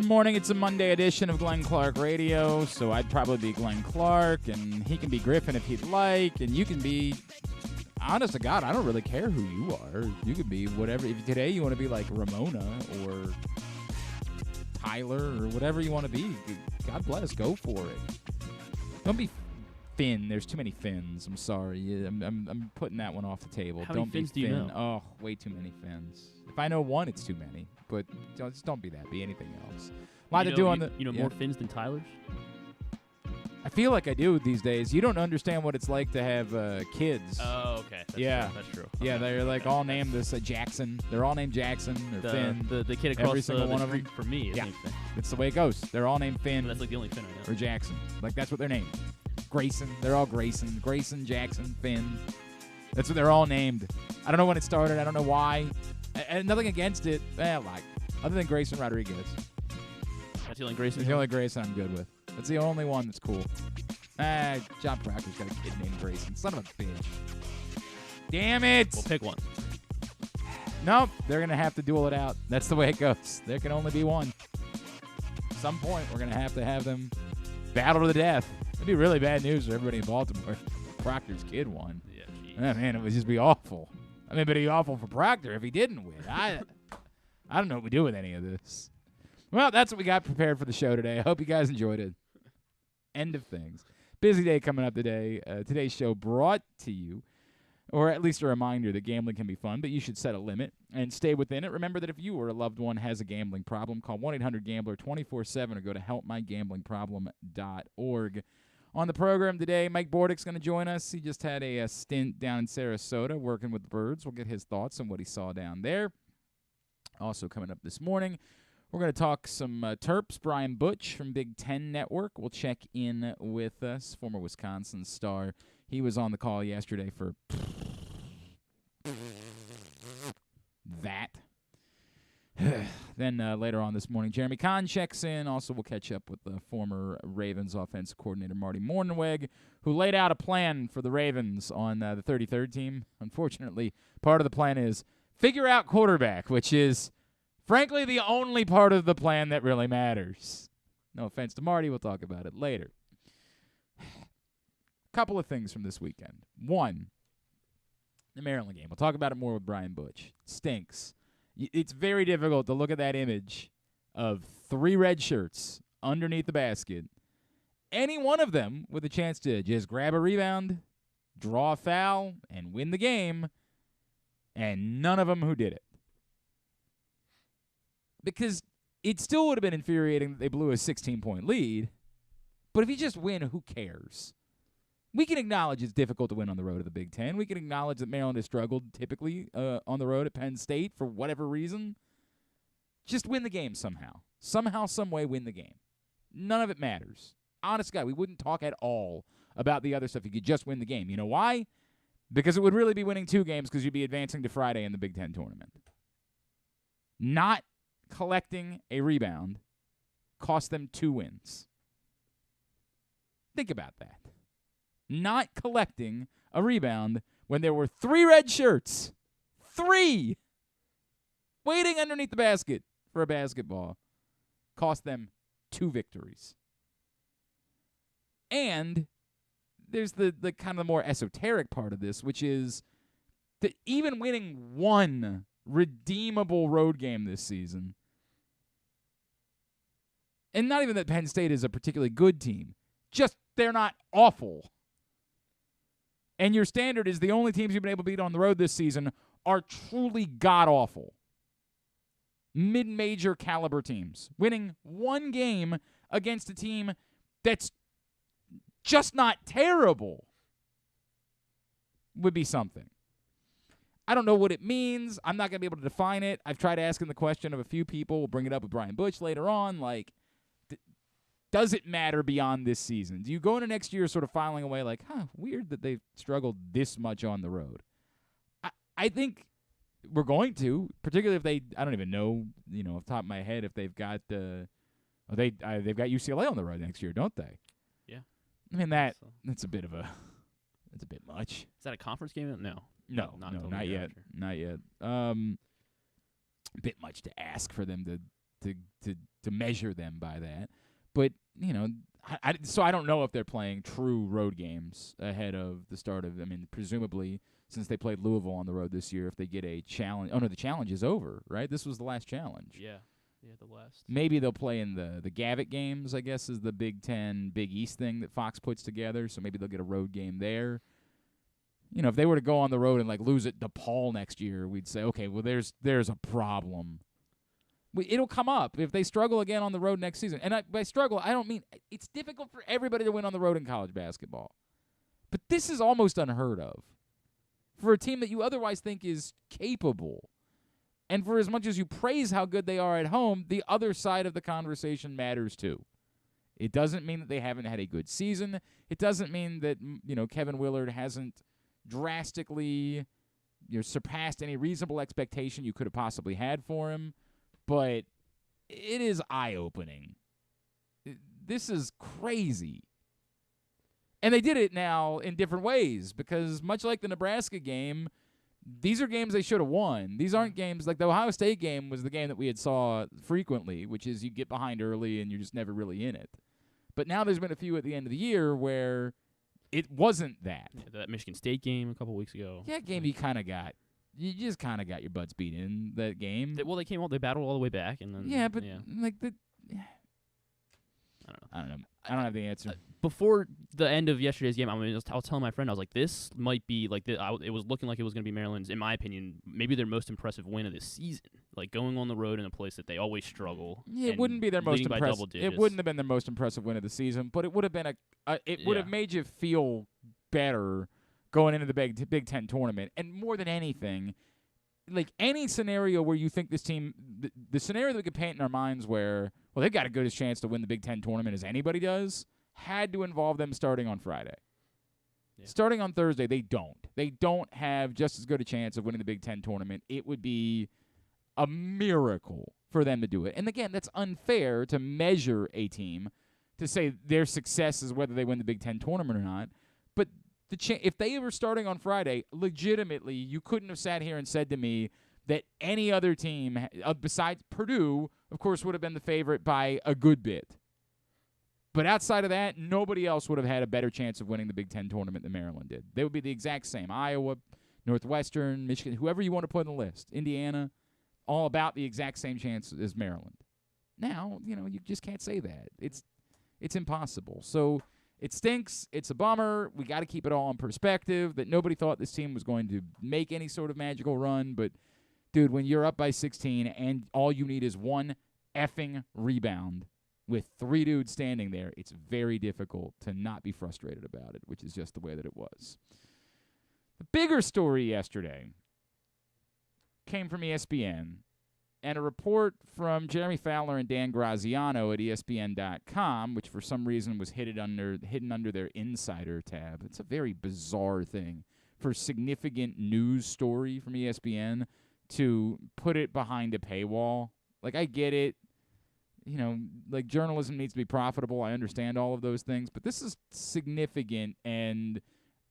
Good morning. It's a Monday edition of Glenn Clark Radio, so I'd probably be Glenn Clark, and he can be Griffin if he'd like, and you can be, honest to God, I don't really care who you are. You could be whatever. If today you want to be like Ramona or Tyler or whatever you want to be, God bless, go for it. Don't be Finn. There's too many Finns. I'm sorry. I'm putting that one off the table. How don't many Finns be do you Finn. know? Oh, way too many Finns. If I know one, it's too many. But just don't be that. Be anything else. A lot to do on the. You know more Finns than Tylers? I feel like I do these days. You don't understand what it's like to have kids. Oh, okay. That's true. Yeah, Okay. they're like all named this Jackson. They're all named Jackson or Finn. The kid across Every single the one of street them. from me is Yeah. named Finn. It's the way it goes. They're all named Finn That's like the only Finn I know. or Jackson. Like that's what they're named. Grayson. They're all Grayson. Grayson, Jackson, Finn. That's what they're all named. I don't know when it started. I don't know why. And nothing against it. Other than Grayson Rodriguez. That's the only Grayson. It's the only Grayson I'm good with. That's the only one that's cool. John Proctor's got a kid named Grayson. Son of a bitch. Damn it! We'll pick one. Nope. They're going to have to duel it out. That's the way it goes. There can only be one. At some point, we're going to have them battle to the death. That'd be really bad news for everybody in Baltimore. Proctor's kid won. Yeah, jeez. Oh, man, it would just be awful. I mean, it'd be awful for Proctor if he didn't win. I don't know what we do with any of this. Well, that's what we got prepared for the show today. I hope you guys enjoyed it. End of things. Busy day coming up today. Today's show brought to you, or at least a reminder that gambling can be fun, but you should set a limit and stay within it. Remember that if you or a loved one has a gambling problem, call 1-800-GAMBLER 24/7 or go to helpmygamblingproblem.org. On the program today, Mike Bordick's going to join us. He just had a stint down in Sarasota working with the Birds. We'll get his thoughts on what he saw down there. Also coming up this morning, we're going to talk some Terps. Brian Butch from Big Ten Network will check in with us, former Wisconsin star. He was on the call yesterday for that. Then later on this morning, Jeremy Conn checks in. Also, we'll catch up with the former Ravens offensive coordinator, Marty Mornhinweg, who laid out a plan for the Ravens on the 33rd team. Unfortunately, part of the plan is figure out quarterback, which is, frankly, the only part of the plan that really matters. No offense to Marty. We'll talk about it later. Couple of things from this weekend. One, the Maryland game. We'll talk about it more with Brian Butch. Stinks. It's very difficult to look at that image of 3 red shirts underneath the basket. Any one of them with a chance to just grab a rebound, draw a foul, and win the game, and none of them who did it. Because it still would have been infuriating that they blew a 16-point lead, but if you just win, who cares? We can acknowledge it's difficult to win on the road at the Big Ten. We can acknowledge that Maryland has struggled typically on the road at Penn State for whatever reason. Just win the game somehow. Somehow, some way, win the game. None of it matters. Honest God, we wouldn't talk at all about the other stuff. You could just win the game. You know why? Because it would really be winning 2 games because you'd be advancing to Friday in the Big Ten tournament. Not collecting a rebound cost them 2 wins. Think about that. Not collecting a rebound when there were 3 red shirts, 3, waiting underneath the basket for a basketball, cost them 2 victories. And there's the kind of more esoteric part of this, which is that even winning 1 redeemable road game this season, and not even that Penn State is a particularly good team, just they're not awful. And your standard is the only teams you've been able to beat on the road this season are truly god-awful. Mid-major caliber teams. Winning 1 game against a team that's just not terrible would be something. I don't know what it means. I'm not going to be able to define it. I've tried asking the question of a few people. We'll bring it up with Brian Butch later on. Does it matter beyond this season? Do you go into next year sort of filing away like, weird that they've struggled this much on the road? I think we're going to, particularly if I don't even know, off the top of my head, if they've got they've got UCLA on the road next year, don't they? Yeah. I mean, that's a bit much. Is that a conference game? No, not yet. Not yet. A bit much to ask for them to to measure them by that. But, so I don't know if they're playing true road games ahead of the start of, presumably, since they played Louisville on the road this year, if they get a challenge. Oh, no, the challenge is over, right? This was the last challenge. Yeah, the last. Maybe they'll play in the Gavitt games, I guess, is the Big Ten, Big East thing that Fox puts together, so maybe they'll get a road game there. If they were to go on the road and, lose at DePaul next year, we'd say, okay, well, there's a problem. It'll come up if they struggle again on the road next season. And by struggle, I don't mean – it's difficult for everybody to win on the road in college basketball. But this is almost unheard of for a team that you otherwise think is capable. And for as much as you praise how good they are at home, the other side of the conversation matters too. It doesn't mean that they haven't had a good season. It doesn't mean that, Kevin Willard hasn't drastically surpassed any reasonable expectation you could have possibly had for him. But it is eye-opening. This is crazy. And they did it now in different ways because much like the Nebraska game, these are games they should have won. These aren't games like the Ohio State game was the game that we had saw frequently, which is you get behind early and you're just never really in it. But now there's been a few at the end of the year where it wasn't that. Yeah, that Michigan State game a couple weeks ago. Yeah, game you just kind of got your butts beat in that game. They came out, they battled all the way back, and then I don't know. I don't have the answer. Before the end of yesterday's game, I was telling my friend, I was like, this might be it was looking like it was going to be Maryland's, in my opinion, maybe their most impressive win of this season. Going on the road in a place that they always struggle. Yeah, it wouldn't be their most impressive. It wouldn't have been their most impressive win of the season, but it would have been would have made you feel better going into the Big Ten tournament. And more than anything, any scenario where you think this team, the scenario that we could paint in our minds where, well, they've got a good chance to win the Big Ten tournament as anybody does, had to involve them starting on Friday. Yeah. Starting on Thursday, they don't. They don't have just as good a chance of winning the Big Ten tournament. It would be a miracle for them to do it. And again, that's unfair to measure a team to say their success is whether they win the Big Ten tournament or not. But if they were starting on Friday, legitimately, you couldn't have sat here and said to me that any other team, besides Purdue, of course, would have been the favorite by a good bit. But outside of that, nobody else would have had a better chance of winning the Big Ten tournament than Maryland did. They would be the exact same. Iowa, Northwestern, Michigan, whoever you want to put on the list, Indiana, all about the exact same chance as Maryland. Now, you just can't say that. It's impossible. So it stinks. It's a bummer. We got to keep it all in perspective that nobody thought this team was going to make any sort of magical run. But, dude, when you're up by 16 and all you need is one effing rebound with three dudes standing there, it's very difficult to not be frustrated about it, which is just the way that it was. The bigger story yesterday came from ESPN and a report from Jeremy Fowler and Dan Graziano at ESPN.com, which for some reason was hidden under their insider tab. It's a very bizarre thing for a significant news story from ESPN to put it behind a paywall. I get it. Journalism needs to be profitable. I understand all of those things, but this is significant, and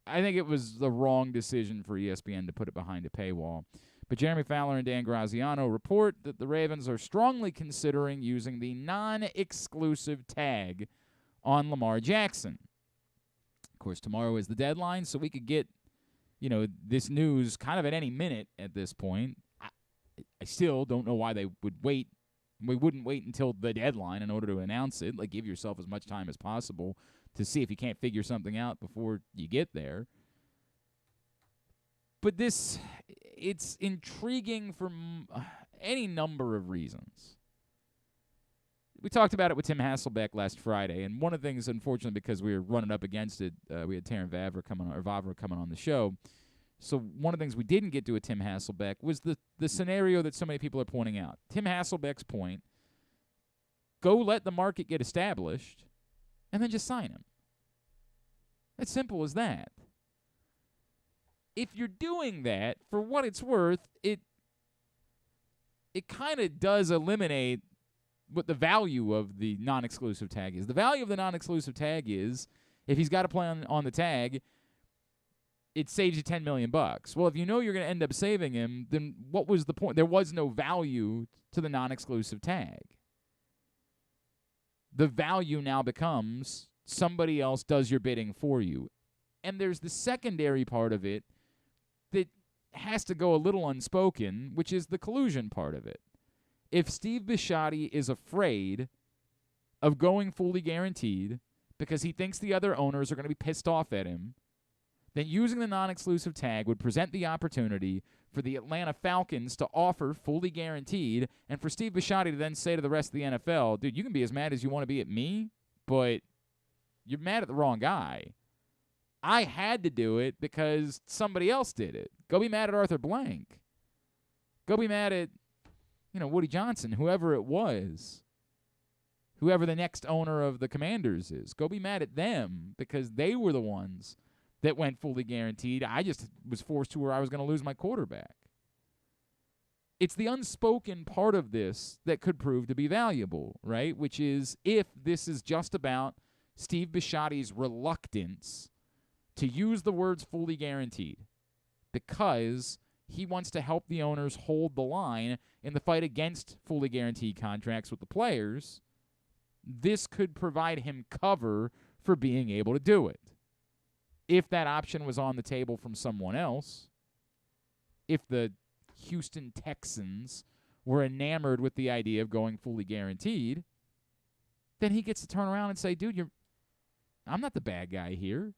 I think it was the wrong decision for ESPN to put it behind a paywall. But Jeremy Fowler and Dan Graziano report that the Ravens are strongly considering using the non-exclusive tag on Lamar Jackson. Of course, tomorrow is the deadline, so we could get, this news kind of at any minute at this point. I still don't know why they would wait. We wouldn't wait until the deadline in order to announce it. Give yourself as much time as possible to see if you can't figure something out before you get there. But it's intriguing for any number of reasons. We talked about it with Tim Hasselbeck last Friday, and one of the things, unfortunately, because we were running up against it, we had Taryn Vavra coming on the show. So one of the things we didn't get to with Tim Hasselbeck was the scenario that so many people are pointing out. Tim Hasselbeck's point, go let the market get established, and then just sign him. It's simple as that. If you're doing that, for what it's worth, it kind of does eliminate what the value of the non-exclusive tag is. The value of the non-exclusive tag is, if he's got to play on the tag, it saves you $10 million. Well, if you know you're going to end up saving him, then what was the point? There was no value to the non-exclusive tag. the value now becomes somebody else does your bidding for you. And there's the secondary part of it that has to go a little unspoken, which is the collusion part of it. If Steve Bisciotti is afraid of going fully guaranteed because he thinks the other owners are going to be pissed off at him, then using the non-exclusive tag would present the opportunity for the Atlanta Falcons to offer fully guaranteed, and for Steve Bisciotti to then say to the rest of the NFL, dude, you can be as mad as you want to be at me, but you're mad at the wrong guy. I had to do it because somebody else did it. Go be mad at Arthur Blank. Go be mad at, Woody Johnson, whoever it was. Whoever the next owner of the Commanders is. Go be mad at them because they were the ones that went fully guaranteed. I just was forced to where I was going to lose my quarterback. It's the unspoken part of this that could prove to be valuable, right? Which is if this is just about Steve Bisciotti's reluctance to use the words fully guaranteed because he wants to help the owners hold the line in the fight against fully guaranteed contracts with the players, this could provide him cover for being able to do it. If that option was on the table from someone else, if the Houston Texans were enamored with the idea of going fully guaranteed, then he gets to turn around and say, dude, I'm not the bad guy here.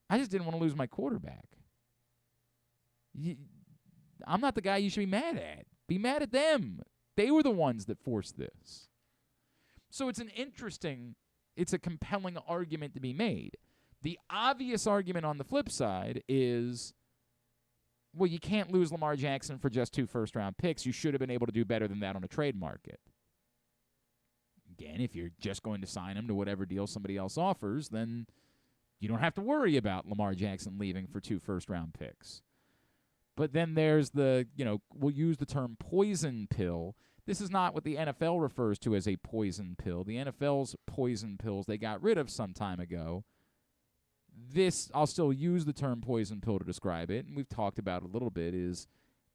I just didn't want to lose my quarterback. I'm not the guy you should be mad at. Be mad at them. They were the ones that forced this. So it's a compelling argument to be made. The obvious argument on the flip side is, well, you can't lose Lamar Jackson for just 2 first-round picks. You should have been able to do better than that on a trade market. Again, if you're just going to sign him to whatever deal somebody else offers, then you don't have to worry about Lamar Jackson leaving for 2 first-round picks. But then there's we'll use the term poison pill. This is not what the NFL refers to as a poison pill. The NFL's poison pills they got rid of some time ago. This, I'll still use the term poison pill to describe it, and we've talked about it a little bit, is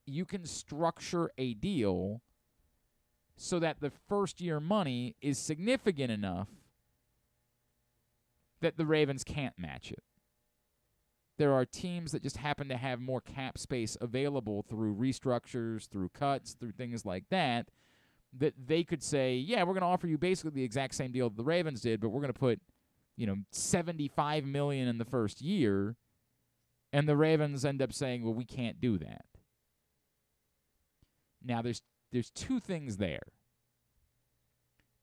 you can structure a deal so that the first-year money is significant enough that the Ravens can't match it. There are teams that just happen to have more cap space available through restructures, through cuts, through things like that they could say, yeah, we're going to offer you basically the exact same deal that the Ravens did, but we're going to put $75 million in the first year, and the Ravens end up saying, well, we can't do that. Now, there's 2 things there.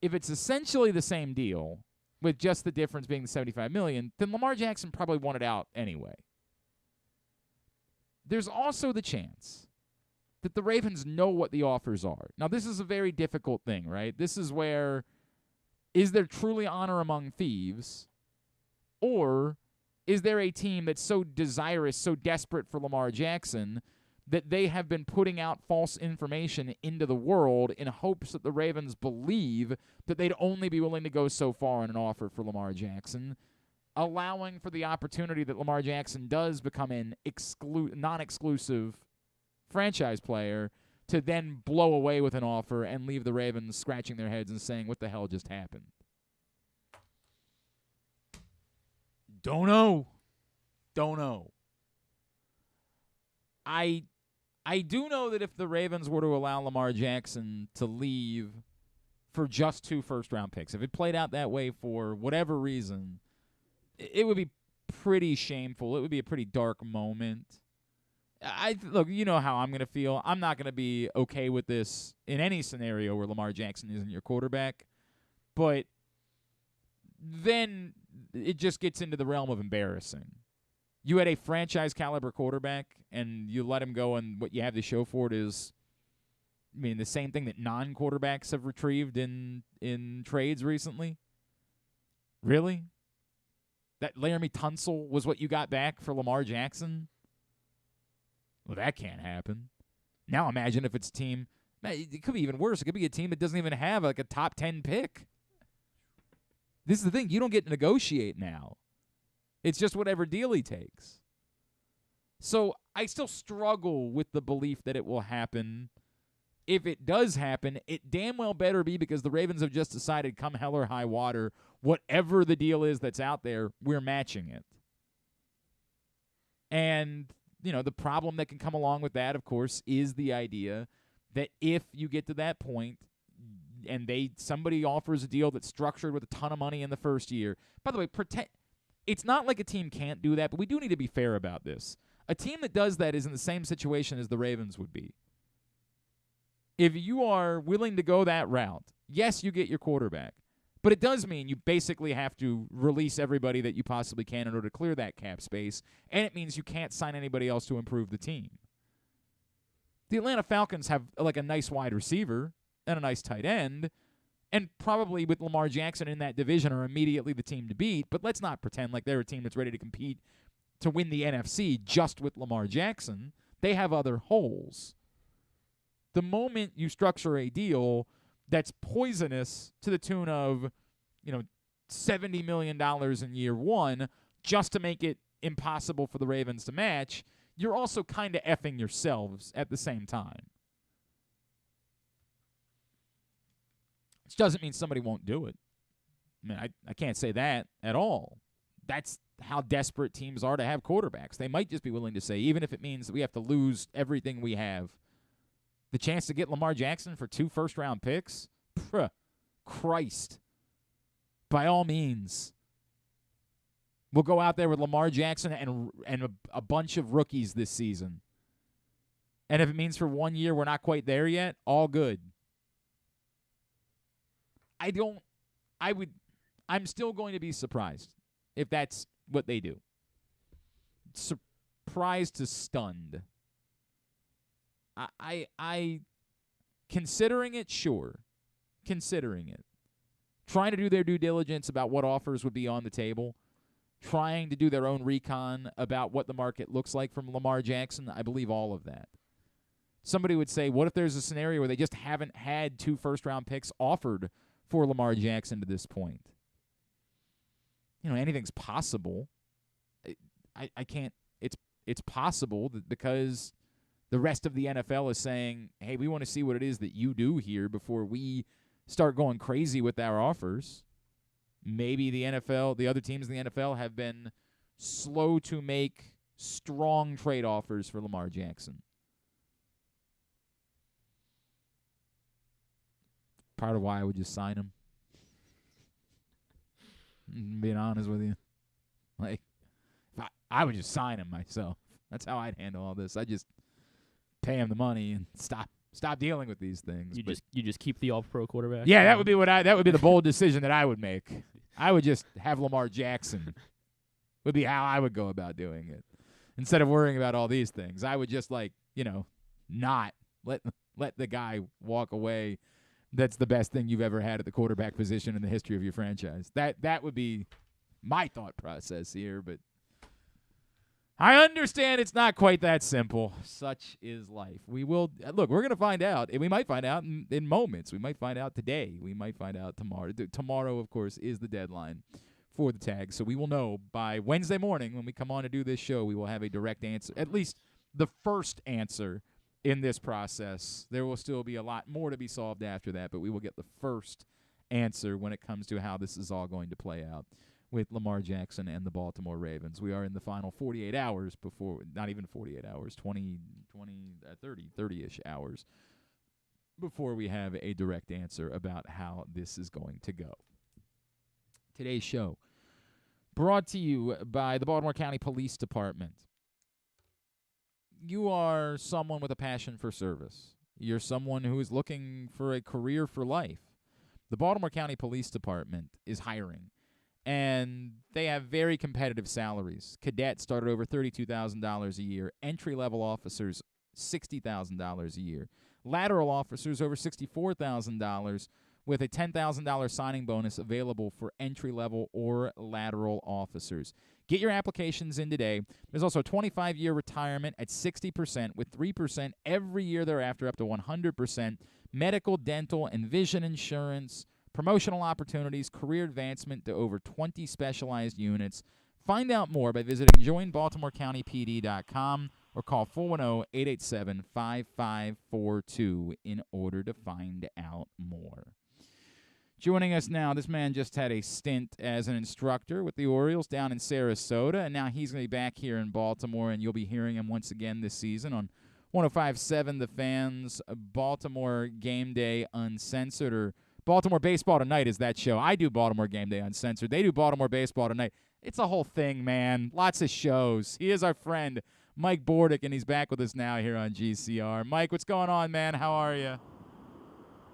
If it's essentially the same deal, with just the difference being the $75 million, then Lamar Jackson probably wanted out anyway. There's also the chance that the Ravens know what the offers are. Now, this is a very difficult thing, right? This is where, is there truly honor among thieves, or is there a team that's so desirous, so desperate for Lamar Jackson that they have been putting out false information into the world in hopes that the Ravens believe that they'd only be willing to go so far in an offer for Lamar Jackson, allowing for the opportunity that Lamar Jackson does become an non-exclusive franchise player to then blow away with an offer and leave the Ravens scratching their heads and saying, what the hell just happened? Don't know. I do know that if the Ravens were to allow Lamar Jackson to leave for just 2 first-round picks, if it played out that way for whatever reason, it would be pretty shameful. It would be a pretty dark moment. Look, you know how I'm going to feel. I'm not going to be okay with this in any scenario where Lamar Jackson isn't your quarterback. But then it just gets into the realm of embarrassing. You had a franchise-caliber quarterback, and you let him go, and what you have to show for it is, the same thing that non-quarterbacks have retrieved in trades recently? Really? That Laramie Tunsil was what you got back for Lamar Jackson? Well, that can't happen. Now imagine if it's a team, it could be even worse. It could be a team that doesn't even have a top 10 pick. This is the thing. You don't get to negotiate now. It's just whatever deal he takes. So I still struggle with the belief that it will happen if it does happen, it damn well better be because the Ravens have just decided, come hell or high water, whatever the deal is that's out there, we're matching it. And, the problem that can come along with that, of course, is the idea that if you get to that point and somebody offers a deal that's structured with a ton of money in the first year. By the way, it's not like a team can't do that, but we do need to be fair about this. A team that does that is in the same situation as the Ravens would be. If you are willing to go that route, yes, you get your quarterback. But it does mean you basically have to release everybody that you possibly can in order to clear that cap space, and it means you can't sign anybody else to improve the team. The Atlanta Falcons have like a nice wide receiver and a nice tight end, and probably with Lamar Jackson in that division are immediately the team to beat, but let's not pretend like they're a team that's ready to compete to win the NFC just with Lamar Jackson. They have other holes. The moment you structure a deal that's poisonous to the tune of, $70 million in year one just to make it impossible for the Ravens to match, you're also kind of effing yourselves at the same time. Which doesn't mean somebody won't do it. I mean, I can't say that at all. That's how desperate teams are to have quarterbacks. They might just be willing to say, even if it means that we have to lose everything we have, the chance to get Lamar Jackson for 2 first-round picks? Christ. By all means. We'll go out there with Lamar Jackson and a bunch of rookies this season. And if it means for 1 year we're not quite there yet, all good. I'm still going to be surprised if that's what they do. Surprised to stunned. I considering it, sure. Considering it. Trying to do their due diligence about what offers would be on the table. Trying to do their own recon about what the market looks like from Lamar Jackson. I believe all of that. Somebody would say, what if there's a scenario where they just haven't had 2 first-round picks offered for Lamar Jackson to this point? Anything's possible. I can't. It's possible that because the rest of the NFL is saying, hey, we want to see what it is that you do here before we start going crazy with our offers. Maybe the other teams in the NFL have been slow to make strong trade offers for Lamar Jackson. Part of why I would just sign him. Being honest with you. I would just sign him myself. That's how I'd handle all this. I just pay him the money and stop dealing with these things. You just keep the all-pro quarterback. Yeah, that would be the bold decision that I would make. I would just have Lamar Jackson. Would be how I would go about doing it. Instead of worrying about all these things, I would just not let the guy walk away. That's the best thing you've ever had at the quarterback position in the history of your franchise. That would be my thought process here, but I understand it's not quite that simple. Such is life. We're going to find out. We might find out in moments. We might find out today. We might find out tomorrow. Tomorrow, of course, is the deadline for the tag. So we will know by Wednesday morning when we come on to do this show, we will have a direct answer, at least the first answer in this process. There will still be a lot more to be solved after that, but we will get the first answer when it comes to how this is all going to play out with Lamar Jackson and the Baltimore Ravens. We are in the final 48 hours before, not even 48 hours, 30-ish hours before we have a direct answer about how this is going to go. Today's show brought to you by the Baltimore County Police Department. You are someone with a passion for service. You're someone who is looking for a career for life. The Baltimore County Police Department is hiring, and they have very competitive salaries. Cadets start at over $32,000 a year. Entry-level officers, $60,000 a year. Lateral officers, over $64,000, with a $10,000 signing bonus available for entry-level or lateral officers. Get your applications in today. There's also a 25-year retirement at 60% with 3% every year thereafter up to 100%. Medical, dental, and vision insurance, promotional opportunities, career advancement to over 20 specialized units. Find out more by visiting joinbaltimorecountypd.com or call 410-887-5542 in order to find out more. Joining us now, this man just had a stint as an instructor with the Orioles down in Sarasota, and now he's going to be back here in Baltimore, and you'll be hearing him once again this season on 105.7 The Fans, Baltimore Game Day Uncensored, or Baltimore Baseball Tonight is that show. I do Baltimore Game Day Uncensored. They do Baltimore Baseball Tonight. It's a whole thing, man. Lots of shows. He is our friend, Mike Bordick, and he's back with us now here on GCR. Mike, what's going on, man? How are you?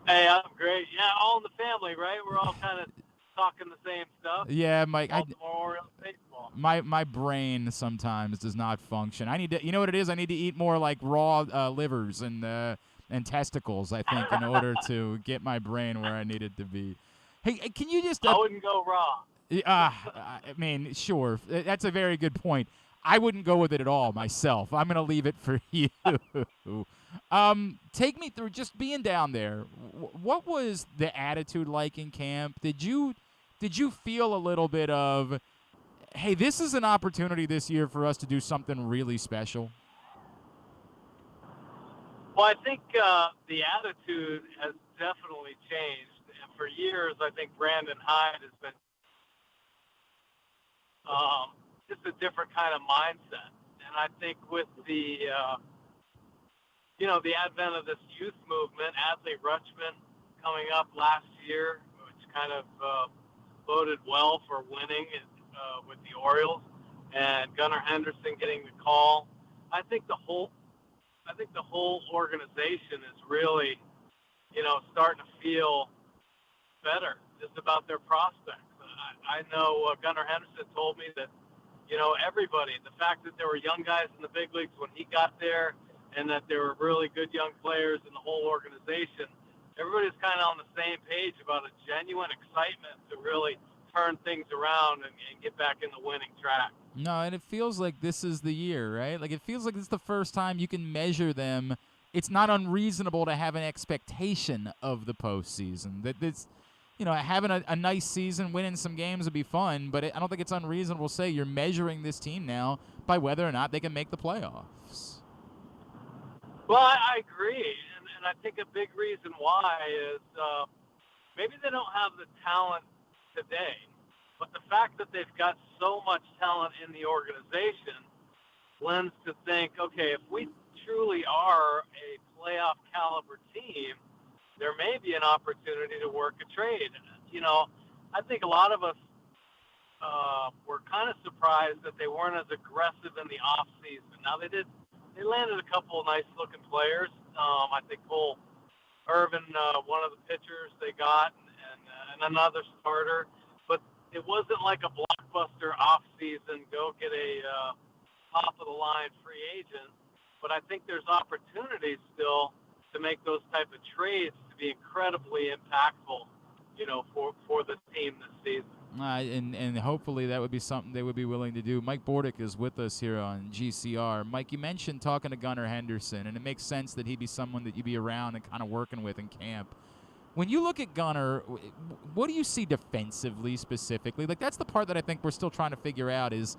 Hey, I'm great. Yeah, all in the family, right? We're all kind of talking the same stuff. Yeah, Mike. Baltimore Orioles baseball. My brain sometimes does not function. I need to. You know what it is? I need to eat more like raw livers and testicles. I think in order to get my brain where I need it to be. Hey, can you just? I wouldn't go raw. I mean, sure. That's a very good point. I wouldn't go with it at all myself. I'm going to leave it for you. Take me through just being down there. What was the attitude like in camp? Did you feel a little bit of, hey, this is an opportunity this year for us to do something really special? Well, I think the attitude has definitely changed. And for years, I think Brandon Hyde has been just a different kind of mindset. And I think with the the advent of this youth movement, Adley Rutschman coming up last year, which kind of boded well for winning with the Orioles, and Gunnar Henderson getting the call. I think the whole organization is really, starting to feel better just about their prospects. I know Gunnar Henderson told me that, everybody, the fact that there were young guys in the big leagues when he got there, and that there were really good young players in the whole organization, everybody's kind of on the same page about a genuine excitement to really turn things around and get back in the winning track. No, and it feels like this is the year, right? Like, it feels like this is the first time you can measure them. It's not unreasonable to have an expectation of the postseason. That it's, having a nice season, winning some games would be fun, but I don't think it's unreasonable to say you're measuring this team now by whether or not they can make the playoffs. Well, I agree, and I think a big reason why is maybe they don't have the talent today, but the fact that they've got so much talent in the organization lends to think, okay, if we truly are a playoff caliber team, there may be an opportunity to work a trade. I think a lot of us were kind of surprised that they weren't as aggressive in the off season. Now they landed a couple of nice-looking players. I think Cole Irvin, one of the pitchers they got, and another starter. But it wasn't like a blockbuster off-season, go get a top-of-the-line free agent. But I think there's opportunities still to make those type of trades to be incredibly impactful, for the team this season. And hopefully that would be something they would be willing to do. Mike Bordick is with us here on GCR. Mike, you mentioned talking to Gunnar Henderson, and it makes sense that he'd be someone that you'd be around and kind of working with in camp. When you look at Gunnar, what do you see defensively specifically? Like, that's the part that I think we're still trying to figure out is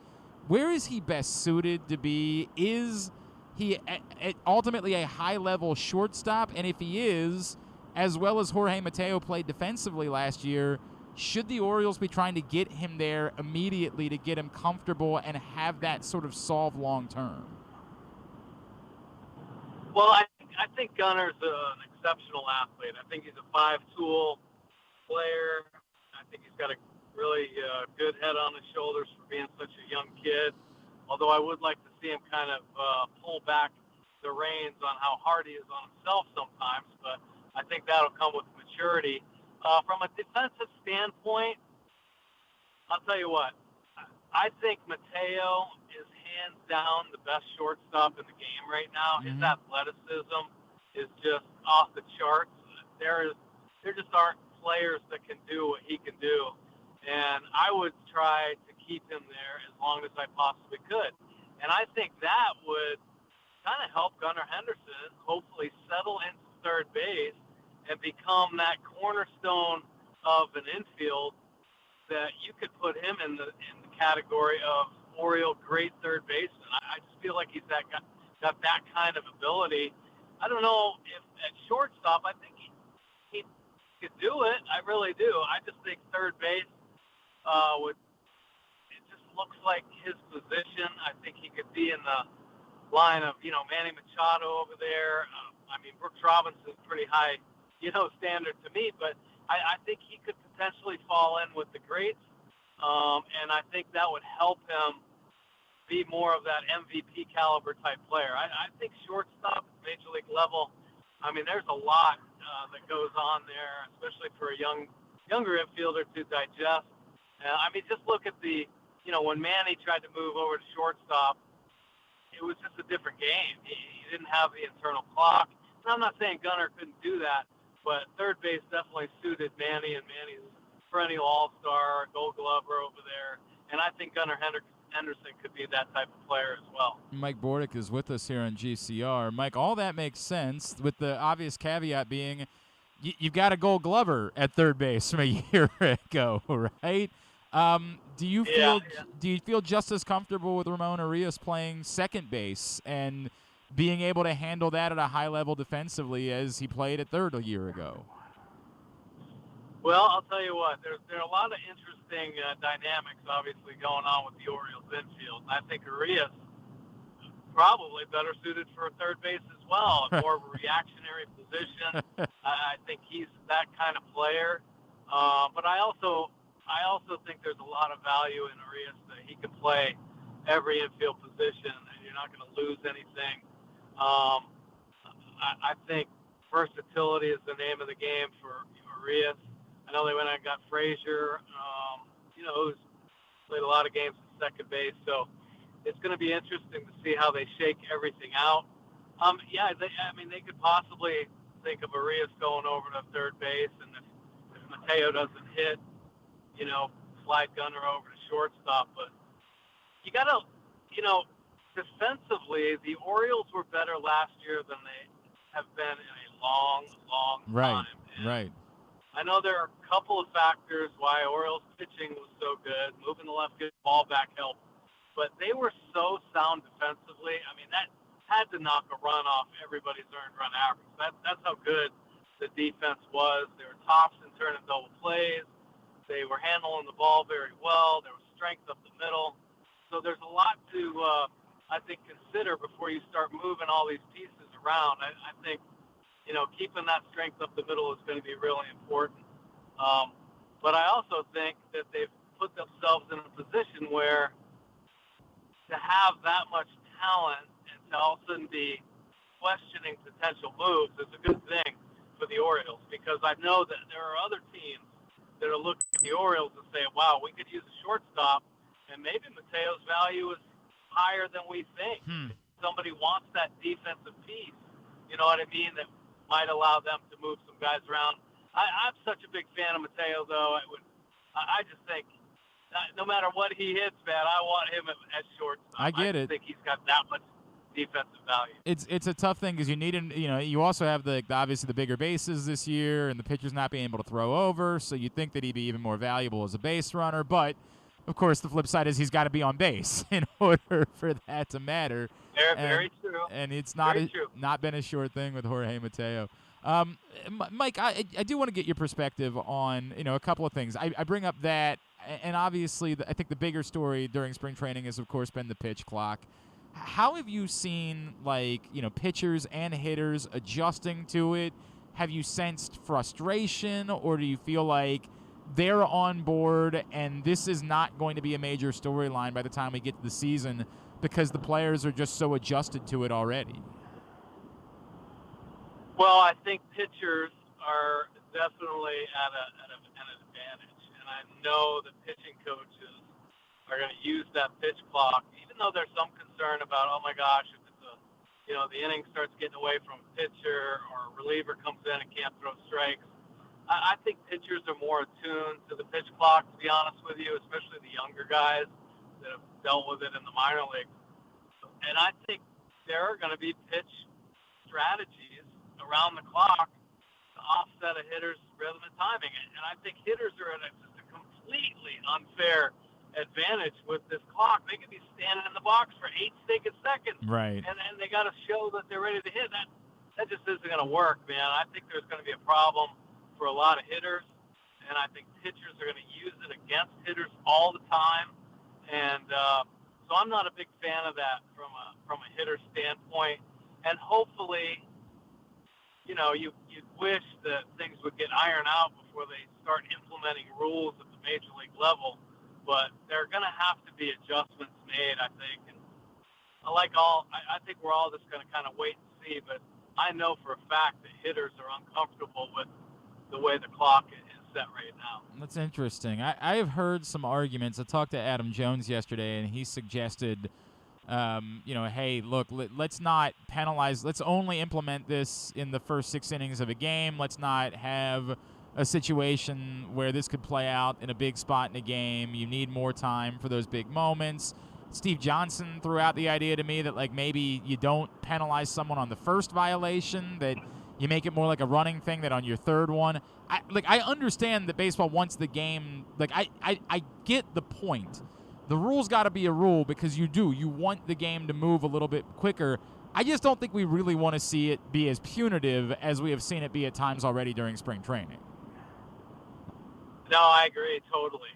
where is he best suited to be? Is he ultimately a high-level shortstop? And if he is, as well as Jorge Mateo played defensively last year, should the Orioles be trying to get him there immediately to get him comfortable and have that sort of solve long term? Well, I think Gunnar's an exceptional athlete. I think he's a five-tool player. I think he's got a really good head on his shoulders for being such a young kid. Although I would like to see him kind of pull back the reins on how hard he is on himself sometimes, but I think that'll come with maturity. From a defensive standpoint, I'll tell you what, I think Mateo is hands down the best shortstop in the game right now. Mm-hmm. His athleticism is just off the charts. There just aren't players that can do what he can do. And I would try to keep him there as long as I possibly could. And I think that would kind of help Gunnar Henderson hopefully settle into third base and become that cornerstone of an infield that you could put him in the category of Oriole great third baseman. I just feel like he's that got that kind of ability. I don't know if at shortstop, I think he could do it. I really do. I just think third base it just looks like his position. I think he could be in the line of, Manny Machado over there. I mean, Brooks Robinson's pretty high, standard to me, but I think he could potentially fall in with the greats. And I think that would help him be more of that MVP caliber type player. I think shortstop, major league level, I mean, there's a lot that goes on there, especially for a younger infielder to digest. I mean, just look at when Manny tried to move over to shortstop, it was just a different game. He didn't have the internal clock. And I'm not saying Gunnar couldn't do that, but third base definitely suited Manny, and Manny's perennial all-star, gold glover over there. And I think Gunnar Henderson could be that type of player as well. Mike Bordick is with us here on GCR. Mike, all that makes sense, with the obvious caveat being you've got a gold glover at third base from a year ago, right? Do you feel just as comfortable with Ramon Urias playing second base and being able to handle that at a high level defensively as he played at third a year ago? Well, I'll tell you what, there are a lot of interesting dynamics obviously going on with the Orioles infield. And I think Urias probably better suited for a third base as well, a more of a reactionary position. I think he's that kind of player. But I also think there's a lot of value in Urias that he can play every infield position and you're not going to lose anything. I think versatility is the name of the game for Urias. I know they went out and got Frazier, who's played a lot of games at second base. So it's going to be interesting to see how they shake everything out. They could possibly think of Urias going over to third base, and if Mateo doesn't hit, slide Gunnar over to shortstop. But you got to, defensively, the Orioles were better last year than they have been in a long, long time. Right. I know there are a couple of factors why Orioles pitching was so good. Moving the left good ball back helped. But they were so sound defensively. I mean, that had to knock a run off everybody's earned run average. That's how good the defense was. They were tops in turning double plays. They were handling the ball very well. There was strength up the middle. So there's a lot to, I think, consider before you start moving all these pieces around. I think, keeping that strength up the middle is going to be really important. But I also think that they've put themselves in a position where to have that much talent and to all of a sudden be questioning potential moves is a good thing for the Orioles, because I know that there are other teams that are looking at the Orioles and say, wow, we could use a shortstop, and maybe Mateo's value is higher than we think. Somebody wants that defensive piece, you know what I mean, that might allow them to move some guys around. I'm such a big fan of Mateo, though. I just think no matter what he hits, man, I want him at shortstop. I get it. I think he's got that much defensive value. It's a tough thing because you also have obviously the bigger bases this year, and the pitcher's not being able to throw over, so you think that he'd be even more valuable as a base runner. But of course, the flip side is he's got to be on base in order for that to matter. Very true. And it's not been a short thing with Jorge Mateo. Mike, I do want to get your perspective on a couple of things. I bring up that, and obviously I think the bigger story during spring training has of course been the pitch clock. How have you seen pitchers and hitters adjusting to it? Have you sensed frustration, or do you feel like they're on board and this is not going to be a major storyline by the time we get to the season because the players are just so adjusted to it already? Well, I think pitchers are definitely at an advantage, and I know that pitching coaches are going to use that pitch clock, even though there's some concern about, oh my gosh, if it's the inning starts getting away from a pitcher or a reliever comes in and can't throw strikes. I think pitchers are more attuned to the pitch clock, to be honest with you, especially the younger guys that have dealt with it in the minor leagues. And I think there are going to be pitch strategies around the clock to offset a hitter's rhythm and timing. And I think hitters are in just a completely unfair advantage with this clock. They could be standing in the box for 8 stinking seconds. Right. And they got to show that they're ready to hit. That just isn't going to work, man. I think there's going to be a problem for a lot of hitters, and I think pitchers are going to use it against hitters all the time. And so I'm not a big fan of that from a hitter standpoint. And hopefully, you'd wish that things would get ironed out before they start implementing rules at the major league level. But there are going to have to be adjustments made, I think. And I think we're all just going to kind of wait and see. But I know for a fact that hitters are uncomfortable with the way the clock is set right now. That's interesting. I have heard some arguments. I talked to Adam Jones yesterday, and he suggested, hey, look, let's not penalize. Let's only implement this in the first 6 innings of a game. Let's not have a situation where this could play out in a big spot in a game. You need more time for those big moments. Steve Johnson threw out the idea to me that, like, maybe you don't penalize someone on the first violation, that you make it more like a running thing, that on your third one. I understand that baseball wants the game. Like, I get the point. The rule's got to be a rule because you want the game to move a little bit quicker. I just don't think we really want to see it be as punitive as we have seen it be at times already during spring training. No, I agree totally.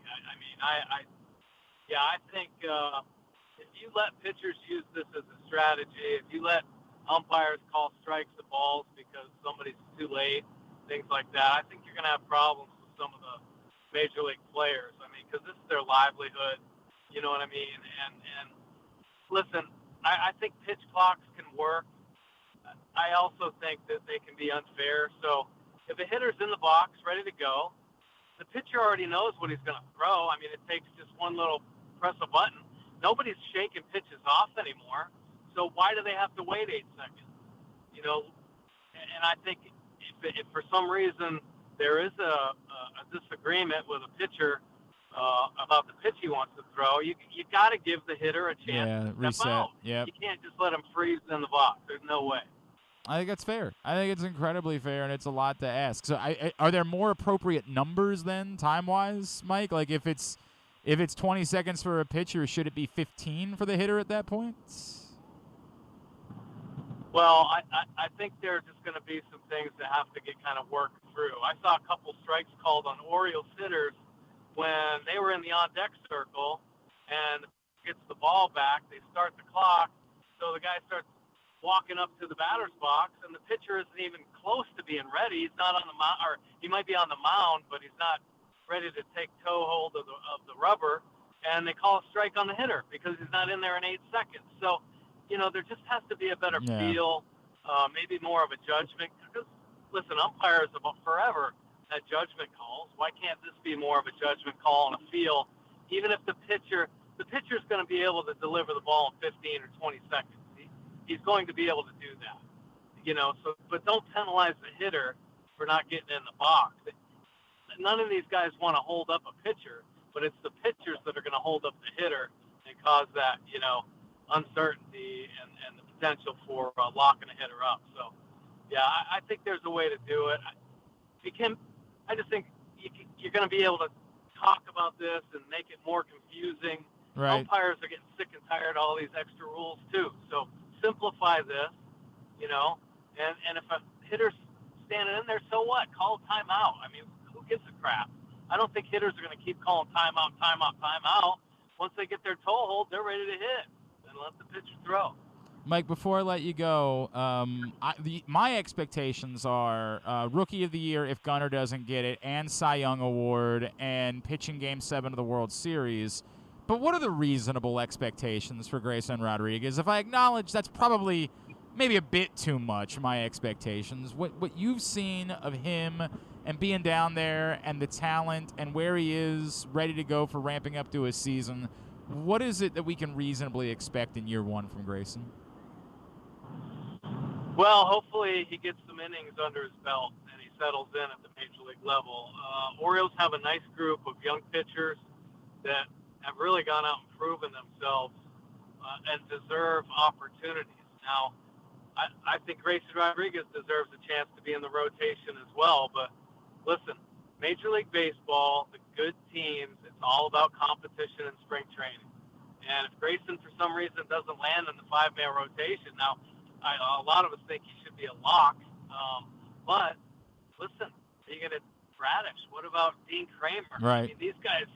I think if you let pitchers use this as a strategy, if you let umpires call strikes to balls because somebody's too late, things like that, I think you're going to have problems with some of the major league players. I mean, because this is their livelihood, you know what I mean? And listen, I think pitch clocks can work. I also think that they can be unfair. So if a hitter's in the box ready to go, the pitcher already knows what he's going to throw. I mean, it takes just one little press a button. Nobody's shaking pitches off anymore. So why do they have to wait 8 seconds? And I think if for some reason there is a disagreement with a pitcher about the pitch he wants to throw, you got to give the hitter a chance to step reset. out. Yep. You can't just let him freeze in the box. There's no way. I think it's fair. I think it's incredibly fair, and it's a lot to ask. So, are there more appropriate numbers then, time-wise, Mike? Like, if it's 20 seconds for a pitcher, should it be 15 for the hitter at that point? Well, I think there's just going to be some things that have to get kind of worked through. I saw a couple strikes called on Orioles hitters when they were in the on-deck circle, and gets the ball back. They start the clock, so the guy starts walking up to the batter's box, and the pitcher isn't even close to being ready. He's not on the mound, or he might be on the mound, but he's not ready to take toe hold of the rubber, and they call a strike on the hitter because he's not in there in 8 seconds. So, there just has to be a better feel, maybe more of a judgment. Because, listen, umpires have forever had judgment calls. Why can't this be more of a judgment call on a feel, even if the pitcher's going to be able to deliver the ball in 15 or 20 seconds? He's going to be able to do that, So, but don't penalize the hitter for not getting in the box. None of these guys want to hold up a pitcher, but it's the pitchers that are going to hold up the hitter and cause that, uncertainty and the potential for locking a hitter up. So, yeah, I think there's a way to do it. I just think you're going to be able to talk about this and make it more confusing. Right. Umpires are getting sick and tired of all these extra rules too. So simplify this, and if a hitter's standing in there, so what? Call a timeout. I mean, who gives a crap? I don't think hitters are going to keep calling timeout. Once they get their toe hold, they're ready to hit, and let the pitcher throw. Mike, before I let you go, my expectations are Rookie of the Year if Gunnar doesn't get it, and Cy Young Award, and pitching Game 7 of the World Series. But what are the reasonable expectations for Grayson Rodriguez? If I acknowledge that's probably maybe a bit too much, my expectations, what you've seen of him and being down there and the talent and where he is ready to go for ramping up to a season, what is it that we can reasonably expect in year one from Grayson? Well, hopefully he gets some innings under his belt and he settles in at the major league level. Orioles have a nice group of young pitchers that have really gone out and proven themselves and deserve opportunities. Now, I think Grayson Rodriguez deserves a chance to be in the rotation as well. But listen, Major League Baseball, the good teams. It's all about competition and spring training. And if Grayson, for some reason, doesn't land in the 5-man rotation, now a lot of us think he should be a lock. But listen, are you going to Radish? What about Dean Kramer? Right. I mean, these guys,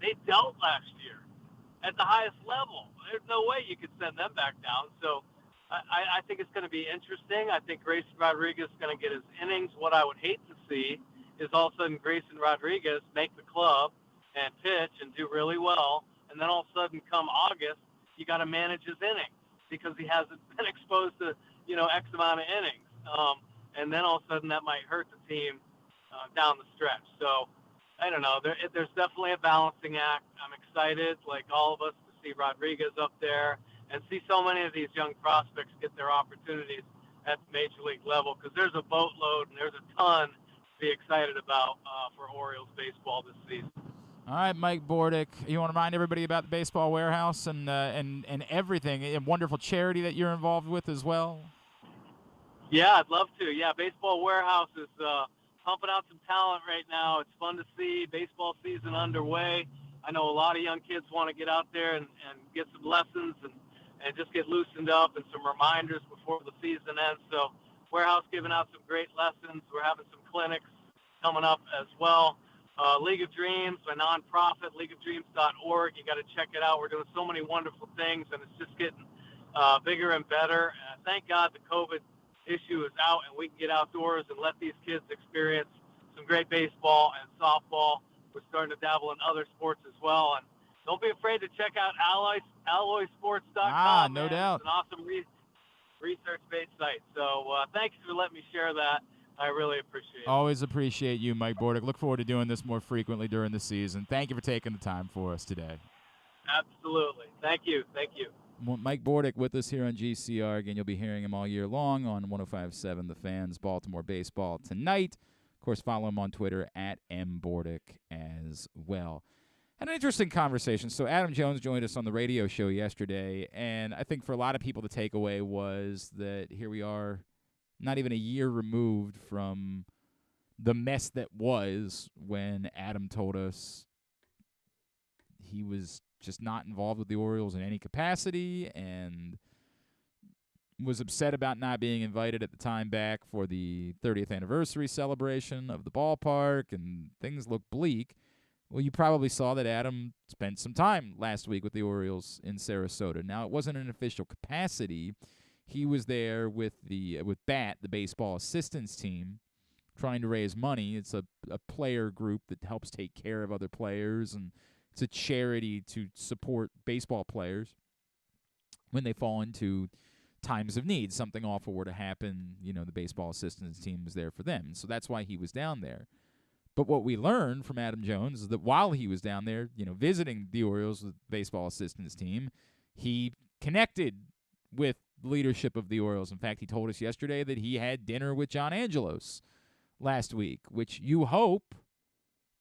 they dealt last year at the highest level. There's no way you could send them back down. So I think it's going to be interesting. I think Grayson Rodriguez is going to get his innings. What I would hate to see is all of a sudden Grayson Rodriguez make the club and pitch and do really well. And then all of a sudden come August, you got to manage his innings because he hasn't been exposed to, X amount of innings. And then all of a sudden that might hurt the team down the stretch. So I don't know. There's definitely a balancing act. I'm excited, like all of us, to see Rodriguez up there and see so many of these young prospects get their opportunities at the major league level, because there's a boatload and there's a ton to be excited about for Orioles baseball this season. All right, Mike Bordick, you want to remind everybody about the Baseball Warehouse and everything, a wonderful charity that you're involved with as well? Yeah, I'd love to. Yeah, Baseball Warehouse is pumping out some talent right now. It's fun to see. Baseball season underway. I know a lot of young kids want to get out there and get some lessons and just get loosened up and some reminders before the season ends. So Warehouse giving out some great lessons. We're having some clinics coming up as well. League of Dreams, a nonprofit, leagueofdreams.org. You got to check it out. We're doing so many wonderful things, and it's just getting bigger and better. Thank God the COVID issue is out, and we can get outdoors and let these kids experience some great baseball and softball. We're starting to dabble in other sports as well. And don't be afraid to check out alloysports.com. No doubt. It's an awesome research-based site. So thanks for letting me share that. I really appreciate it. Always appreciate you, Mike Bordick. Look forward to doing this more frequently during the season. Thank you for taking the time for us today. Absolutely. Thank you. Mike Bordick with us here on GCR. Again, you'll be hearing him all year long on 105.7 The Fans, Baltimore Baseball Tonight. Of course, follow him on Twitter at @mbordick as well. Had an interesting conversation. So Adam Jones joined us on the radio show yesterday, and I think for a lot of people the takeaway was that here we are, not even a year removed from the mess that was when Adam told us he was just not involved with the Orioles in any capacity and was upset about not being invited at the time back for the 30th anniversary celebration of the ballpark, and things look bleak. Well, you probably saw that Adam spent some time last week with the Orioles in Sarasota. Now, it wasn't an official capacity. He was there with BAT, the baseball assistance team, trying to raise money. It's a player group that helps take care of other players, and it's a charity to support baseball players when they fall into times of need. Something awful were to happen, the baseball assistance team was there for them. So that's why he was down there. But what we learned from Adam Jones is that while he was down there, visiting the Orioles with the baseball assistance team, he connected with leadership of the Orioles. In fact, he told us yesterday that he had dinner with John Angelos last week, which you hope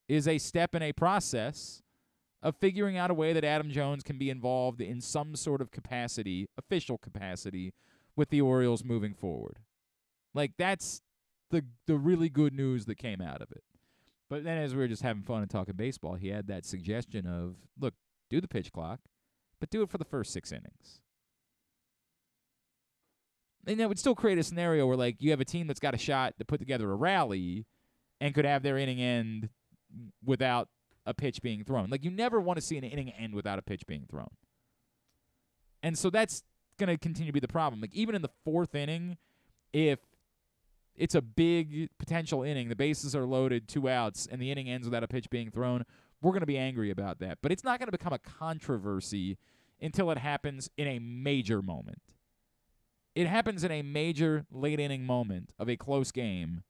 is a step in a process of figuring out a way that Adam Jones can be involved in some sort of capacity, official capacity, with the Orioles moving forward. Like, that's the really good news that came out of it. But then as we were just having fun and talking baseball, he had that suggestion of, look, do the pitch clock, but do it for the first 6 innings. And that would still create a scenario where, like, you have a team that's got a shot to put together a rally and could have their inning end without a pitch being thrown. Like, you never want to see an inning end without a pitch being thrown. And so that's going to continue to be the problem. Like, even in the 4th inning, if it's a big potential inning, the bases are loaded, 2 outs, and the inning ends without a pitch being thrown, we're going to be angry about that. But it's not going to become a controversy until it happens in a major moment. It happens in a major late-inning moment of a close game.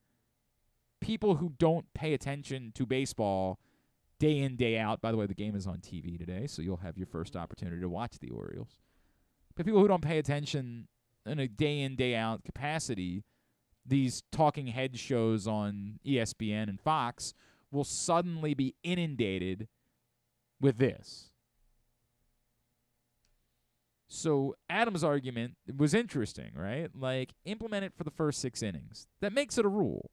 People who don't pay attention to baseball day in, day out — by the way, the game is on TV today, so you'll have your first opportunity to watch the Orioles. But people who don't pay attention in a day in, day out capacity, these talking head shows on ESPN and Fox will suddenly be inundated with this. So Adam's argument was interesting, right? Like, implement it for the first 6 innings. That makes it a rule.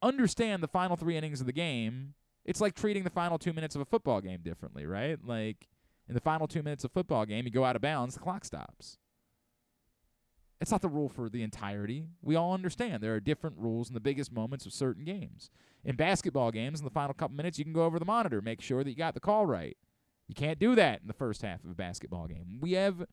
Understand the final 3 innings of the game It's like treating the final 2 minutes of a football game differently, right? Like, in the final 2 minutes of a football game, you go out of bounds, the clock stops. It's not the rule for the entirety. We all understand there are different rules in the biggest moments of certain games. In basketball games, in the final couple minutes, you can go over the monitor, make sure that you got the call right. You can't do that in the first half of a basketball game. We have,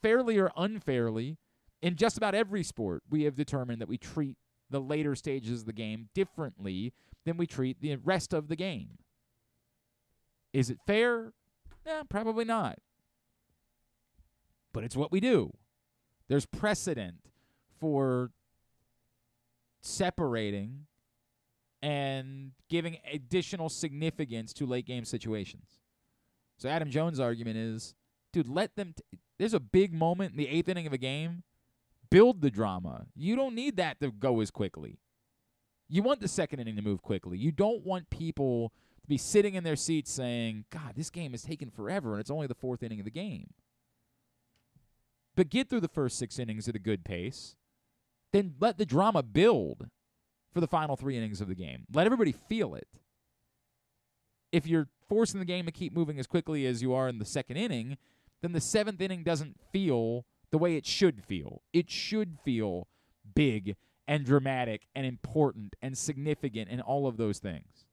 fairly or unfairly, in just about every sport, we have determined that we treat the later stages of the game differently than we treat the rest of the game. Is it fair? Probably not. But it's what we do. There's precedent for separating and giving additional significance to late game situations. So Adam Jones' argument is, dude, let them there's a big moment in the 8th inning of a game. Build the drama. You don't need that to go as quickly. You want the second inning to move quickly. You don't want people to be sitting in their seats saying, God, this game is taking forever, and it's only the 4th inning of the game. But get through the first 6 innings at a good pace. Then let the drama build for the final 3 innings of the game. Let everybody feel it. If you're forcing the game to keep moving as quickly as you are in the 2nd inning, then the 7th inning doesn't feel the way it should feel. It should feel big and dramatic and important and significant and all of those things.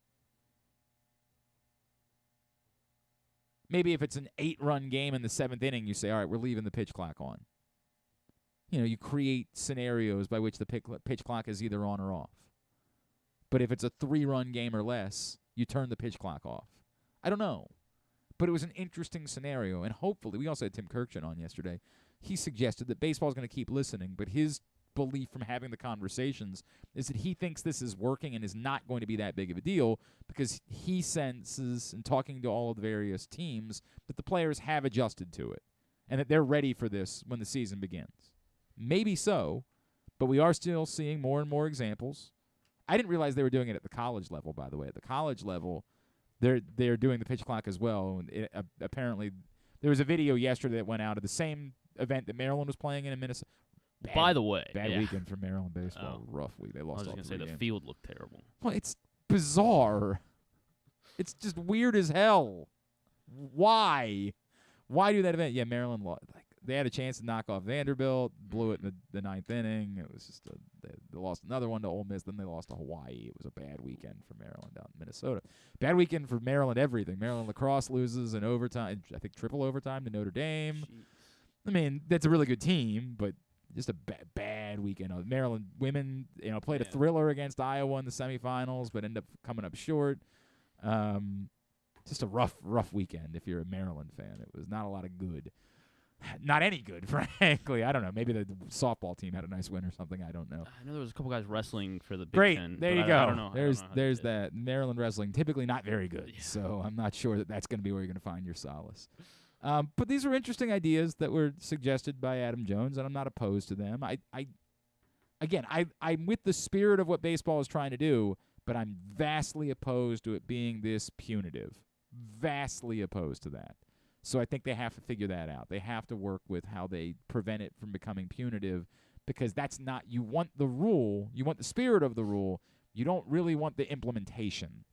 Maybe if it's an 8-run game in the 7th inning, you say, all right, we're leaving the pitch clock on. You create scenarios by which the pitch clock is either on or off. But if it's a 3-run game or less, you turn the pitch clock off. I don't know. But it was an interesting scenario, and hopefully, we also had Tim Kirkchin on yesterday. He suggested that baseball is going to keep listening, but his belief from having the conversations is that he thinks this is working and is not going to be that big of a deal because he senses, in talking to all of the various teams, that the players have adjusted to it and that they're ready for this when the season begins. Maybe so, but we are still seeing more and more examples. I didn't realize they were doing it at the college level, by the way. At the college level, they're doing the pitch clock as well. And apparently, there was a video yesterday that went out of the same event that Maryland was playing in Minnesota. By the way, bad weekend for Maryland baseball. Rough week. They lost. I was going to say the field looked terrible. Well, it's bizarre. It's just weird as hell. Why? Why do that event? Yeah, Maryland lost. They had a chance to knock off Vanderbilt, blew it in the 9th inning. It was just they lost another one to Ole Miss. Then they lost to Hawaii. It was a bad weekend for Maryland down in Minnesota. Bad weekend for Maryland everything. Maryland lacrosse loses in overtime. I think triple overtime to Notre Dame. Jeez. I mean, that's a really good team, but just a bad weekend. Maryland women, played a thriller against Iowa in the semifinals, but ended up coming up short. Just a rough weekend if you're a Maryland fan. It was not a lot of good. Not any good, frankly. I don't know. Maybe the softball team had a nice win or something. I don't know. I know there was a couple guys wrestling for the Big Great. Ten. There you I go. don't know. There's that. Maryland wrestling, typically not very good. Yeah. So I'm not sure that's going to be where you're going to find your solace. But these were interesting ideas that were suggested by Adam Jones, and I'm not opposed to them. I'm with the spirit of what baseball is trying to do, but I'm vastly opposed to it being this punitive. Vastly opposed to that. So I think they have to figure that out. They have to work with how they prevent it from becoming punitive, because that's not, you want the rule, you want the spirit of the rule, you don't really want the implementation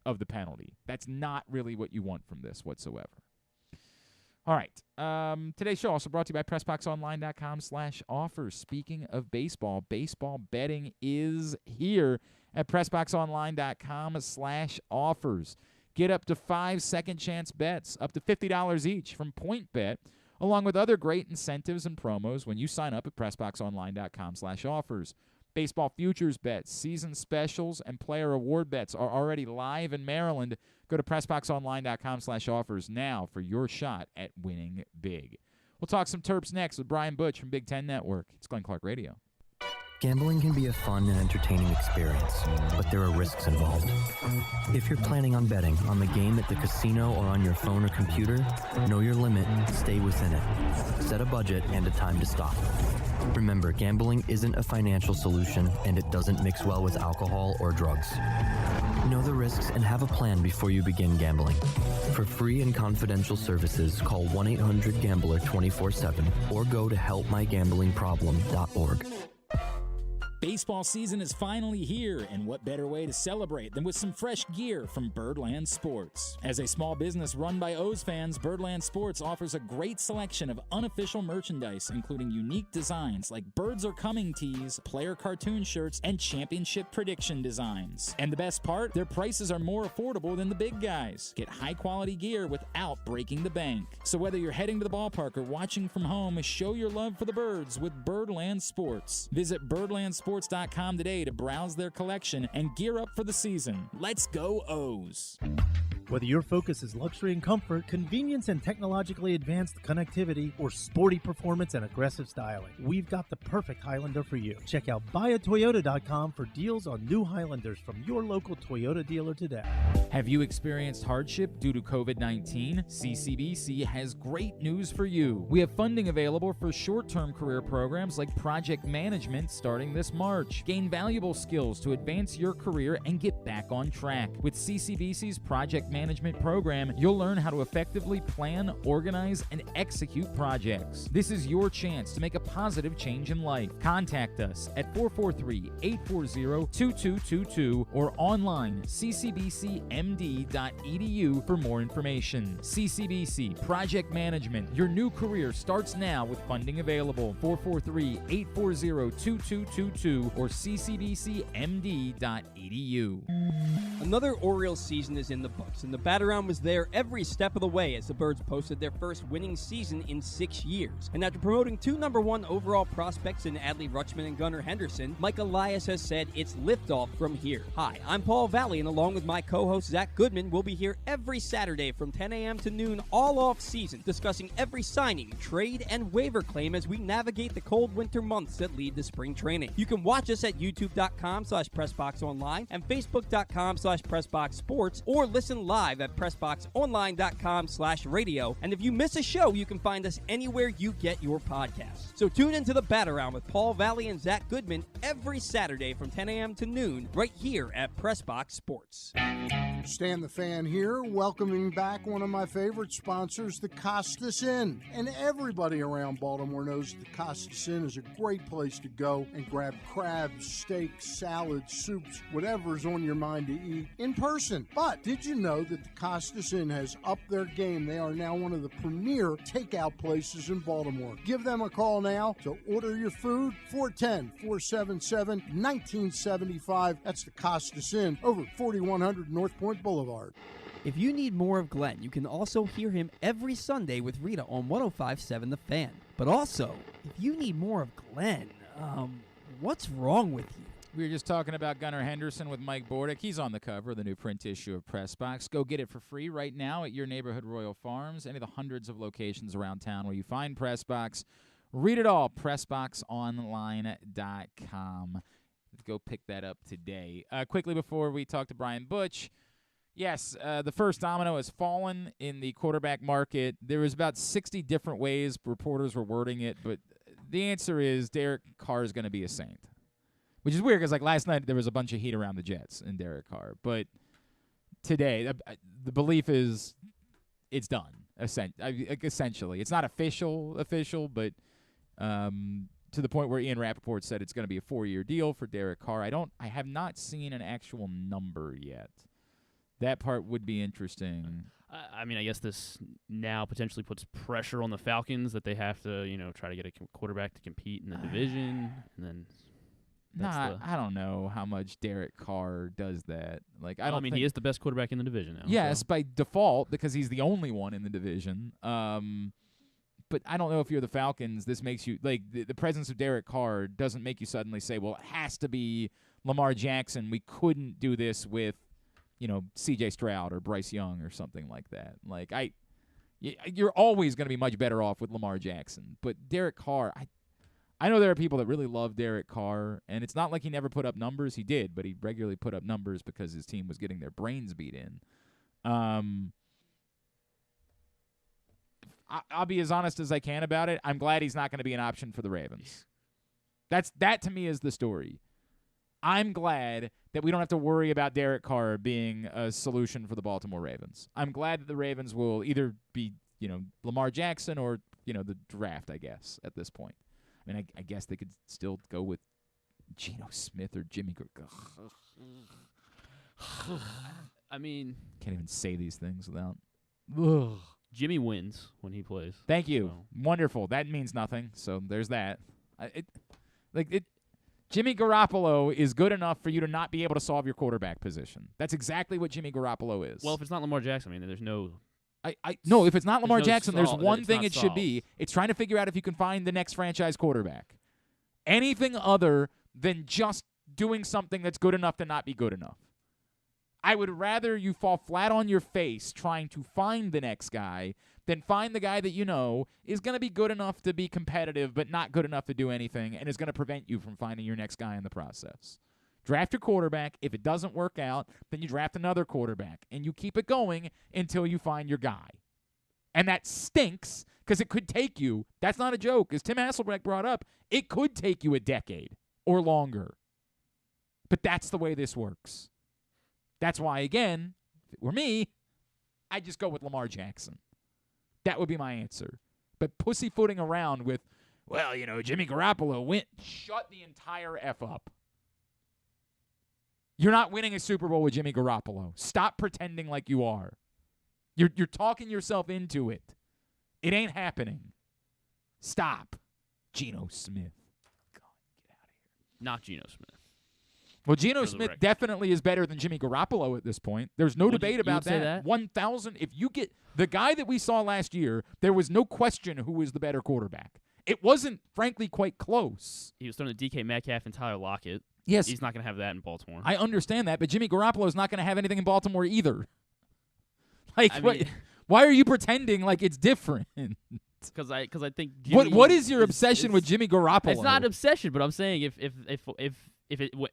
of the penalty. That's not really what you want from this whatsoever. All right. Today's show also brought to you by PressBoxOnline.com/offers. Speaking of baseball betting is here at PressBoxOnline.com/offers. Get up to 5 second-chance bets, up to $50 each from PointBet, along with other great incentives and promos when you sign up at PressBoxOnline.com/offers. Baseball futures bets, season specials, and player award bets are already live in Maryland. Go to PressBoxOnline.com/offers now for your shot at winning big. We'll talk some Terps next with Brian Butch from Big Ten Network. It's Glenn Clark Radio. Gambling can be a fun and entertaining experience, but there are risks involved. If you're planning on betting on the game at the casino or on your phone or computer, know your limit, stay within it. Set a budget and a time to stop. Remember, gambling isn't a financial solution, and it doesn't mix well with alcohol or drugs. Know the risks and have a plan before you begin gambling. For free and confidential services, call 1-800-GAMBLER 24/7 or go to helpmygamblingproblem.org. Baseball season is finally here, and what better way to celebrate than with some fresh gear from Birdland Sports? As a small business run by O's fans, Birdland Sports offers a great selection of unofficial merchandise, including unique designs like Birds Are Coming tees, player cartoon shirts, and championship prediction designs. And the best part, their prices are more affordable than the big guys. Get high-quality gear without breaking the bank. So whether you're heading to the ballpark or watching from home, show your love for the birds with Birdland Sports. Visit birdlandsports.com today to browse their collection and gear up for the season. Let's go O's! Whether your focus is luxury and comfort, convenience and technologically advanced connectivity, or sporty performance and aggressive styling, we've got the perfect Highlander for you. Check out buyatoyota.com for deals on new Highlanders from your local Toyota dealer today. Have you experienced hardship due to COVID-19? CCBC has great news for you. We have funding available for short-term career programs like project management starting this March. Gain valuable skills to advance your career and get back on track. With CCBC's project management program, you'll learn how to effectively plan, organize, and execute projects. This is your chance to make a positive change in life. Contact us at 443-840-2222 or online ccbcmd.edu for more information. CCBC Project Management. Your new career starts now with funding available. 443-840-2222 or ccbcmd.edu. Another Orioles season is in the books, and the Bat-Around was there every step of the way as the Birds posted their first winning season in 6 years. And after promoting 2 #1 overall prospects in Adley Rutschman and Gunnar Henderson, Mike Elias has said it's liftoff from here. Hi, I'm Paul Valley, and along with my co-host Zach Goodman, we'll be here every Saturday from 10 a.m. to noon all off season, discussing every signing, trade, and waiver claim as we navigate the cold winter months that lead to spring training. You can watch us at youtube.com/PressBoxOnline and facebook.com/PressBoxSports, or listen live at PressBoxOnline.com/radio. And if you miss a show, you can find us anywhere you get your podcasts. So tune into the Bat-Around with Paul Valley and Zach Goodman every Saturday from 10 a.m. to noon right here at PressBox Sports. Stan the Fan here, welcoming back one of my favorite sponsors, the Costas Inn. And everybody around Baltimore knows the Costas Inn is a great place to go and grab crabs, steaks, salads, soups, whatever's on your mind to eat in person. But did you know that the Costas Inn has upped their game? They are now one of the premier takeout places in Baltimore. Give them a call now to order your food, 410-477-1975. That's the Costas Inn, over 4100 North Point Boulevard. If you need more of Glenn, you can also hear him every Sunday with Rita on 105.7 The Fan. But also, if you need more of Glenn, what's wrong with you? We were just talking about Gunnar Henderson with Mike Bordick. He's on the cover of the new print issue of PressBox. Go get it for free right now at your neighborhood Royal Farms, any of the hundreds of locations around town where you find PressBox. Read it all, PressBoxOnline.com. Go pick that up today. Quickly before we talk to Brian Butch, yes, the first domino has fallen in the quarterback market. There was about 60 different ways reporters were wording it, but the answer is Derek Carr is going to be a Saint. Which is weird because, like, last night there was a bunch of heat around the Jets and Derek Carr. But today, the belief is it's done, essentially. It's not official, but to the point where Ian Rappaport said it's going to be a 4-year deal for Derek Carr. I have not seen an actual number yet. That part would be interesting. I mean, I guess this now potentially puts pressure on the Falcons that they have to, try to get a quarterback to compete in the division, and then... I don't know how much Derek Carr does that. I mean, he is the best quarterback in the division now. Yes, so. by default, because he's the only one in the division. But I don't know if you're the Falcons, this makes you, the presence of Derek Carr doesn't make you suddenly say, well, it has to be Lamar Jackson. We couldn't do this with, C.J. Stroud or Bryce Young or something like that. You're always going to be much better off with Lamar Jackson. But Derek Carr, I know there are people that really love Derek Carr, and it's not like he never put up numbers. He did, but he regularly put up numbers because his team was getting their brains beat in. I'll be as honest as I can about it. I'm glad he's not going to be an option for the Ravens. That to me is the story. I'm glad that we don't have to worry about Derek Carr being a solution for the Baltimore Ravens. I'm glad that the Ravens will either be, Lamar Jackson or, the draft, I guess, at this point. I mean, I guess they could still go with Geno Smith or Jimmy. I mean, Can't even say these things without. Jimmy wins when he plays. Thank you. So. Wonderful. That means nothing. So there's that. Jimmy Garoppolo is good enough for you to not be able to solve your quarterback position. That's exactly what Jimmy Garoppolo is. Well, if it's not Lamar Jackson, I mean, there's no. No, if it's not Lamar Jackson, there's one it's thing not it should solved. be. It's trying to figure out if you can find the next franchise quarterback. Anything other than just doing something that's good enough to not be good enough. I would rather you fall flat on your face trying to find the next guy than find the guy that you know is going to be good enough to be competitive but not good enough to do anything and is going to prevent you from finding your next guy in the process. Draft your quarterback. If it doesn't work out, then you draft another quarterback, and you keep it going until you find your guy. And that stinks because it could take you, that's not a joke, as Tim Hasselbeck brought up, it could take you a decade or longer. But that's the way this works. That's why, again, if it were me, I'd just go with Lamar Jackson. That would be my answer. But pussyfooting around with, well, Jimmy Garoppolo went, shut the entire F up. You're not winning a Super Bowl with Jimmy Garoppolo. Stop pretending like you are. You're talking yourself into it. It ain't happening. Stop. Geno Smith. God, get out of here. Not Geno Smith. Well, Geno Smith definitely is better than Jimmy Garoppolo at this point. There's no debate about that. 1,000. If you get the guy that we saw last year, there was no question who was the better quarterback. It wasn't, frankly, quite close. He was throwing to DK Metcalf and Tyler Lockett. Yes. He's not going to have that in Baltimore. I understand that, but Jimmy Garoppolo is not going to have anything in Baltimore either. Why are you pretending like it's different? Because I think Jimmy what is your obsession with Jimmy Garoppolo? It's not an obsession, but I'm saying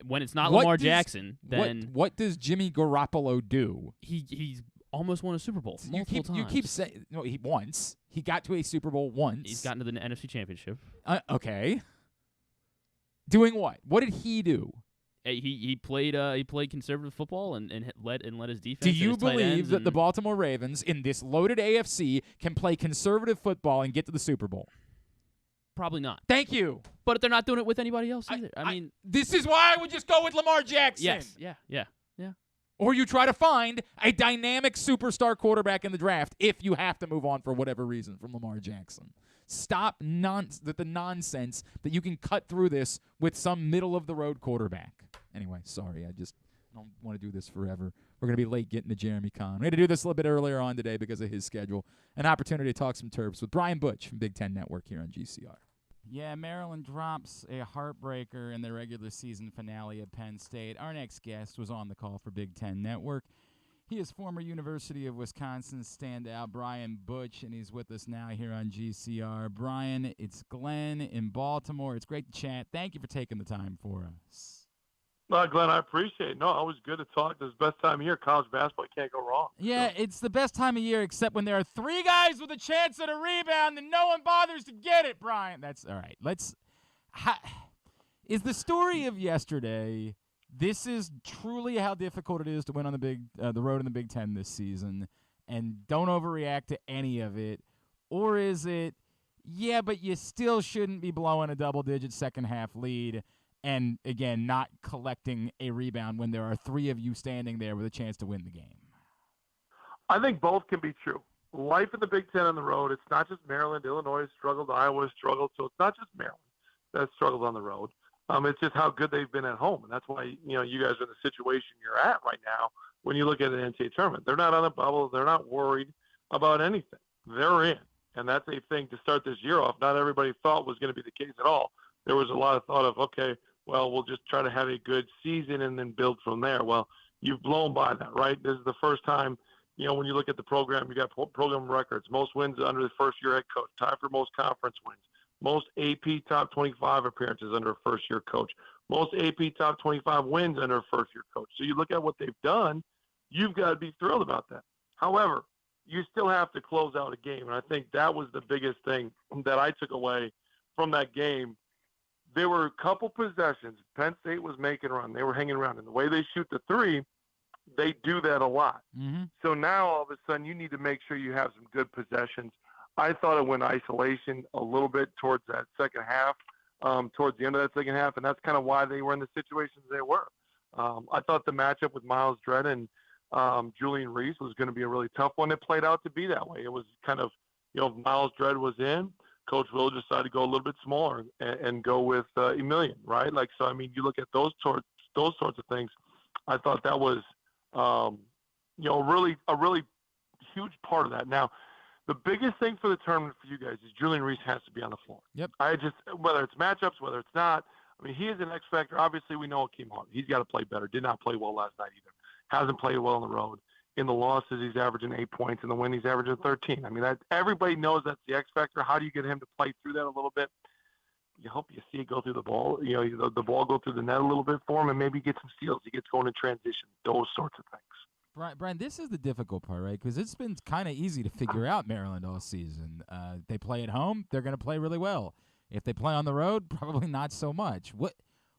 when it's not Lamar Jackson, then what does Jimmy Garoppolo do? He's almost won a Super Bowl multiple times. You keep saying he got to a Super Bowl once. He's gotten to the NFC Championship. Okay. Doing what? What did he do? He played conservative football and led his defense. Do you believe that the Baltimore Ravens in this loaded AFC can play conservative football and get to the Super Bowl? Probably not. Thank you. But they're not doing it with anybody else either. I mean, this is why I would just go with Lamar Jackson. Yes. Yeah. Or you try to find a dynamic superstar quarterback in the draft if you have to move on for whatever reason from Lamar Jackson. Stop the nonsense that you can cut through this with some middle-of-the-road quarterback. Anyway, sorry, I don't want to do this forever. We're going to be late getting to Jeremy Conn. We had to do this a little bit earlier on today because of his schedule. An opportunity to talk some Terps with Brian Butch from Big Ten Network here on GCR. Yeah, Maryland drops a heartbreaker in their regular season finale at Penn State. Our next guest was on the call for Big Ten Network. He is former University of Wisconsin standout Brian Butch, and he's with us now here on GCR. Brian, it's Glenn in Baltimore. It's great to chat. Thank you for taking the time for us. Glenn, I appreciate it. No, always good to talk. This is the best time of year. College basketball can't go wrong. Yeah, it's the best time of year except when there are three guys with a chance at a rebound and no one bothers to get it, Brian. That's all right. Is the story of yesterday, this is truly how difficult it is to win on the road in the Big Ten this season, and don't overreact to any of it? Or is it, yeah, but you still shouldn't be blowing a double-digit second-half lead and, again, not collecting a rebound when there are three of you standing there with a chance to win the game? I think both can be true. Life in the Big Ten on the road, it's not just Maryland. Illinois has struggled. Iowa has struggled. So it's not just Maryland that struggled on the road. It's just how good they've been at home. And that's why, you guys are in the situation you're at right now when you look at the NCAA tournament. They're not on a bubble. They're not worried about anything. They're in. And that's a thing to start this year off. Not everybody thought was going to be the case at all. There was a lot of thought of, okay, well, we'll just try to have a good season and then build from there. Well, you've blown by that, right? This is the first time, when you look at the program, you got program records, most wins under the first-year head coach, tied for most conference wins, most AP top 25 appearances under a first-year coach, most AP top 25 wins under a first-year coach. So you look at what they've done, you've got to be thrilled about that. However, you still have to close out a game, and I think that was the biggest thing that I took away from that game. There were a couple possessions. Penn State was making a run. They were hanging around. And the way they shoot the three, they do that a lot. Mm-hmm. So now all of a sudden you need to make sure you have some good possessions. I thought it went isolation a little bit towards that second half. towards the end of that second half, and that's kind of why they were in the situations they were. I thought the matchup with Miles Dredd and Julian Reese was going to be a really tough one. It played out to be that way. It was kind of, Miles Dredd was in. Coach Willard decided to go a little bit smaller and go with Emilian, right? Like, so, I mean, you look at those sorts of things. I thought that was, a really huge part of that. Now, the biggest thing for the tournament for you guys is Julian Reese has to be on the floor. Yep. Whether it's matchups, whether it's not, I mean, he is an X factor. Obviously, we know Akeem Hart. He's got to play better. Did not play well last night either. Hasn't played well on the road. In the losses, he's averaging 8 points. In the win, he's averaging 13. I mean, everybody knows that's the X factor. How do you get him to play through that a little bit? You hope you see it go through the ball. The ball go through the net a little bit for him, and maybe get some steals. He gets going in transition. Those sorts of things. Brian, this is the difficult part, right? Because it's been kind of easy to figure out Maryland all season. They play at home, they're going to play really well. If they play on the road, probably not so much.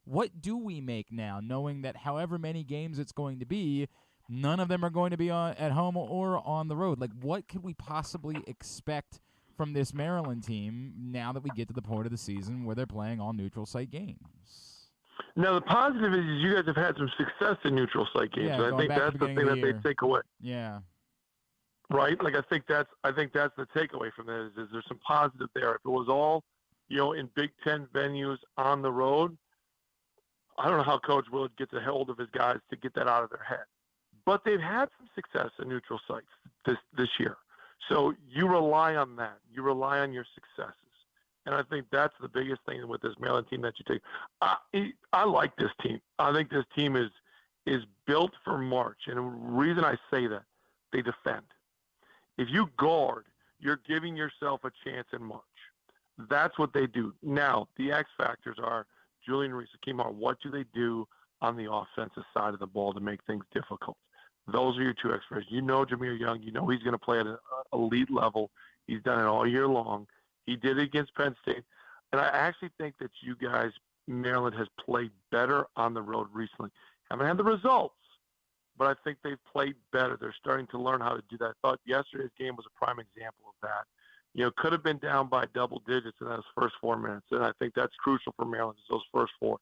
What do we make now, knowing that however many games it's going to be, none of them are going to be at home or on the road? Like, what could we possibly expect from this Maryland team now that we get to the point of the season where they're playing all neutral site games? Now, the positive is you guys have had some success in neutral site games. Yeah, and I think that's the thing that they take away. Yeah. Right? Like, I think that's the takeaway from this is there's some positive there. If it was all, in Big Ten venues on the road, I don't know how Coach Willard gets a hold of his guys to get that out of their head. But they've had some success in neutral sites this year. So you rely on that. You rely on your successes. And I think that's the biggest thing with this Maryland team that you take. I like this team. I think this team is built for March. And the reason I say that, they defend. If you guard, you're giving yourself a chance in March. That's what they do. Now, the X factors are Julian Reese, Akeem Hart. What do they do on the offensive side of the ball to make things difficult? Those are your two X factors. Jahmir Young, he's going to play at an elite level. He's done it all year long. He did it against Penn State. And I actually think that you guys, Maryland, has played better on the road recently. Haven't had the results, but I think they've played better. They're starting to learn how to do that. I thought yesterday's game was a prime example of that. Could have been down by double digits in those first 4 minutes, and I think that's crucial for Maryland, is those first 4.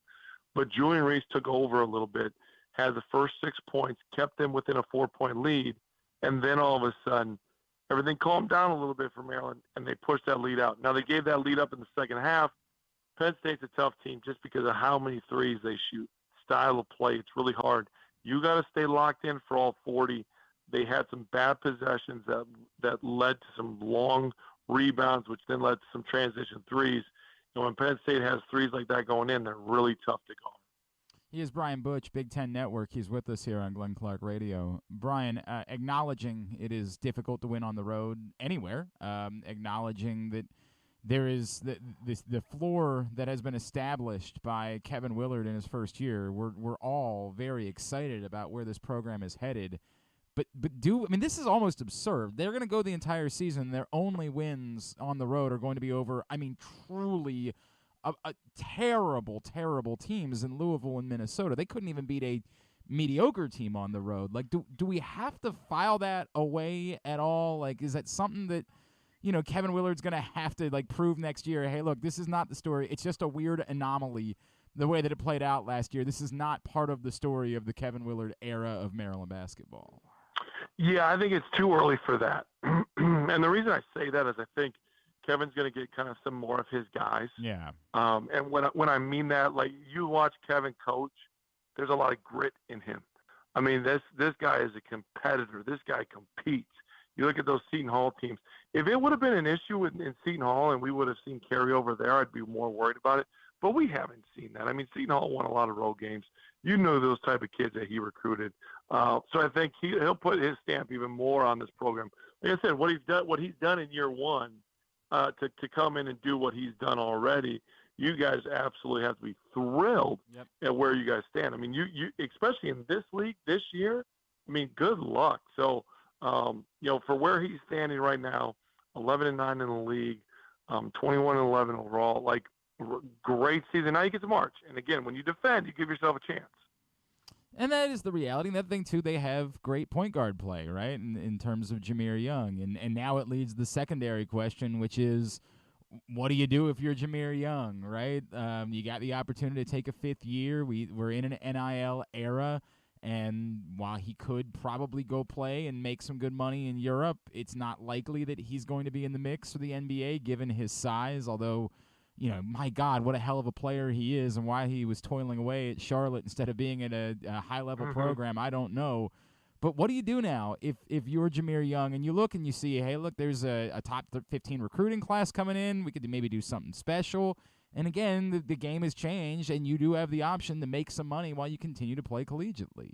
But Julian Reese took over a little bit, had the first 6 points, kept them within a 4-point lead, and then all of a sudden everything calmed down a little bit for Maryland, and they pushed that lead out. Now, they gave that lead up in the second half. Penn State's a tough team just because of how many threes they shoot, style of play. It's really hard. You got to stay locked in for all 40. They had some bad possessions that led to some long rebounds, which then led to some transition threes. When Penn State has threes like that going in, they're really tough to guard. He is Brian Butch, Big Ten Network. He's with us here on Glenn Clark Radio. Brian, acknowledging it is difficult to win on the road anywhere, acknowledging that there is the floor that has been established by Kevin Willard in his first year. We're all very excited about where this program is headed. But this is almost absurd. They're going to go the entire season. Their only wins on the road are going to be over, truly a terrible, terrible teams in Louisville and Minnesota. They couldn't even beat a mediocre team on the road. Like, do we have to file that away at all? Like, is that something that, Kevin Willard's going to have to, prove next year? Hey, look, this is not the story. It's just a weird anomaly the way that it played out last year. This is not part of the story of the Kevin Willard era of Maryland basketball. Yeah, I think it's too early for that. And the reason I say that is I think Kevin's going to get kind of some more of his guys. Yeah. And when I mean that, you watch Kevin coach, there's a lot of grit in him. I mean, this guy is a competitor. This guy competes. You look at those Seton Hall teams. If it would have been an issue in Seton Hall and we would have seen carryover there, I'd be more worried about it. But we haven't seen that. I mean, Seton Hall won a lot of road games. You know those type of kids that he recruited. So I think he'll put his stamp even more on this program. Like I said, what he's done in year one, to come in and do what he's done already, you guys absolutely have to be thrilled at where you guys stand. I mean, you especially in this league this year, good luck. So, for where he's standing right now, 11-9 in the league, 21-11 overall, great season. Now you get to March. And again, when you defend, you give yourself a chance. And that is the reality. And that thing, too, they have great point guard play, right, in terms of Jahmir Young. And now it leads the secondary question, which is what do you do if you're Jahmir Young, right? You got the opportunity to take a fifth year. We're in an NIL era, and while he could probably go play and make some good money in Europe, it's not likely that he's going to be in the mix for the NBA given his size, although, my God, what a hell of a player he is, and why he was toiling away at Charlotte instead of being at a high-level program, I don't know. But what do you do now if you're Jahmir Young and you look and you see, hey, look, there's a top 15 recruiting class coming in. We could maybe do something special. And again, the game has changed, and you do have the option to make some money while you continue to play collegiately.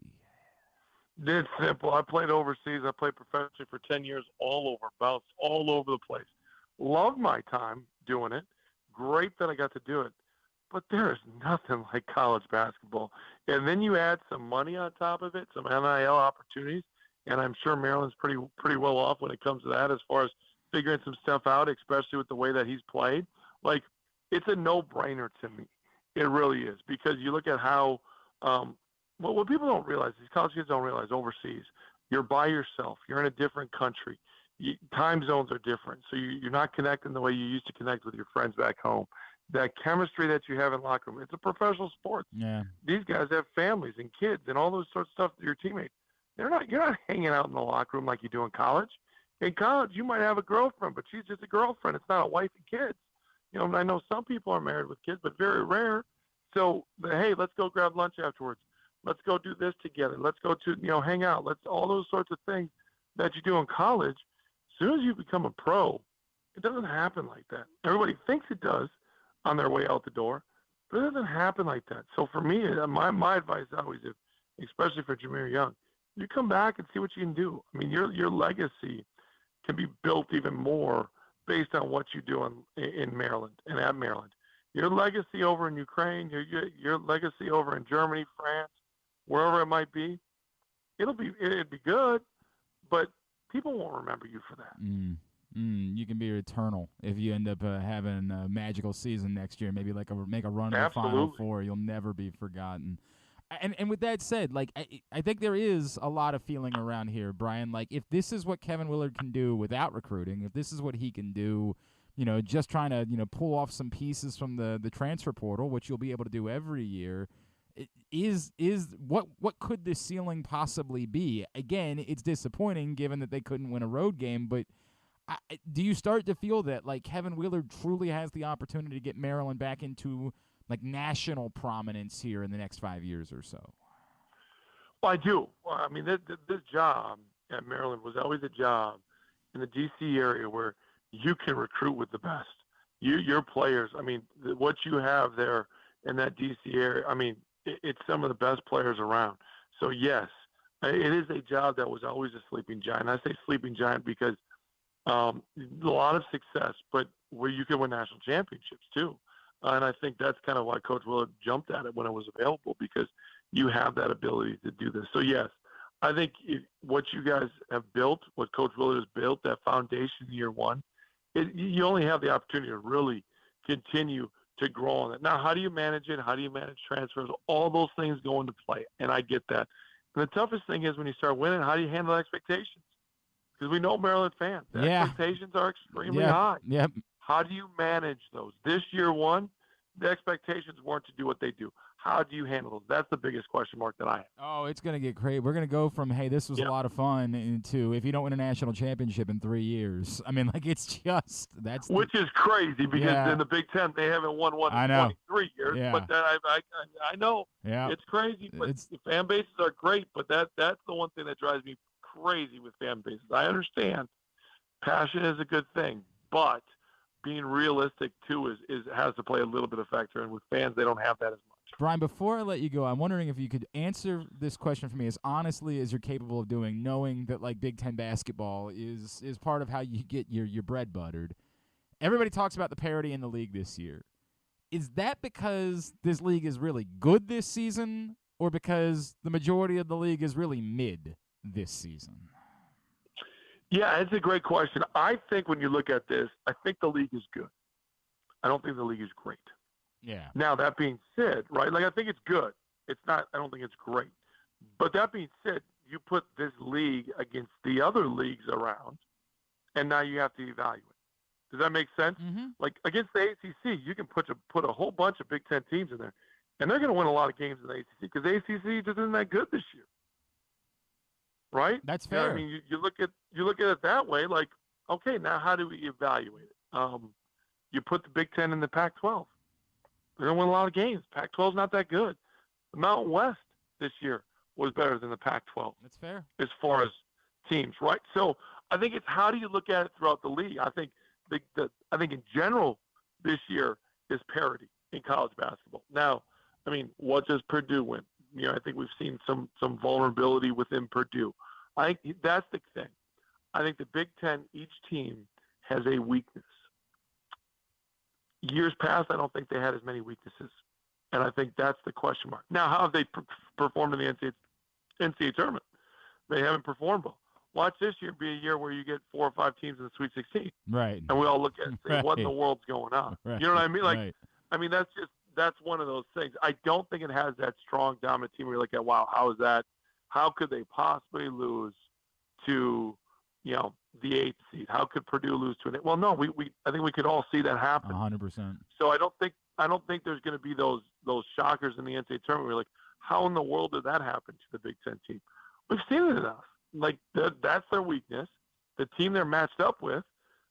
It's simple. I played overseas. I played professionally for 10 years bounced all over the place. Loved my time doing it. Great that I got to do it. But there is nothing like college basketball. And then you add some money on top of it, some NIL opportunities, and I'm sure Maryland's pretty well off when it comes to that as far as figuring some stuff out, especially with the way that he's played. Like, it's a no-brainer to me. It really is, because you look at how what people don't realize, these college kids don't realize overseas, you're by yourself. You're in a different country. Time zones are different, so you're not connecting the way you used to connect with your friends back home. That chemistry that you have in locker room, it's a professional sport. Yeah. These guys have families and kids and all those sorts of stuff to your teammates. You're not hanging out in the locker room like you do in college. In college, you might have a girlfriend, but she's just a girlfriend. It's not a wife and kids. I know some people are married with kids, but very rare. So, hey, let's go grab lunch afterwards. Let's go do this together. Let's go to, hang out. All those sorts of things that you do in college. As soon as you become a pro, it doesn't happen like that. Everybody thinks it does on their way out the door, but it doesn't happen like that. So for me, my advice always is, especially for Jahmir Young, you come back and see what you can do. I mean, your legacy can be built even more based on what you do in Maryland and at Maryland. Your legacy over in Ukraine, your legacy over in Germany, France, wherever it might be, it'd be good, but people won't remember you for that. You can be eternal if you end up having a magical season next year. Maybe make a run to the Final Four. You'll never be forgotten. And with that said, I think there is a lot of feeling around here, Brian. Like, if this is what Kevin Willard can do without recruiting, if this is what he can do, just trying to pull off some pieces from the transfer portal, which you'll be able to do every year. Is what could the ceiling possibly be? Again, it's disappointing given that they couldn't win a road game, but do you start to feel that Kevin Willard truly has the opportunity to get Maryland back into national prominence here in the next 5 years or so? Well, I do. Well, I mean, this job at Maryland was always a job in the D.C. area where you can recruit with the best. Your players, I mean, what you have there in that D.C. area, I mean, it's some of the best players around. So, yes, it is a job that was always a sleeping giant. I say sleeping giant because a lot of success, but where you can win national championships too. And I think that's kind of why Coach Willard jumped at it when it was available, because you have that ability to do this. So, yes, I think what you guys have built, what Coach Willard has built, that foundation in year one, you only have the opportunity to really continue to grow on it. Now, how do you manage it? How do you manage transfers? All those things go into play, and I get that. And the toughest thing is when you start winning, how do you handle expectations? Because we know Maryland fans. The expectations are extremely high. Yep. How do you manage those? This year one, the expectations weren't to do what they do. How do you handle those? That's the biggest question mark that I have. Oh, it's going to get crazy. We're going to go from, hey, this was a lot of fun, into if you don't win a national championship in 3 years. I mean, it's just – which is crazy because in the Big Ten they haven't won one in 23 years. Yeah. But I know it's crazy. But the fan bases are great, but that's the one thing that drives me crazy with fan bases. I understand passion is a good thing, but being realistic too has to play a little bit of factor. And with fans, they don't have that as much. Brian, before I let you go, I'm wondering if you could answer this question for me as honestly as you're capable of doing, knowing that Big Ten basketball is part of how you get your bread buttered. Everybody talks about the parity in the league this year. Is that because this league is really good this season, or because the majority of the league is really mid this season? Yeah, it's a great question. I think when you look at this, I think the league is good. I don't think the league is great. Yeah. Now, that being said, right, I think it's good. It's not – I don't think it's great. But that being said, you put this league against the other leagues around, and now you have to evaluate. Does that make sense? Mm-hmm. Like against the ACC, you can put a whole bunch of Big Ten teams in there, and they're going to win a lot of games in the ACC because the ACC just isn't that good this year, right? That's fair. I mean, you look at it that way. Like, okay, now how do we evaluate it? You put the Big Ten in the Pac-12. They're going to win a lot of games. Pac-12 is not that good. The Mountain West this year was better than the Pac-12. That's fair. As far as teams, right? So I think it's how do you look at it throughout the league? I think I think in general this year is parity in college basketball. Now, I mean, what does Purdue win? You know, I think we've seen some vulnerability within Purdue. I think that's the thing. I think the Big Ten, each team has a weakness. Years past, I don't think they had as many weaknesses, and I think that's the question mark. Now, how have they performed in the NCAA tournament? They haven't performed well. Watch this year be a year where you get 4 or 5 teams in the Sweet 16. Right. And we all look at it and say, what in the world's going on? Right. You know what I mean? Like, right. I mean, that's one of those things. I don't think it has that strong dominant team where you look at, wow, how is that? How could they possibly lose to, you know, the 8th seed? How could Purdue lose to an 8? Well, no, I think we could all see that happen. 100%. So I don't think there's going to be those shockers in the NCAA tournament where you're like, how in the world did that happen to the Big Ten team? We've seen it enough. Like, that's their weakness. The team they're matched up with,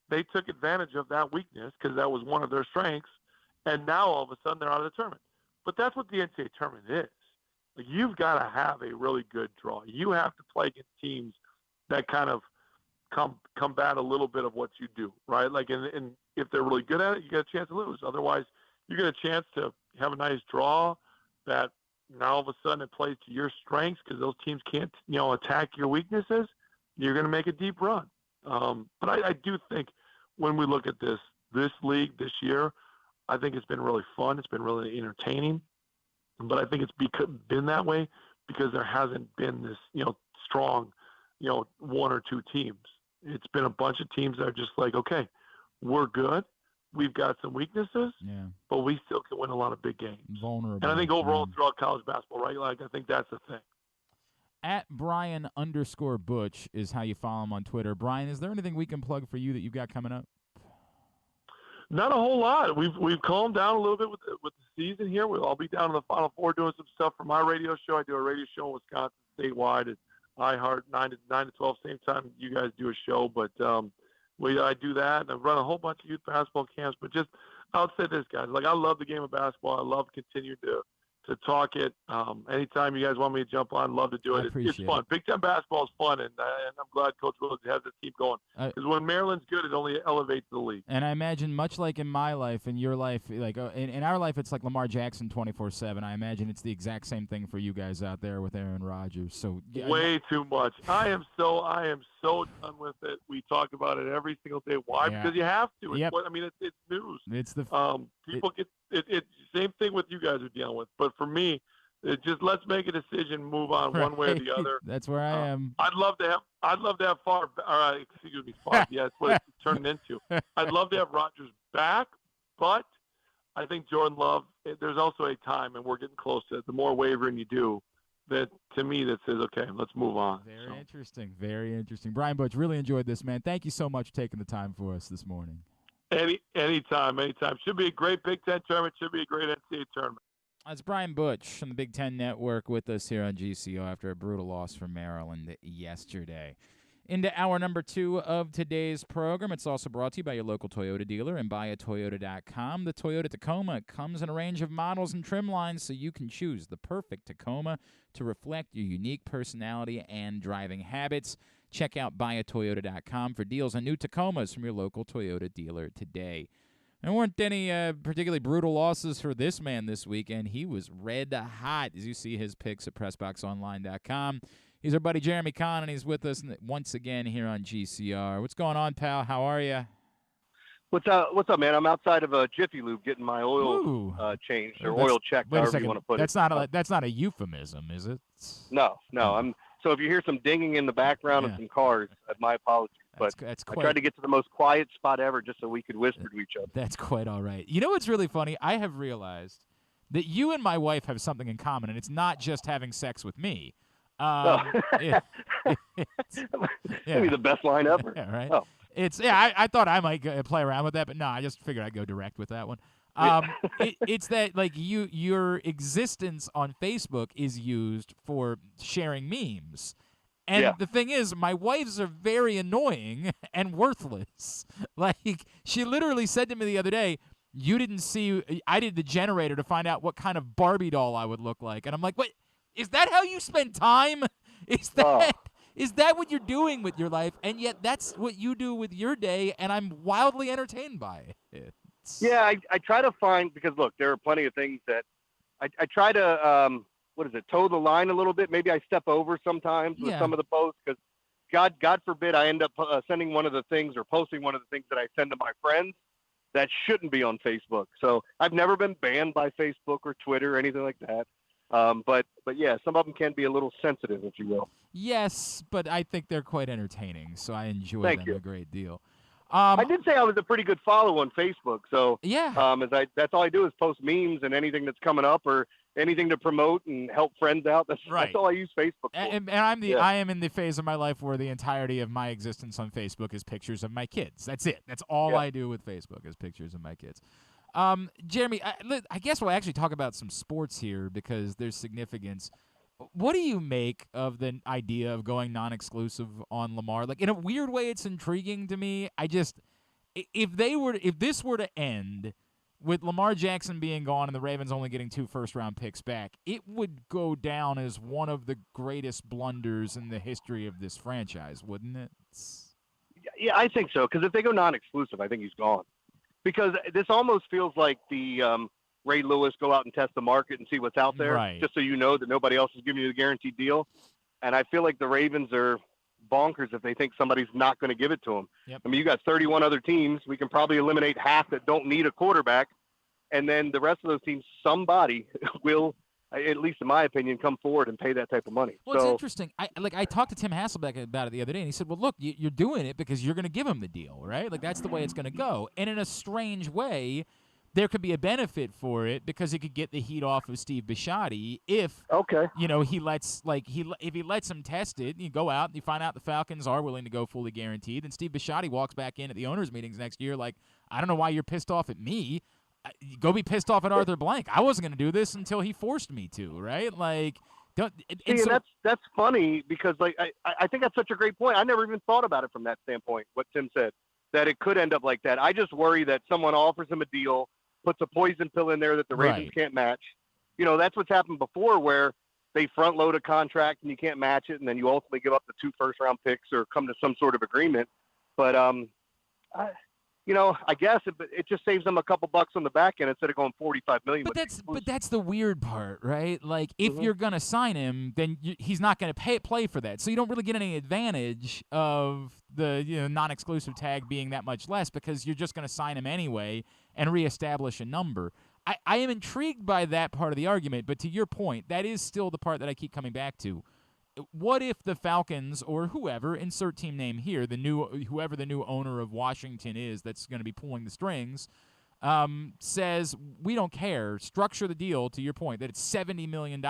they took advantage of that weakness because that was one of their strengths, and now all of a sudden they're out of the tournament. But that's what the NCAA tournament is. Like, you've got to have a really good draw. You have to play against teams that kind of combat a little bit of what you do, right? Like, and if they're really good at it, you get a chance to lose. Otherwise, you get a chance to have a nice draw that now all of a sudden it plays to your strengths because those teams can't, you know, attack your weaknesses. You're going to make a deep run. But I do think when we look at this league this year, I think it's been really fun. It's been really entertaining. But I think it's been that way because there hasn't been this, you know, strong, you know, 1 or 2 teams. It's been a bunch of teams that are just like, okay, we're good. We've got some weaknesses, but we still can win a lot of big games. Vulnerable. And I think overall throughout college basketball, right? Like, I think that's the thing. At Brian_Butch is how you follow him on Twitter. Brian, is there anything we can plug for you that you've got coming up? Not a whole lot. We've calmed down a little bit with the season here. I'll be down in the Final Four doing some stuff for my radio show. I do a radio show in Wisconsin statewide at iHeart 9 to 12, same time you guys do a show. But I do that, and I run a whole bunch of youth basketball camps. But just, I'll say this, guys. Like, I love the game of basketball. I love continuing to talk it. Anytime you guys want me to jump on, love to do it. It's fun. Big Ten basketball is fun, and I'm glad Coach Willard has the team going. Because when Maryland's good, it only elevates the league. And I imagine, much like in my life, in your life, like in our life, it's like Lamar Jackson 24/7. I imagine it's the exact same thing for you guys out there with Aaron Rodgers. So way too much. I am so done with it. We talk about it every single day. Why? Yeah. Because you have to. Yep. It's news. It's the people get it's same thing with you guys are dealing with. But for me, it just let's make a decision, move on one way or the other. That's where I am. I'd love to have Favre. Yeah, that's what it's turning into. I'd love to have Rodgers back, but I think Jordan Love. There's also a time, and we're getting close to it. The more wavering you do, that to me that says, okay, let's move on. Very interesting. Very interesting. Brian Butch, really enjoyed this, man. Thank you so much for taking the time for us this morning. Anytime. Should be a great Big Ten tournament. Should be a great NCAA tournament. That's Brian Butch from the Big Ten Network with us here on GCO after a brutal loss for Maryland yesterday. Into hour number 2 of today's program. It's also brought to you by your local Toyota dealer and buyatoyota.com. The Toyota Tacoma comes in a range of models and trim lines, so you can choose the perfect Tacoma to reflect your unique personality and driving habits. Check out buyatoyota.com for deals on new Tacomas from your local Toyota dealer today. There weren't any particularly brutal losses for this man this weekend. He was red hot, as you see his picks at PressBoxOnline.com. He's our buddy Jeremy Conn, and he's with us once again here on GCR. What's going on, pal? How are you? What's up, man? I'm outside of a Jiffy Lube getting my oil changed or oil checked, however you want to put it. That's not a euphemism, is it? No. So if you hear some dinging in the background and some cars, my apologies. But that's I tried to get to the most quiet spot ever just so we could whisper to each other. That's quite all right. You know what's really funny? I have realized that you and my wife have something in common, and it's not just having sex with me. Maybe the best line ever. Yeah, right? Oh. I thought I might play around with that, but no, I just figured I'd go direct with that one. It's that like your existence on Facebook is used for sharing memes. And the thing is, my wives are very annoying and worthless. Like, she literally said to me the other day, you didn't see, I did the generator to find out what kind of Barbie doll I would look like. And I'm like, what? Is that how you spend time? Is that what you're doing with your life? And yet that's what you do with your day, and I'm wildly entertained by it. Yeah, I try to find, because, look, there are plenty of things that I try to, toe the line a little bit. Maybe I step over sometimes with some of the posts, because God forbid I end up sending one of the things or posting one of the things that I send to my friends that shouldn't be on Facebook. So I've never been banned by Facebook or Twitter or anything like that. But yeah, some of them can be a little sensitive, if you will. Yes, but I think they're quite entertaining, so I enjoy them a great deal. I did say I was a pretty good follow on Facebook, so yeah. That's all I do is post memes and anything that's coming up or anything to promote and help friends out. That's all I use Facebook for. And I am in the phase of my life where the entirety of my existence on Facebook is pictures of my kids. That's it. That's all I do with Facebook is pictures of my kids. Jeremy, I guess we'll actually talk about some sports here because there's significance. What do you make of the idea of going non-exclusive on Lamar? Like, in a weird way, it's intriguing to me. If this were to end with Lamar Jackson being gone and the Ravens only getting 2 first-round picks back, it would go down as one of the greatest blunders in the history of this franchise, wouldn't it? Yeah, I think so, because if they go non-exclusive, I think he's gone. Because this almost feels like the Ray Lewis go out and test the market and see what's out there, just so you know that nobody else is giving you the guaranteed deal. And I feel like the Ravens are bonkers if they think somebody's not going to give it to them. Yep. I mean, you got 31 other teams. We can probably eliminate half that don't need a quarterback. And then the rest of those teams, somebody will, at least in my opinion, come forward and pay that type of money. Well, it's interesting. I talked to Tim Hasselbeck about it the other day, and he said, well, look, you're doing it because you're going to give him the deal, right? Like, that's the way it's going to go. And in a strange way, there could be a benefit for it because it could get the heat off of Steve Bisciotti if he lets if he lets him test it. You go out and you find out the Falcons are willing to go fully guaranteed, and Steve Bisciotti walks back in at the owners' meetings next year like, I don't know why you're pissed off at me. Go be pissed off at Arthur Blank. I wasn't going to do this until he forced me to, right? Like, that's funny because like I think that's such a great point. I never even thought about it from that standpoint. What Tim said, that it could end up like that. I just worry that someone offers him a deal, puts a poison pill in there that the Ravens can't match. You know, that's what's happened before where they front load a contract and you can't match it, and then you ultimately give up the 2 first-round picks or come to some sort of agreement. But I guess it just saves them a couple bucks on the back end instead of going $45 million. But that's the weird part, right? Like, if you're gonna sign him, then he's not gonna play for that, so you don't really get any advantage of the non-exclusive tag being that much less because you're just gonna sign him anyway and reestablish a number. I am intrigued by that part of the argument, but to your point, that is still the part that I keep coming back to. What if the Falcons or whoever, insert team name here, whoever the new owner of Washington is that's going to be pulling the strings, says, we don't care, structure the deal, to your point, that it's $70 million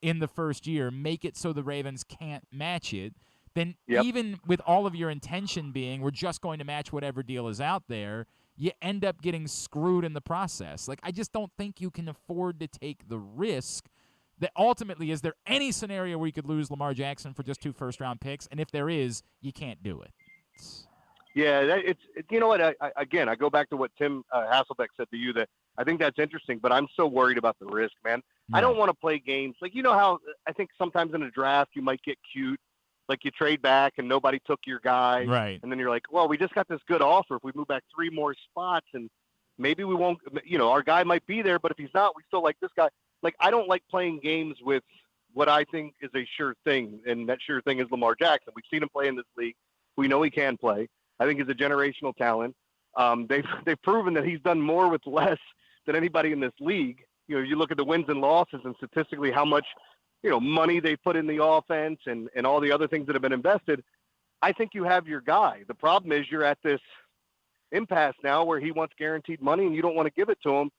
in the first year, make it so the Ravens can't match it, then even with all of your intention being we're just going to match whatever deal is out there, you end up getting screwed in the process. Like, I just don't think you can afford to take the risk that ultimately, is there any scenario where you could lose Lamar Jackson for just 2 first-round picks? And if there is, you can't do it. Yeah, you know what? I go back to what Tim Hasselbeck said to you, that I think that's interesting, but I'm so worried about the risk, man. I don't want to play games. Like, you know how I think sometimes in a draft you might get cute, like you trade back and nobody took your guy. Right. And then you're like, well, we just got this good offer. If we move back 3 more spots and maybe we won't, our guy might be there, but if he's not, we still like this guy. Like, I don't like playing games with what I think is a sure thing, and that sure thing is Lamar Jackson. We've seen him play in this league. We know he can play. I think he's a generational talent. They've proven that he's done more with less than anybody in this league. You look at the wins and losses and statistically how much, money they put in the offense and all the other things that have been invested. I think you have your guy. The problem is you're at this impasse now where he wants guaranteed money and you don't want to give it to him.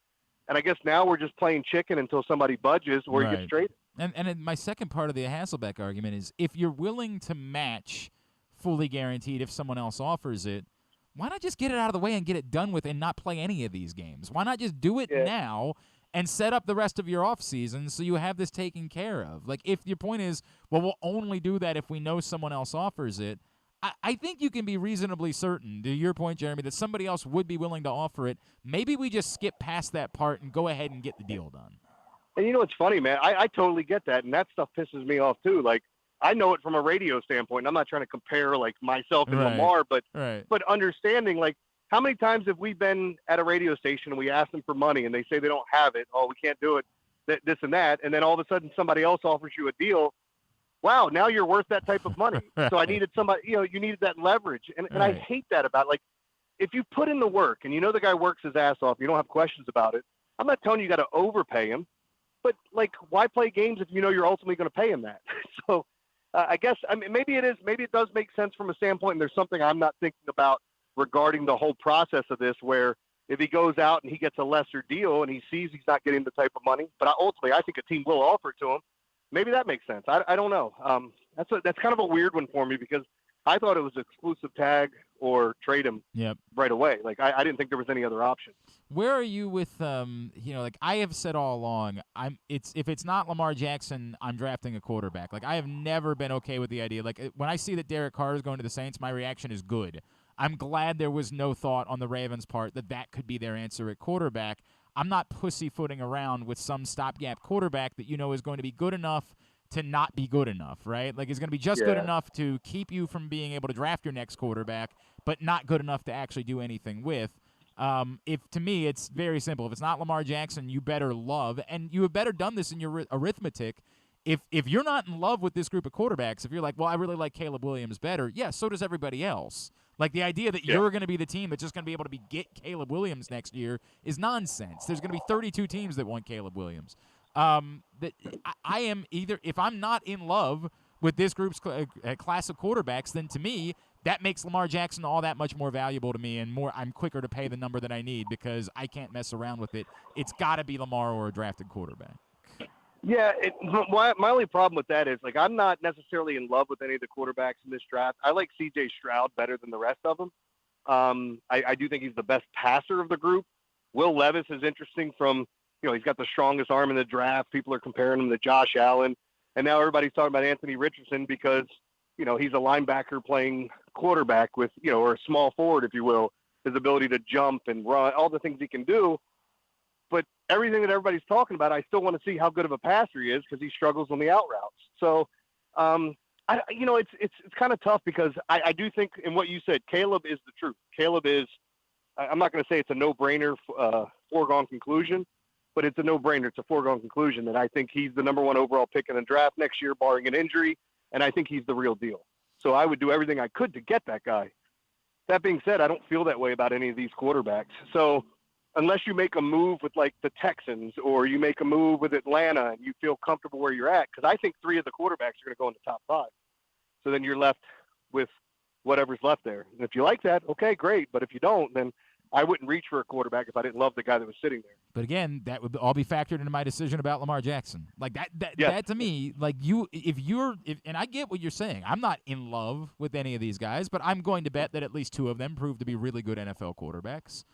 And I guess now we're just playing chicken until somebody budges or he gets traded. And my second part of the Hasselbeck argument is if you're willing to match fully guaranteed if someone else offers it. Why not just get it out of the way and get it done with and not play any of these games? Why not just do it now and set up the rest of your offseason so you have this taken care of? Like, if your point is, well, we'll only do that if we know someone else offers it, I think you can be reasonably certain, to your point, Jeremy, that somebody else would be willing to offer it. Maybe we just skip past that part and go ahead and get the deal done. And you know what's funny, man? I totally get that, and that stuff pisses me off too. Like, I know it from a radio standpoint, and I'm not trying to compare, like, myself and Lamar, but understanding, like, how many times have we been at a radio station and we ask them for money and they say they don't have it, oh, we can't do it, this and that, and then all of a sudden somebody else offers you a deal. Wow, now you're worth that type of money. So I needed somebody, you needed that leverage. And I hate that about, like, if you put in the work and you know the guy works his ass off, you don't have questions about it, I'm not telling you got to overpay him, but, like, why play games if you know you're ultimately going to pay him that? So I guess, I mean, maybe it does make sense from a standpoint, and there's something I'm not thinking about regarding the whole process of this, where if he goes out and he gets a lesser deal and he sees he's not getting the type of money, but ultimately I think a team will offer it to him. Maybe that makes sense. I don't know. That's kind of a weird one for me because I thought it was exclusive tag or trade him right away. Like, I didn't think there was any other option. Where are you with, like I have said all along, if it's not Lamar Jackson, I'm drafting a quarterback. Like, I have never been okay with the idea. Like, when I see that Derek Carr is going to the Saints, my reaction is good. I'm glad there was no thought on the Ravens' part that could be their answer at quarterback. I'm not pussyfooting around with some stopgap quarterback that you know is going to be good enough to not be good enough, right? Like, he's going to be just good enough to keep you from being able to draft your next quarterback, but not good enough to actually do anything with. To me, it's very simple. If it's not Lamar Jackson, you better love, and you have better done this in your arithmetic. If you're not in love with this group of quarterbacks, if you're like, well, I really like Caleb Williams better, so does everybody else. Like, the idea that you're going to be the team that's just going to be able to get Caleb Williams next year is nonsense. There's going to be 32 teams that want Caleb Williams. That I am either, if I'm not in love with this group's class of quarterbacks, then to me, that makes Lamar Jackson all that much more valuable to me, and I'm quicker to pay the number that I need because I can't mess around with it. It's got to be Lamar or a drafted quarterback. Yeah, my only problem with that is, like, I'm not necessarily in love with any of the quarterbacks in this draft. I like C.J. Stroud better than the rest of them. I do think he's the best passer of the group. Will Levis is interesting from, he's got the strongest arm in the draft. People are comparing him to Josh Allen. And now everybody's talking about Anthony Richardson because, he's a linebacker playing quarterback with, or a small forward, if you will, his ability to jump and run, all the things he can do. But everything that everybody's talking about, I still want to see how good of a passer he is because he struggles on the out routes. So, it's kind of tough because I do think in what you said, Caleb is the truth. Caleb is, I'm not going to say it's a no-brainer, foregone conclusion, but it's a no-brainer. It's a foregone conclusion that I think he's the number one overall pick in the draft next year, barring an injury, and I think he's the real deal. So I would do everything I could to get that guy. That being said, I don't feel that way about any of these quarterbacks. So unless you make a move with, like, the Texans or you make a move with Atlanta and you feel comfortable where you're at, because I think 3 of the quarterbacks are going to go in the top 5. So then you're left with whatever's left there. And if you like that, okay, great. But if you don't, then I wouldn't reach for a quarterback if I didn't love the guy that was sitting there. But again, that would all be factored into my decision about Lamar Jackson. Like, that to me, like, and I get what you're saying. I'm not in love with any of these guys, but I'm going to bet that at least 2 of them prove to be really good NFL quarterbacks.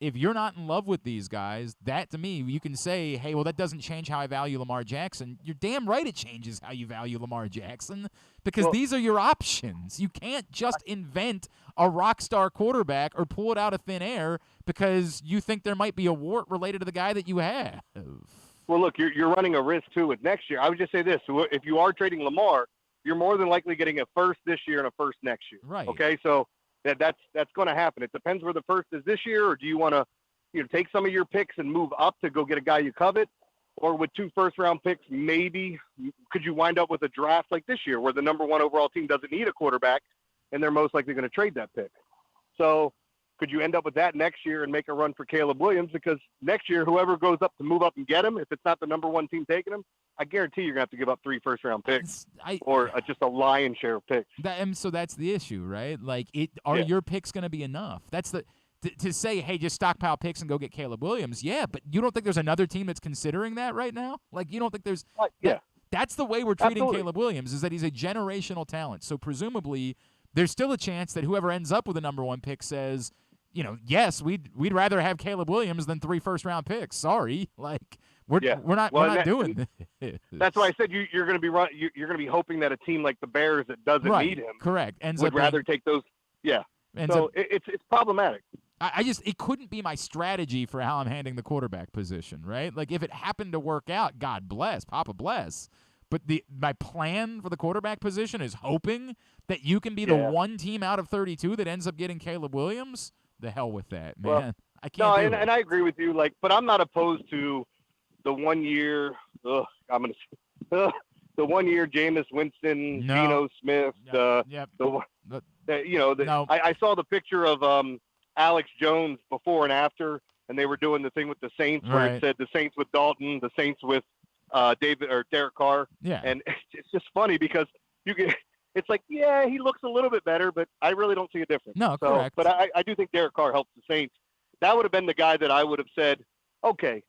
If you're not in love with these guys, that to me, you can say, hey, well, that doesn't change how I value Lamar Jackson. You're damn right it changes how you value Lamar Jackson because these are your options. You can't just invent a rock star quarterback or pull it out of thin air because you think there might be a wart related to the guy that you have. Well, look, you're running a risk, too, with next year. I would just say this. If you are trading Lamar, you're more than likely getting a first this year and a first next year. Right. Okay, so that's going to happen. It depends where the first is this year, or do you want to take some of your picks and move up to go get a guy you covet? Or with 2 first-round picks, maybe could you wind up with a draft like this year where the number 1 overall team doesn't need a quarterback and they're most likely going to trade that pick? So could you end up with that next year and make a run for Caleb Williams? Because next year, whoever goes up to move up and get him, if it's not the number 1 team taking him, I guarantee you're going to have to give up 3 first-round picks or just a lion's share of picks. So that's the issue, right? Like, your picks going to be enough? That's to say, hey, just stockpile picks and go get Caleb Williams. Yeah, but you don't think there's another team that's considering that right now? Like, you don't think there's That's the way we're treating Absolutely. Caleb Williams, is that he's a generational talent. So presumably there's still a chance that whoever ends up with the number 1 pick says, yes, we'd rather have Caleb Williams than 3 first-round picks. Sorry. Like, we're not doing this. That's why I said you're going to be you're going to be hoping that a team like the Bears that doesn't need him correct would rather take those. Yeah. So it's problematic. It couldn't be my strategy for how I'm handling the quarterback position, right? Like, if it happened to work out, God bless, Papa bless. But my plan for the quarterback position is hoping that you can be the one team out of 32 that ends up getting Caleb Williams. The hell with that, man. Well, I can't do it. And I agree with you. Like, but I'm not opposed to the 1 year. The 1 year Jameis Winston, Geno Smith. I saw the picture of Alex Jones before and after, and they were doing the thing with the Saints where it said the Saints with Dalton, the Saints with Derek Carr. Yeah. And it's just funny because it's like, yeah, he looks a little bit better, but I really don't see a difference. No, correct. But I do think Derek Carr helps the Saints. That would have been the guy that I would have said, okay,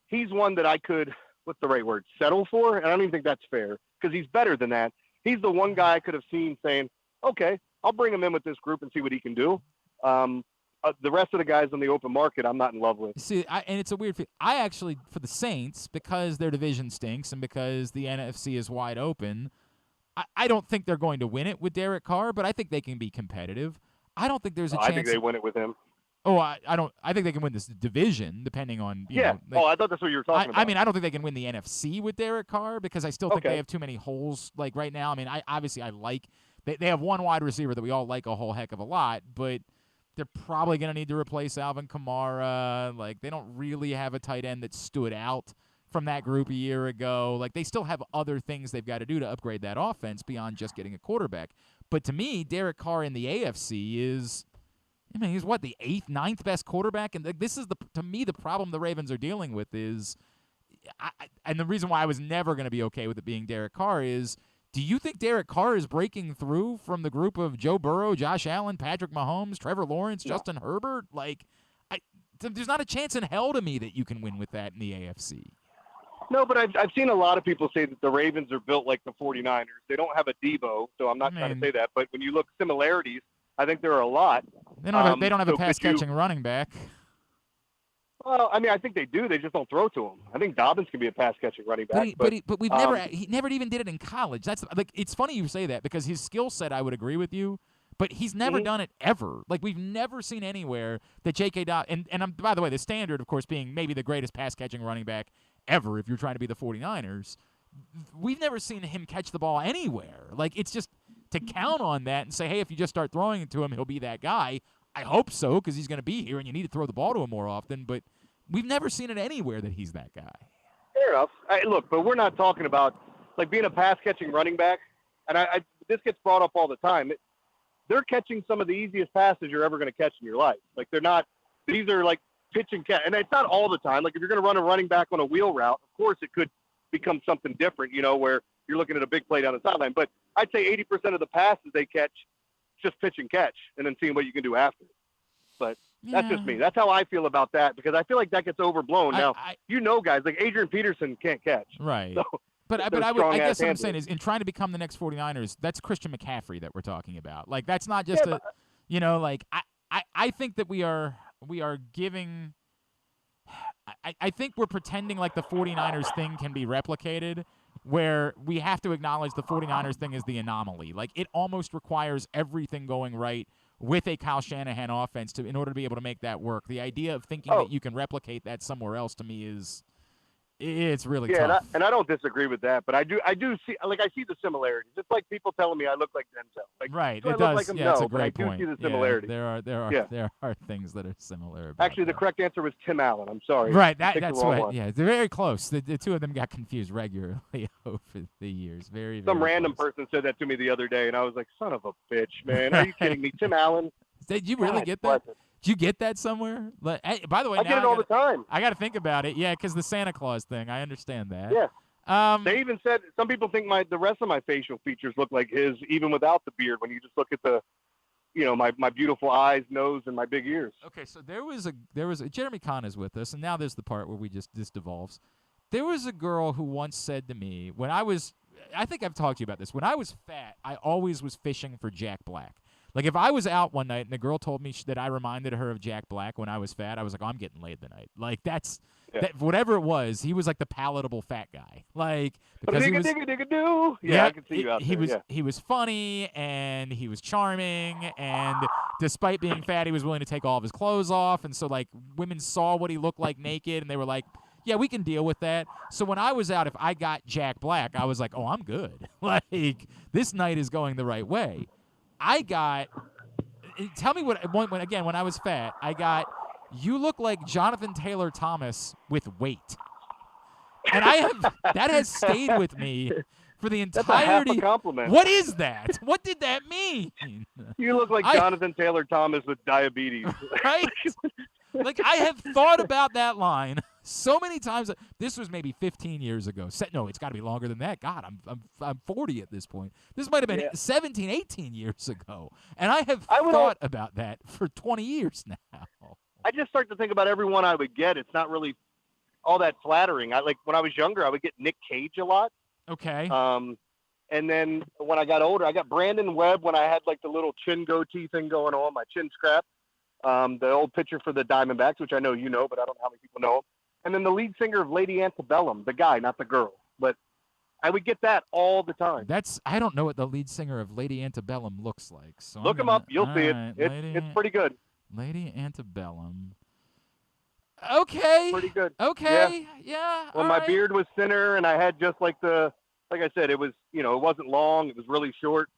he's one that I could, what's the right word, settle for? And I don't even think that's fair because he's better than that. He's the one guy I could have seen saying, okay, I'll bring him in with this group and see what he can do. The rest of the guys on the open market, I'm not in love with. See, and it's a weird thing. I actually, for the Saints, because their division stinks and because the NFC is wide open, I don't think they're going to win it with Derek Carr, but I think they can be competitive. I don't think there's a chance. I think they win it with him. Oh, I don't. I think they can win this division, depending on. I thought that's what you were talking about. I mean, I don't think they can win the NFC with Derek Carr because I still think they have too many holes. Like right now, I mean, I like they have one wide receiver that we all like a whole heck of a lot, but they're probably going to need to replace Alvin Kamara. Like, they don't really have a tight end that stood out from that group a year ago. Like, they still have other things they've got to do to upgrade that offense beyond just getting a quarterback. But to me, Derek Carr in the AFC is, I mean, he's what, the 8th, 9th best quarterback? And this is, to me, the problem the Ravens are dealing with is, and the reason why I was never going to be okay with it being Derek Carr is, do you think Derek Carr is breaking through from the group of Joe Burrow, Josh Allen, Patrick Mahomes, Trevor Lawrence, Justin Herbert? Like, there's not a chance in hell to me that you can win with that in the AFC. No, but I've seen a lot of people say that the Ravens are built like the 49ers. They don't have a Debo, so I'm not trying to say that. But when you look similarities, I think there are a lot. They don't have a pass-catching running back. Well, I mean, I think they do. They just don't throw to him. I think Dobbins can be a pass-catching running back. But he never even did it in college. That's like, it's funny you say that because his skill set, I would agree with you, but he's never done it ever. Like, we've never seen anywhere that J.K. Dobbins, and by the way, the standard, of course, being maybe the greatest pass-catching running back ever if you're trying to be the 49ers, we've never seen him catch the ball anywhere. Like, it's just to count on that and say, hey, if you just start throwing it to him, he'll be that guy. I hope so because he's going to be here and you need to throw the ball to him more often, but we've never seen it anywhere that he's that guy. Fair enough. Look, but we're not talking about, like, being a pass-catching running back, and this gets brought up all the time. They're catching some of the easiest passes you're ever going to catch in your life. Like, these are like pitch and catch, and it's not all the time. Like, if you're going to run a running back on a wheel route, of course it could become something different, where you're looking at a big play down the sideline. But I'd say 80% of the passes they catch, just pitch and catch, and then seeing what you can do after. But that's just me. That's how I feel about that because I feel like that gets overblown. Now, guys like Adrian Peterson can't catch. Right. So, But I guess what I'm saying is, in trying to become the next 49ers, that's Christian McCaffrey that we're talking about. Like, that's not just I think that we are giving. I think we're pretending like the 49ers thing can be replicated, where we have to acknowledge the 49ers thing is the anomaly. Like, it almost requires everything going right with a Kyle Shanahan offense in order to be able to make that work. The idea of thinking that you can replicate that somewhere else, to me, it's really tough. And I don't disagree with that, but I do see, like, I see the similarities. It's like people telling me I look like Denzel. Like, right. Do I it look does. like him? Yeah, No, it's a but I great point. do see the similarities. There are things that are similar. About Actually, the correct answer was Tim Allen. I'm sorry. Right. That's what. Yeah, they're very close. The two of them got confused regularly over the years. Very. Some very random close. person said that to me the other day, and I was like, "Son of a bitch, man! Are you kidding me?" Tim Allen. Did you really get that? Did you get that somewhere? Like, hey, by the way, I get it all the time. I got to think about it. Yeah, because the Santa Claus thing. I understand that. Yeah. They even said some people think the rest of my facial features look like his, even without the beard. When you just look at the, my beautiful eyes, nose, and my big ears. Okay, so there was a Jeremy Conn is with us, and now there's the part where this devolves. There was a girl who once said to me when I think I've talked to you about this. When I was fat, I always was fishing for Jack Black. Like, if I was out one night and the girl told me that I reminded her of Jack Black when I was fat, I was like, oh, I'm getting laid tonight. Like, that, whatever it was, he was like the palatable fat guy. Like, because he was, I can see you out there. He was funny, and he was charming, and despite being fat, he was willing to take all of his clothes off. And so, like, women saw what he looked like naked, and they were like, yeah, we can deal with that. So when I was out, if I got Jack Black, I was like, oh, I'm good. Like, this night is going the right way. Tell me when I was fat, I got, you look like Jonathan Taylor Thomas with weight. And that has stayed with me for the entirety. That's a half a compliment. What is that? What did that mean? You look like Jonathan Taylor Thomas with diabetes. Right? Like, I have thought about that line so many times. This was maybe 15 years ago. No, it's got to be longer than that. God, I'm 40 at this point. This might have been 17, 18 years ago. And I have thought about that for 20 years now. I just start to think about everyone I would get. It's not really all that flattering. When I was younger, I would get Nick Cage a lot. Okay. And then when I got older, I got Brandon Webb when I had like the little chin goatee thing going on, my chin scrap. The old pitcher for the Diamondbacks, which I know you know, but I don't know how many people know him. And then the lead singer of Lady Antebellum, the guy, not the girl. But I would get that all the time. I don't know what the lead singer of Lady Antebellum looks like. So look him up. You'll see it. It's pretty good. Lady Antebellum. Okay. Pretty good. Okay. Yeah. Well, my beard was thinner, and I had just like I said, it was, it wasn't long. It was really short.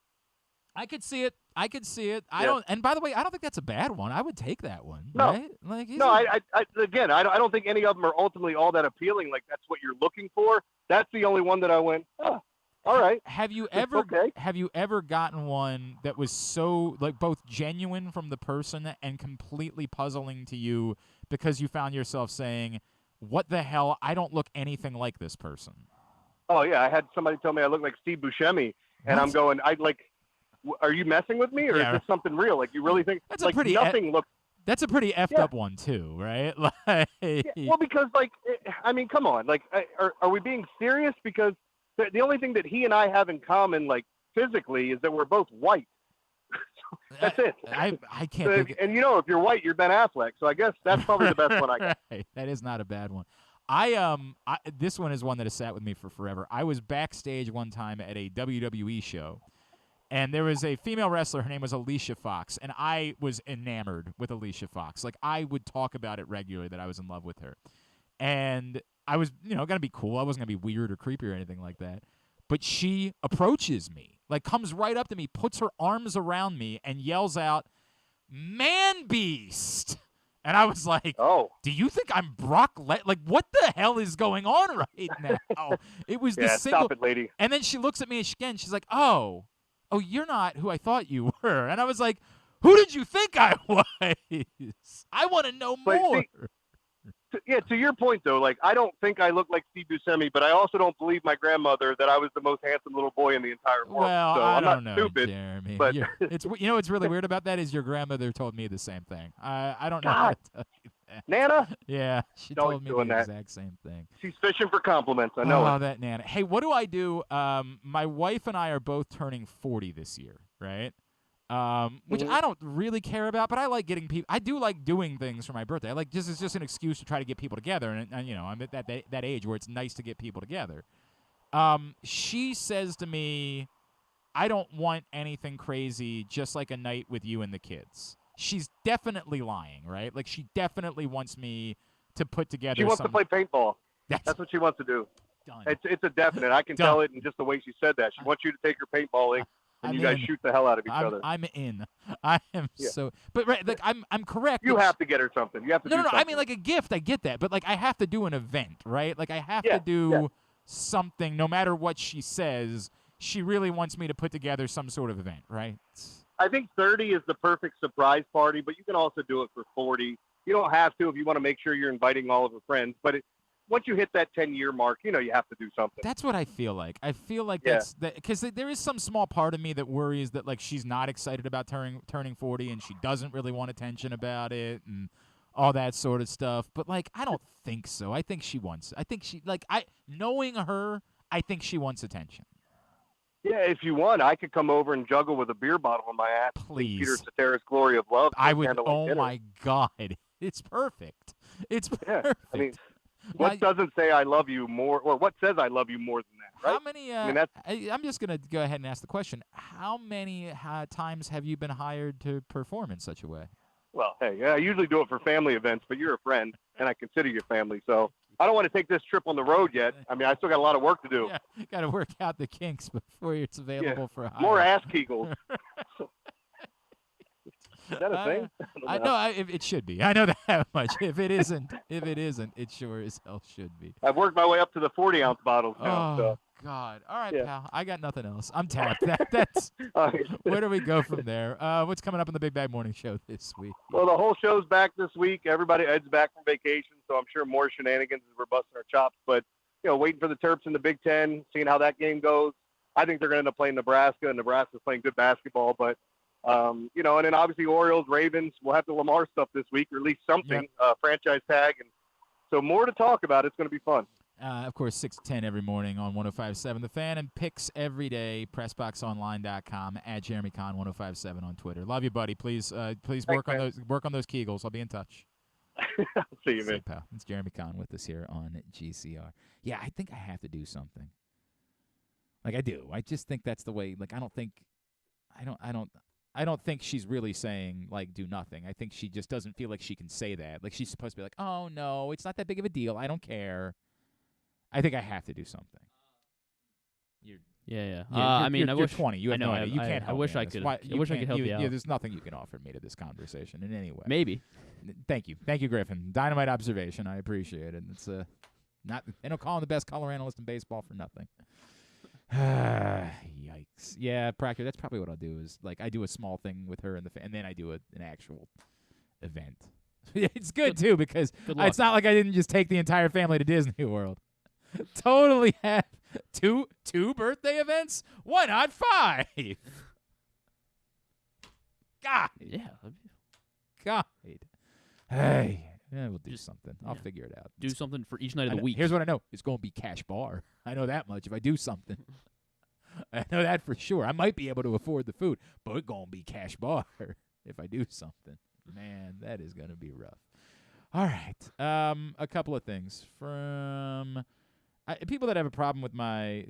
I could see it. I don't. And by the way, I don't think that's a bad one. I would take that one. No. Right? Like, I don't think any of them are ultimately all that appealing. Like, that's what you're looking for. That's the only one that I went, oh, all right. Have you ever gotten one that was so, like, both genuine from the person and completely puzzling to you because you found yourself saying, what the hell? I don't look anything like this person. Oh yeah, I had somebody tell me I look like Steve Buscemi, and I'm going, are you messing with me, or is this something real? Like, you really think that's like a pretty nothing looks? That's a pretty effed up one too, right? Like, well, because I mean, come on, like, are we being serious? Because the only thing that he and I have in common, like physically, is that we're both white. That's it. I can't. And if you're white, you're Ben Affleck. So I guess that's probably the best one I got. Right. That is not a bad one. This one is one that has sat with me for forever. I was backstage one time at a WWE show, and there was a female wrestler. Her name was Alicia Fox, and I was enamored with Alicia Fox. Like, I would talk about it regularly that I was in love with her. And I was, going to be cool. I wasn't going to be weird or creepy or anything like that. But she approaches me, like, comes right up to me, puts her arms around me, and yells out, "Man Beast!" And I was like, "Oh, do you think I'm Brock like, what the hell is going on right now?" It was the single. Stop it, lady. And then she looks at me again. She's like, "Oh, you're not who I thought you were." And I was like, "Who did you think I was? I want to know more." To your point, though, like, I don't think I look like Steve Buscemi, but I also don't believe my grandmother that I was the most handsome little boy in the entire world. Well, so I I'm don't not know, stupid. Jeremy. But it's what's really weird about that is your grandmother told me the same thing. I don't know how to tell you that. Nana? Yeah, she told me the exact same thing. She's fishing for compliments. I know. Oh, that Nana. Hey, what do I do? My wife and I are both turning 40 this year, right? Which I don't really care about, but I like getting people. I do like doing things for my birthday. I like it's just an excuse to try to get people together, and I'm at that age where it's nice to get people together. She says to me, "I don't want anything crazy, just like a night with you and the kids." She's definitely lying, right? Like, she definitely wants me to put together. She wants to play paintball. That's what she wants to do. Done. It's a definite. I can tell it in just the way she said that. She wants you to take her paintballing. And you guys shoot the hell out of each other. I'm in. I am so. But like, I'm correct. You have to get her something. You have to. No. I mean, like, a gift. I get that, but like, I have to do an event, right? Like, I have to do something. No matter what she says, she really wants me to put together some sort of event, right? I think 30 is the perfect surprise party, but you can also do it for 40. You don't have to if you want to make sure you're inviting all of her friends, but once you hit that 10-year mark, you have to do something. That's what I feel like. I feel like that's because there is some small part of me that worries that, like, she's not excited about turning 40 and she doesn't really want attention about it and all that sort of stuff. But, like, I don't think so. I think she wants – I think she – like, knowing her, I think she wants attention. Yeah, if you want, I could come over and juggle with a beer bottle in my ass. Please. Peter Cetera's Glory of Love. I would – oh, my God. It's perfect. It's perfect. Yeah, I mean, what doesn't say I love you more – or what says I love you more than that, right? How many I'm just going to go ahead and ask the question. How many times have you been hired to perform in such a way? Well, hey, I usually do it for family events, but you're a friend, and I consider you family. So I don't want to take this trip on the road yet. I mean, I still got a lot of work to do. Yeah, got to work out the kinks before it's available for hire. More ass kegels. Is that a thing? I know it should be. I know that much. If it isn't, it sure as hell should be. I've worked my way up to the 40-ounce bottles now. Oh, so. God. All right, pal. I got nothing else. I'm tapped. That's where do we go from there? What's coming up on the Big Bag Morning Show this week? Well, the whole show's back this week. Ed's back from vacation, so I'm sure more shenanigans as we're busting our chops. But, waiting for the Terps in the Big Ten, seeing how that game goes. I think they're going to end up playing Nebraska, and Nebraska's playing good basketball. But, and then obviously Orioles, Ravens. We'll have the Lamar stuff this week, or at least something, franchise tag. And so more to talk about. It's going to be fun. Of course, 6 to 10 every morning on 105.7 The Fan, and picks every day, PressBoxOnline.com, at Jeremy Conn 105.7 on Twitter. Love you, buddy. Please work on those Kegels. I'll be in touch. See you, man. Pal. It's Jeremy Conn with us here on GCR. Yeah, I think I have to do something. Like, I do. I just think that's the way. Like, I don't think she's really saying, like, do nothing. I think she just doesn't feel like she can say that. Like, she's supposed to be like, oh, no, it's not that big of a deal. I don't care. I think I have to do something. I mean, you're 20. You have no idea. You can't help I wish me I could. Why, I wish I could help you out. Yeah, there's nothing you can offer me to this conversation in any way. Maybe. Thank you, Griffin. Dynamite observation. I appreciate it. It's not. They don't call him the best color analyst in baseball for nothing. Yikes. Yeah, Proctor. That's probably what I'll do. Is like I do a small thing with her and then I do an actual event. It's good too because it's not like I didn't just take the entire family to Disney World. Totally have two birthday events? Why not 5? God. Yeah. God. Hey. Yeah, we'll do something. I'll figure it out. Do something for each night of the week. Here's what I know. It's going to be cash bar. I know that much if I do something. I know that for sure. I might be able to afford the food, but it's going to be cash bar if I do something. Man, that is going to be rough. All right. A couple of things from people that have a problem with my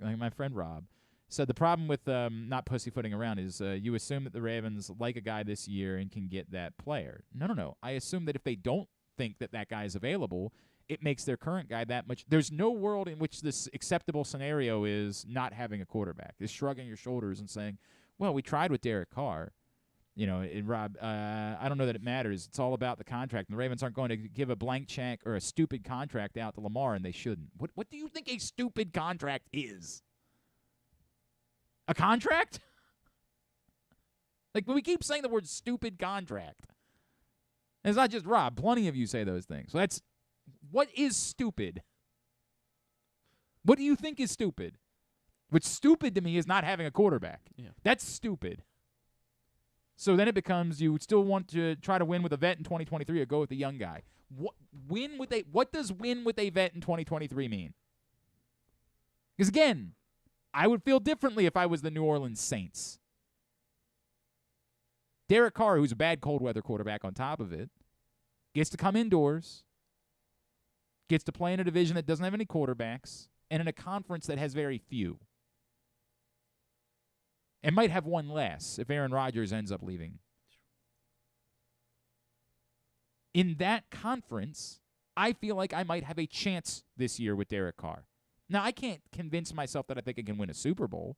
my friend Rob said the problem with not pussyfooting around is you assume that the Ravens like a guy this year and can get that player. No. I assume that if they don't think that guy is available, it makes their current guy that much. There's no world in which this acceptable scenario is not having a quarterback, is shrugging your shoulders and saying, well, we tried with Derek Carr. Rob, I don't know that it matters. It's all about the contract. And the Ravens aren't going to give a blank check or a stupid contract out to Lamar, and they shouldn't. What do you think a stupid contract is? A contract? Like, we keep saying the word stupid contract. And it's not just Rob. Plenty of you say those things. So what is stupid? What do you think is stupid? What's stupid to me is not having a quarterback. Yeah. That's stupid. So then it becomes you still want to try to win with a vet in 2023 or go with the young guy. What does win with a vet in 2023 mean? Because, again, I would feel differently if I was the New Orleans Saints. Derek Carr, who's a bad cold weather quarterback on top of it, gets to come indoors, gets to play in a division that doesn't have any quarterbacks, and in a conference that has very few. And might have one less if Aaron Rodgers ends up leaving. In that conference, I feel like I might have a chance this year with Derek Carr. Now, I can't convince myself that I think I can win a Super Bowl,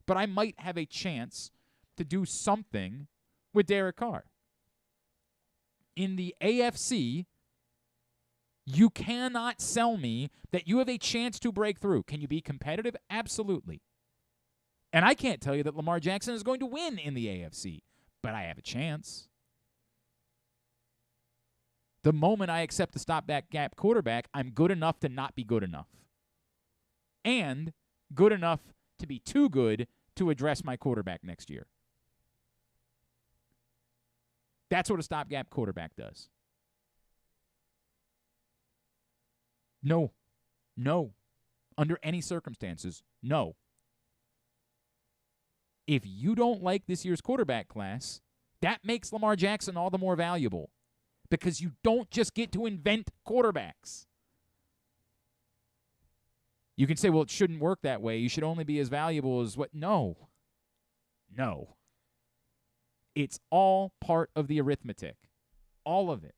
but I might have a chance to do something with Derek Carr. In the AFC, you cannot sell me that you have a chance to break through. Can you be competitive? Absolutely. And I can't tell you that Lamar Jackson is going to win in the AFC, but I have a chance. The moment I accept the stopgap quarterback, I'm good enough to not be good enough. And good enough to be too good to address my quarterback next year. That's what a stopgap quarterback does. No. Under any circumstances, no. If you don't like this year's quarterback class, that makes Lamar Jackson all the more valuable because you don't just get to invent quarterbacks. You can say, well, it shouldn't work that way. You should only be as valuable as what? No. It's all part of the arithmetic. All of it.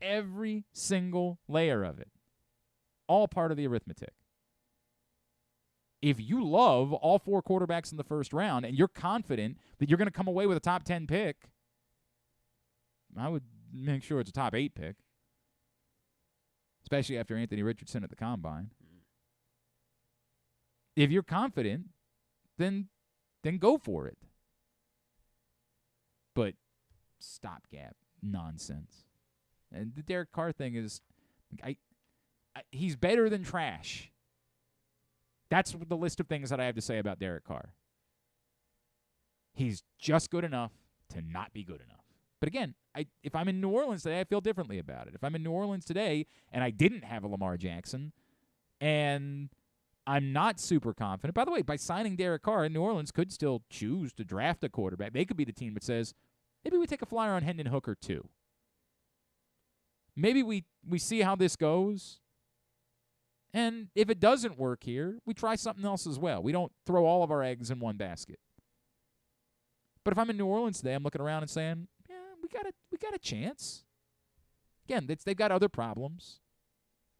Every single layer of it. All part of the arithmetic. If you love all 4 quarterbacks in the first round and you're confident that you're going to come away with a top 10 pick, I would make sure it's a top 8 pick, especially after Anthony Richardson at the Combine. If you're confident, then go for it. But stopgap nonsense. And the Derek Carr thing is, he's better than trash. That's the list of things that I have to say about Derek Carr. He's just good enough to not be good enough. But again, if I'm in New Orleans today, I feel differently about it. If I'm in New Orleans today and I didn't have a Lamar Jackson and I'm not super confident. By the way, by signing Derek Carr, New Orleans could still choose to draft a quarterback. They could be the team that says, maybe we take a flyer on Hendon Hooker too. Maybe we see how this goes. And if it doesn't work here, we try something else as well. We don't throw all of our eggs in one basket. But if I'm in New Orleans today, I'm looking around and saying, yeah, we got a chance. Again, they've got other problems.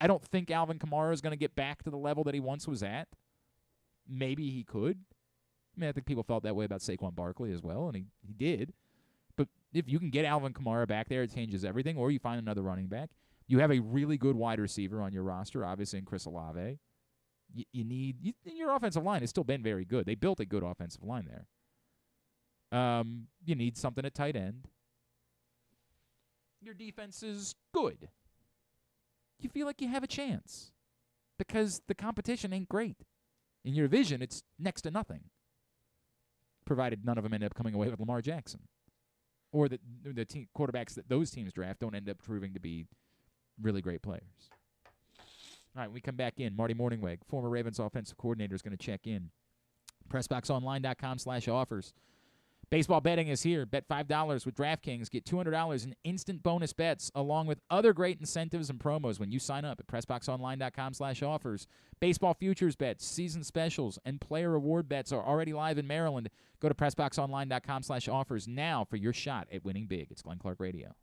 I don't think Alvin Kamara is going to get back to the level that he once was at. Maybe he could. I mean, I think people felt that way about Saquon Barkley as well, and he did. But if you can get Alvin Kamara back there, it changes everything, or you find another running back. You have a really good wide receiver on your roster, obviously, in Chris Olave. Your offensive line has still been very good. They built a good offensive line there. You need something at tight end. Your defense is good. You feel like you have a chance because the competition ain't great. In your vision, it's next to nothing, provided none of them end up coming away with Lamar Jackson. Or the quarterbacks that those teams draft don't end up proving to be really great players. All right, when we come back in, Marty Mornhinweg, former Ravens offensive coordinator, is going to check in. PressBoxOnline.com/offers. Baseball betting is here. Bet $5 with DraftKings. Get $200 in instant bonus bets, along with other great incentives and promos when you sign up at PressBoxOnline.com/offers. Baseball futures bets, season specials, and player reward bets are already live in Maryland. Go to PressBoxOnline.com/offers now for your shot at winning big. It's Glenn Clark Radio.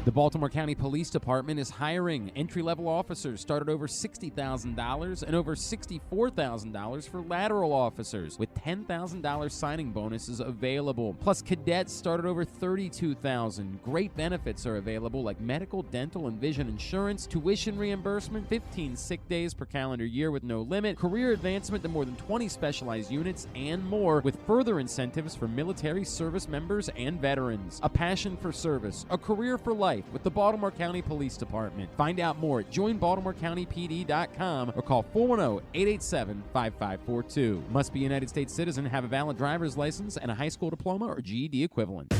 The Baltimore County Police Department is hiring. Entry-level officers start at over $60,000 and over $64,000 for lateral officers, with $10,000 signing bonuses available. Plus, cadets start at over $32,000. Great benefits are available like medical, dental, and vision insurance, tuition reimbursement, 15 sick days per calendar year with no limit, career advancement to more than 20 specialized units, and more, with further incentives for military service members and veterans. A passion for service, a career for life with the Baltimore County Police Department. Find out more at joinbaltimorecountypd.com or call 410-887-5542. Must be a United States citizen, have a valid driver's license, and a high school diploma or GED equivalent.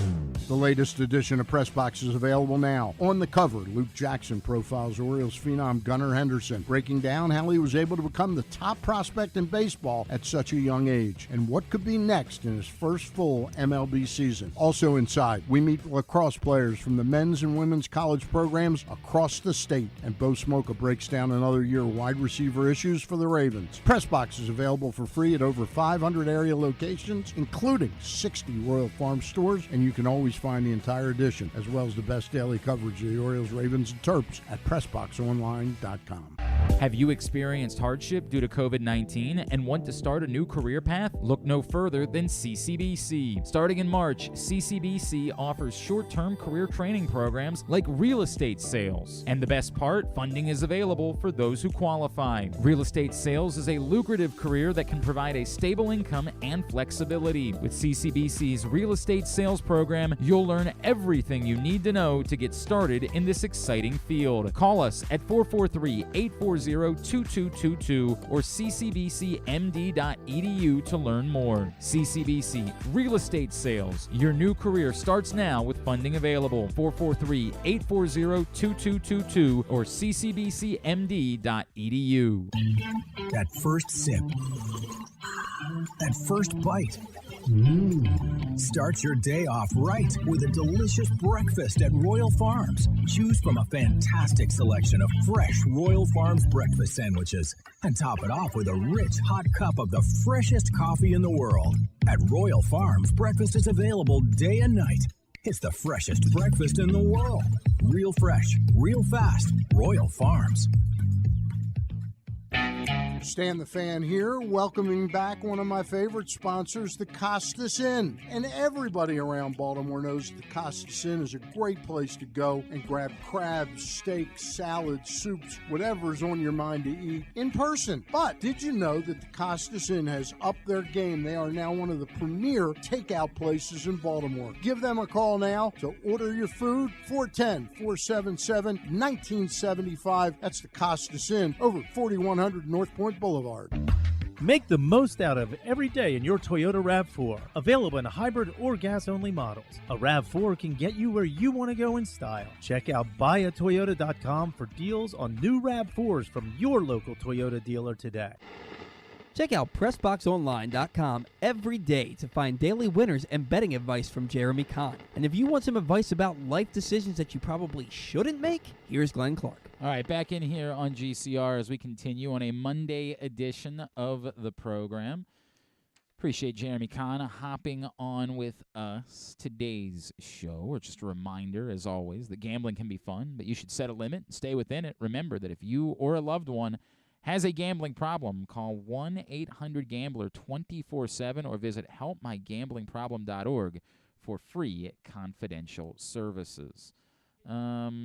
The latest edition of Press Box is available now. On the cover, Luke Jackson profiles Orioles phenom Gunnar Henderson, breaking down how he was able to become the top prospect in baseball at such a young age, and what could be next in his first full MLB season. Also inside, we meet lacrosse players from the men's and women's college programs across the state, and Bo Smoka breaks down another year of wide receiver issues for the Ravens. Press Box is available for free at over 500 area locations, including 60 Royal Farm stores, and you can always find the entire edition, as well as the best daily coverage of the Orioles, Ravens, and Terps at PressBoxOnline.com. Have you experienced hardship due to COVID-19 and want to start a new career path? Look no further than CCBC. Starting in March, CCBC offers short-term career training programs like real estate sales. And the best part, funding is available for those who qualify. Real estate sales is a lucrative career that can provide a stable income and flexibility. With CCBC's real estate sales program, you'll learn everything you need to know to get started in this exciting field. Call us at 443-840 840-2222 or ccbcmd.edu to learn more. CCBC Real Estate Sales. Your new career starts now with funding available. 443-840-2222 or ccbcmd.edu. That first sip. That first bite. Start your day off right with a delicious breakfast at Royal Farms. Choose from a fantastic selection of fresh Royal Farms breakfast sandwiches and top it off with a rich hot cup of the freshest coffee in the world. At Royal Farms, breakfast is available day and night. It's the freshest breakfast in the world. Real fresh, real fast. Royal Farms. Stan the Fan here, welcoming back one of my favorite sponsors, the Costas Inn. And everybody around Baltimore knows the Costas Inn is a great place to go and grab crabs, steaks, salads, soups, whatever's on your mind to eat in person. But did you know that the Costas Inn has upped their game? They are now one of the premier takeout places in Baltimore. Give them a call now to order your food, 410-477-1975. That's the Costas Inn over 4100 North Point Boulevard. Make the most out of every day in your Toyota RAV4. Available in hybrid or gas-only models. A RAV4 can get you where you want to go in style. Check out buyatoyota.com for deals on new RAV4s from your local Toyota dealer today. Check out PressBoxOnline.com every day to find daily winners and betting advice from Jeremy Conn. And if you want some advice about life decisions that you probably shouldn't make, here's Glenn Clark. All right, back in here on GCR as we continue on a Monday edition of the program. Appreciate Jeremy Conn hopping on with us today's show. Or just a reminder, as always, that gambling can be fun, but you should set a limit and stay within it. Remember that if you or a loved one has a gambling problem, call 1-800-GAMBLER 24/7 or visit helpmygamblingproblem.org for free confidential services.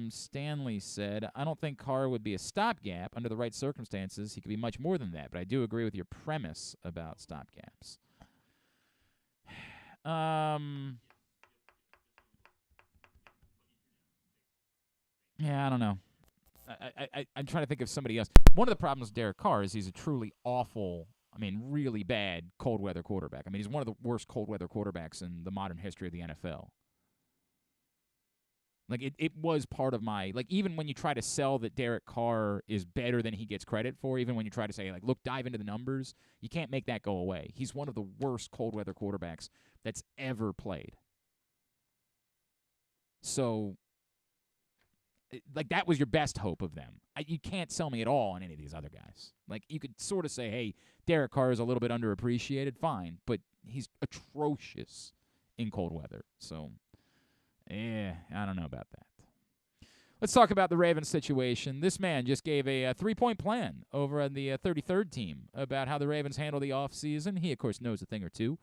Stanley said, I don't think Carr would be a stopgap. Under the right circumstances, he could be much more than that, but I do agree with your premise about stopgaps. Yeah, I don't know. I'm trying to think of somebody else. One of the problems with Derek Carr is he's a truly awful, really bad cold weather quarterback. He's one of the worst cold weather quarterbacks in the modern history of the NFL. It was part of my, even when you try to sell that Derek Carr is better than he gets credit for, even when you try to say, look, dive into the numbers, you can't make that go away. He's one of the worst cold weather quarterbacks that's ever played. So, that was your best hope of them. You can't sell me at all on any of these other guys. You could sort of say, hey, Derek Carr is a little bit underappreciated, fine, but he's atrocious in cold weather. So, I don't know about that. Let's talk about the Ravens situation. This man just gave a 3-point plan over on the 33rd team about how the Ravens handle the offseason. He, of course, knows a thing or two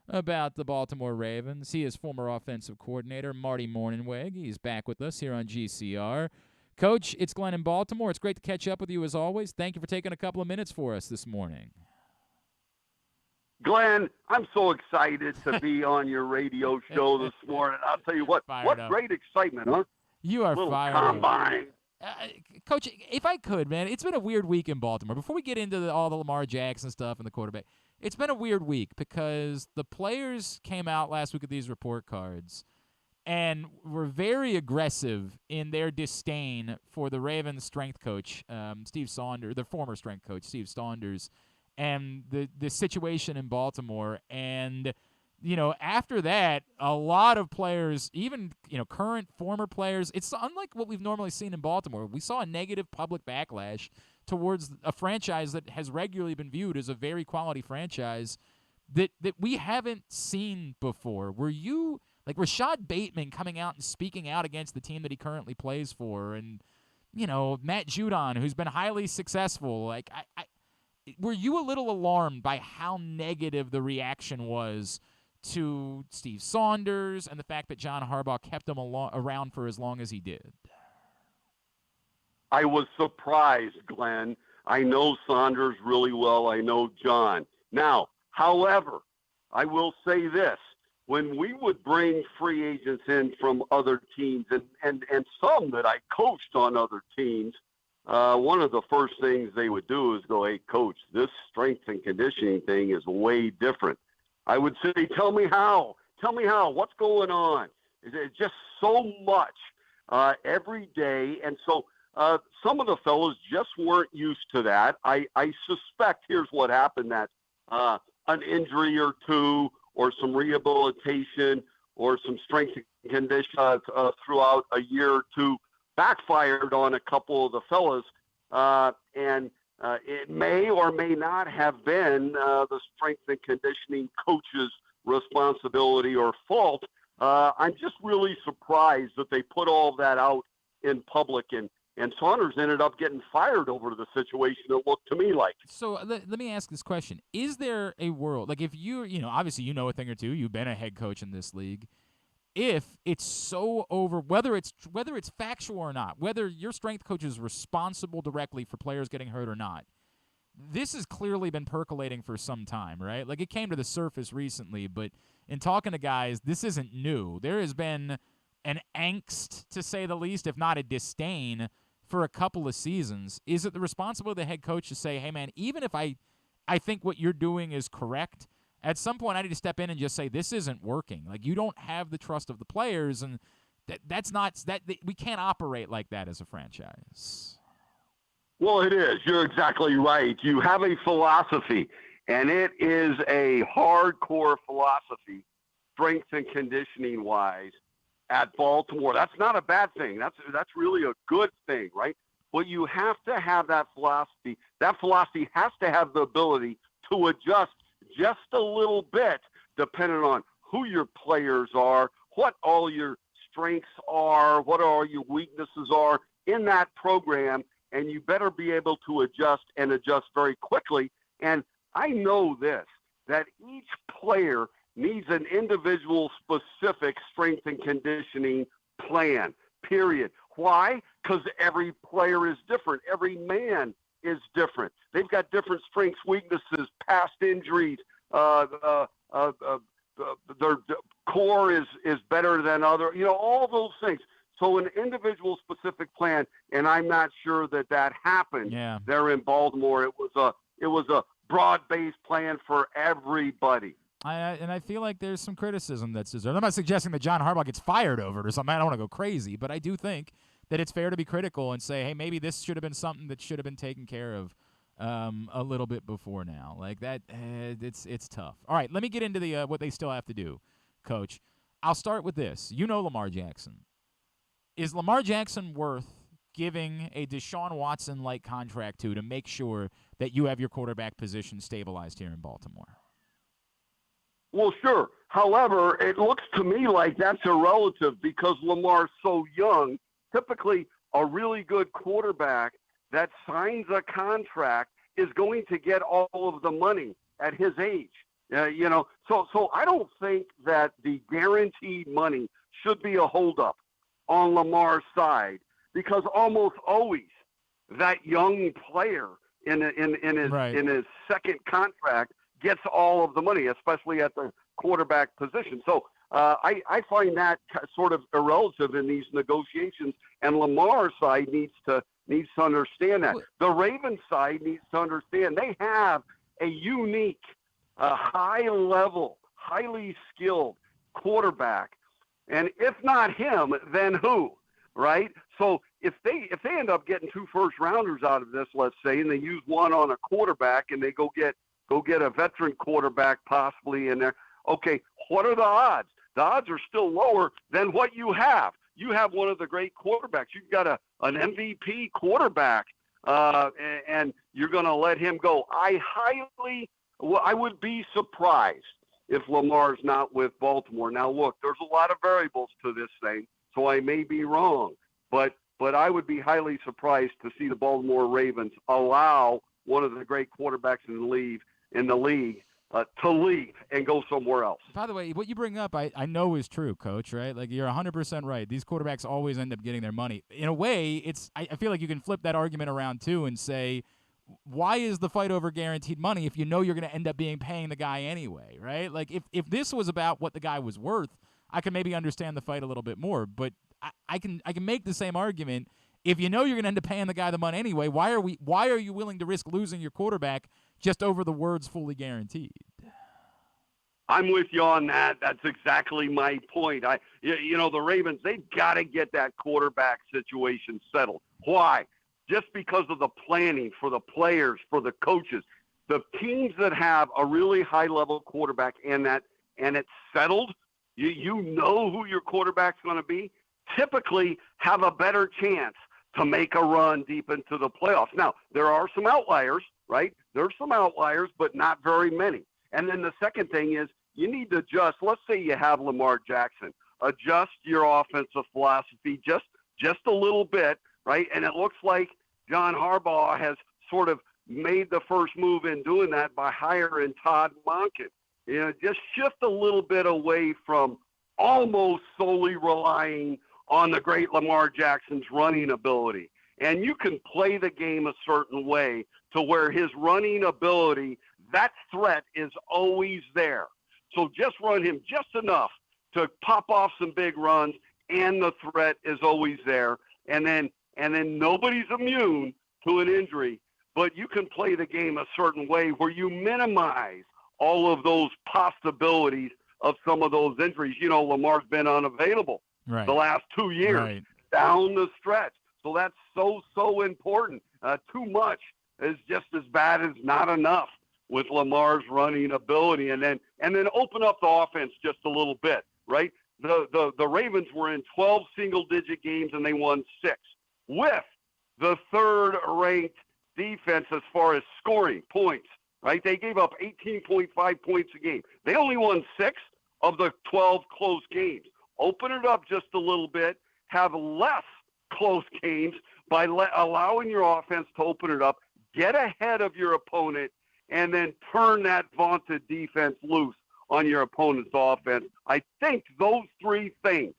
about the Baltimore Ravens. He is former offensive coordinator Marty Mornhinweg. He's back with us here on GCR. Coach, it's Glenn in Baltimore. It's great to catch up with you as always. Thank you for taking a couple of minutes for us this morning. Glenn, I'm so excited to be on your radio show this morning. I'll tell you what great excitement, huh? You are fired. Combine. Coach, if I could, man, it's been a weird week in Baltimore. Before we get into all the Lamar Jackson stuff and the quarterback, it's been a weird week because the players came out last week with these report cards and were very aggressive in their disdain for the Ravens strength coach, Steve Saunders, the former strength coach, Steve Saunders, and the situation in Baltimore. And, after that, a lot of players, even, current, former players, it's unlike what we've normally seen in Baltimore. We saw a negative public backlash towards a franchise that has regularly been viewed as a very quality franchise that we haven't seen before. Were you, Rashad Bateman coming out and speaking out against the team that he currently plays for, and, Matt Judon, who's been highly successful, were you a little alarmed by how negative the reaction was to Steve Saunders and the fact that John Harbaugh kept him around for as long as he did? I was surprised, Glenn. I know Saunders really well. I know John. Now, however, I will say this. When we would bring free agents in from other teams and some that I coached on other teams, one of the first things they would do is go, hey, coach, this strength and conditioning thing is way different. I would say, tell me how. Tell me how. What's going on? It's just so much every day. And so some of the fellows just weren't used to that. I suspect here's what happened, that an injury or two or some rehabilitation or some strength and condition throughout a year or two backfired on a couple of the fellas, and it may or may not have been the strength and conditioning coach's responsibility or fault. I'm just really surprised that they put all of that out in public, and Saunders ended up getting fired over the situation, it looked to me like. So let me ask this question. Is there a world, like if obviously you know a thing or two, you've been a head coach in this league, if it's so over, whether it's factual or not, whether your strength coach is responsible directly for players getting hurt or not, this has clearly been percolating for some time, right? Like it came to the surface recently, but in talking to guys, this isn't new. There has been an angst, to say the least, if not a disdain, for a couple of seasons. Is it the responsibility of the head coach to say, hey, man, even if I think what you're doing is correct, at some point I need to step in and just say, this isn't working. Like, you don't have the trust of the players, and we can't operate like that as a franchise. Well, it is. You're exactly right. You have a philosophy, and it is a hardcore philosophy, strength and conditioning-wise, at Baltimore. That's not a bad thing. That's really a good thing, right? But you have to have that philosophy. That philosophy has to have the ability to adjust just a little bit depending on who your players are, what all your strengths are, what all your weaknesses are in that program, and you better be able to adjust and adjust very quickly. And I know this, that each player needs an individual specific strength and conditioning plan, period. Why? Because every player is different. Every man is different. They've got different strengths, weaknesses, past injuries. Their core is better than other, all those things. So an individual specific plan, and I'm not sure that happened there in Baltimore. It was a broad-based plan for everybody. And I feel like there's some criticism that's deserved. I'm not suggesting that John Harbaugh gets fired over it or something. I don't want to go crazy, but I do think that it's fair to be critical and say, hey, maybe this should have been something that should have been taken care of a little bit before now. Like that, it's tough. All right, let me get into the what they still have to do, Coach. I'll start with this. You know Lamar Jackson. Is Lamar Jackson worth giving a Deshaun Watson-like contract to make sure that you have your quarterback position stabilized here in Baltimore? Well, sure. However, it looks to me like that's a relative because Lamar's so young. Typically, a really good quarterback that signs a contract is going to get all of the money at his age. So I don't think that the guaranteed money should be a holdup on Lamar's side because almost always that young player in his second contract gets all of the money, especially at the quarterback position. So I find that sort of irrelative in these negotiations, and Lamar's side needs to understand that. The Ravens side needs to understand they have a unique, high-level, highly skilled quarterback, and if not him, then who, right? So if they end up getting 2 first-rounders out of this, let's say, and they use one on a quarterback and they go get a veteran quarterback possibly in there. Okay, what are the odds? The odds are still lower than what you have. You have one of the great quarterbacks. You've got an MVP quarterback, and you're going to let him go. I would be surprised if Lamar's not with Baltimore. Now, look, there's a lot of variables to this thing, so I may be wrong. But I would be highly surprised to see the Baltimore Ravens allow one of the great quarterbacks in the league to leave and go somewhere else. By the way, what you bring up, I know is true, Coach, right? Like, you're 100% right. These quarterbacks always end up getting their money. In a way, I feel like you can flip that argument around, too, and say, why is the fight over guaranteed money if you know you're going to end up paying the guy anyway, right? Like, if this was about what the guy was worth, I can maybe understand the fight a little bit more. But I can make the same argument If you know you're going to end up paying the guy the money anyway, why are you willing to risk losing your quarterback just over the words fully guaranteed? I'm with you on that. That's exactly my point. The Ravens, they've got to get that quarterback situation settled. Why? Just because of the planning for the players, for the coaches. The teams that have a really high-level quarterback and it's settled, you know who your quarterback's going to be, typically have a better chance to make a run deep into the playoffs. Now, there are some outliers, right? There's some outliers, but not very many. And then the second thing is you need to adjust. Let's say you have Lamar Jackson. Adjust your offensive philosophy just a little bit, right? And it looks like John Harbaugh has sort of made the first move in doing that by hiring Todd Monken. Just shift a little bit away from almost solely relying on the great Lamar Jackson's running ability. And you can play the game a certain way to where his running ability, that threat is always there. So just run him just enough to pop off some big runs, and the threat is always there. And then nobody's immune to an injury, but you can play the game a certain way where you minimize all of those possibilities of some of those injuries. Lamar's been unavailable the last 2 years down the stretch. So that's so important. Too much is just as bad as not enough with Lamar's running ability. And then open up the offense just a little bit, right? The Ravens were in 12 single-digit games, and they won 6 with the third-ranked defense as far as scoring points, right? They gave up 18.5 points a game. They only won 6 of the 12 close games. Open it up just a little bit, have less close games by allowing your offense to open it up, get ahead of your opponent, and then turn that vaunted defense loose on your opponent's offense. I think those 3 things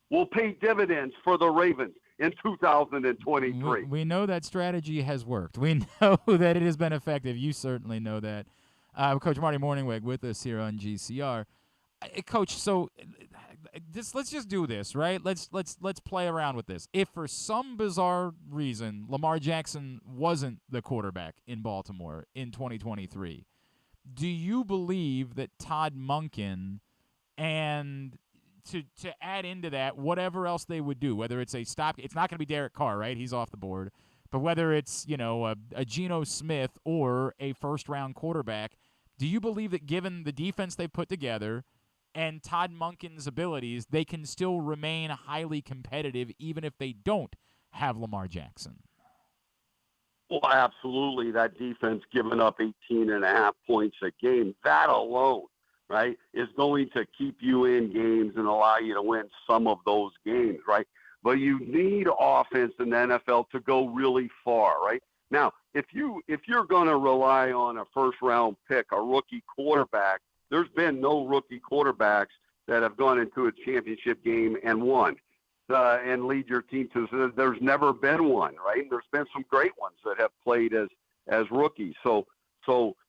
will pay dividends for the Ravens in 2023. We know that strategy has worked. We know that it has been effective. You certainly know that. Coach Marty Mornhinweg with us here on GCR. Coach, so let's just do this, right? Let's play around with this. If for some bizarre reason Lamar Jackson wasn't the quarterback in Baltimore in 2023, do you believe that Todd Monken and to add into that whatever else they would do, whether it's a stop, it's not going to be Derek Carr, right? He's off the board. But whether it's, a Geno Smith or a first-round quarterback, do you believe that given the defense they've put together and Todd Monken's abilities, they can still remain highly competitive even if they don't have Lamar Jackson? Well, absolutely. That defense giving up 18.5 points a game, that alone, right, is going to keep you in games and allow you to win some of those games, right? But you need offense in the NFL to go really far, right? Now, if you're going to rely on a first-round pick, a rookie quarterback, there's been no rookie quarterbacks that have gone into a championship game and won and lead your team to. There's never been one, right? There's been some great ones that have played as rookies. So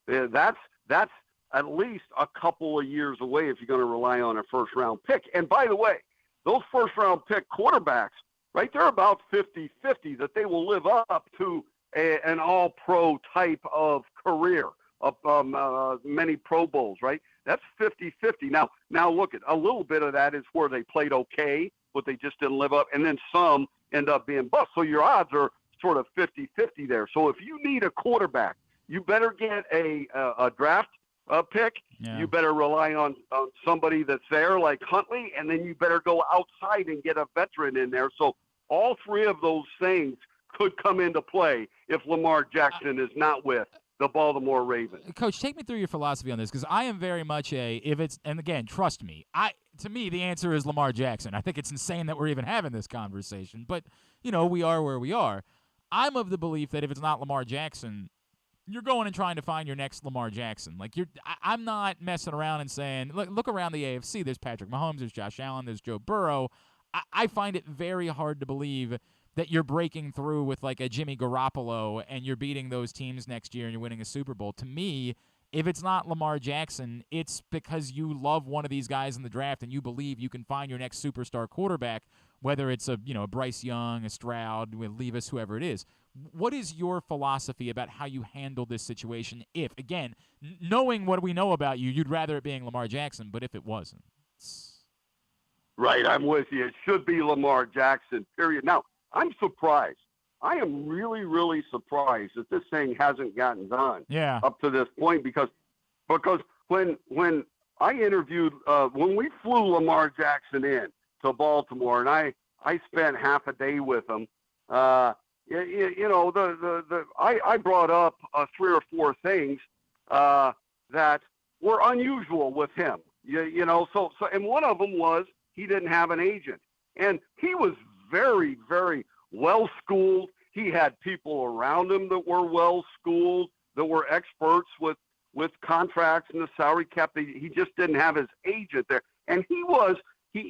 that's at least a couple of years away if you're going to rely on a first-round pick. And by the way, those first-round pick quarterbacks, right, they're about 50-50 that they will live up to an all-pro type of career, many Pro Bowls, right? That's 50-50. Now look at a little bit of that is where they played okay, but they just didn't live up, and then some end up being bust. So your odds are sort of 50-50 there. So if you need a quarterback, you better get a draft pick. Yeah. You better rely on somebody that's there like Huntley, and then you better go outside and get a veteran in there. So all 3 of those things could come into play if Lamar Jackson is not with the Baltimore Ravens. Coach, take me through your philosophy on this, because I am very much and again, trust me, to me, the answer is Lamar Jackson. I think it's insane that we're even having this conversation, but, we are where we are. I'm of the belief that if it's not Lamar Jackson, you're going and trying to find your next Lamar Jackson. Like I'm not messing around and saying, look around the AFC. There's Patrick Mahomes, there's Josh Allen, there's Joe Burrow. I find it very hard to believe that you're breaking through with like a Jimmy Garoppolo and you're beating those teams next year and you're winning a Super Bowl. To me, if it's not Lamar Jackson, it's because you love one of these guys in the draft and you believe you can find your next superstar quarterback, whether it's a Bryce Young, a Stroud, with Levis, whoever it is. What is your philosophy about how you handle this situation if, again, knowing what we know about you, you'd rather it being Lamar Jackson, but if it wasn't? Right, I'm with you. It should be Lamar Jackson, period. Now, I'm surprised. I am really, really surprised that this thing hasn't gotten done up to this point because when I interviewed, when we flew Lamar Jackson in to Baltimore, and I spent half a day with him, I brought up 3 or 4 things that were unusual with him. So and one of them was he didn't have an agent, and he was very, very well schooled. He had people around him that were well schooled, that were experts with contracts and the salary cap. He just didn't have his agent there, and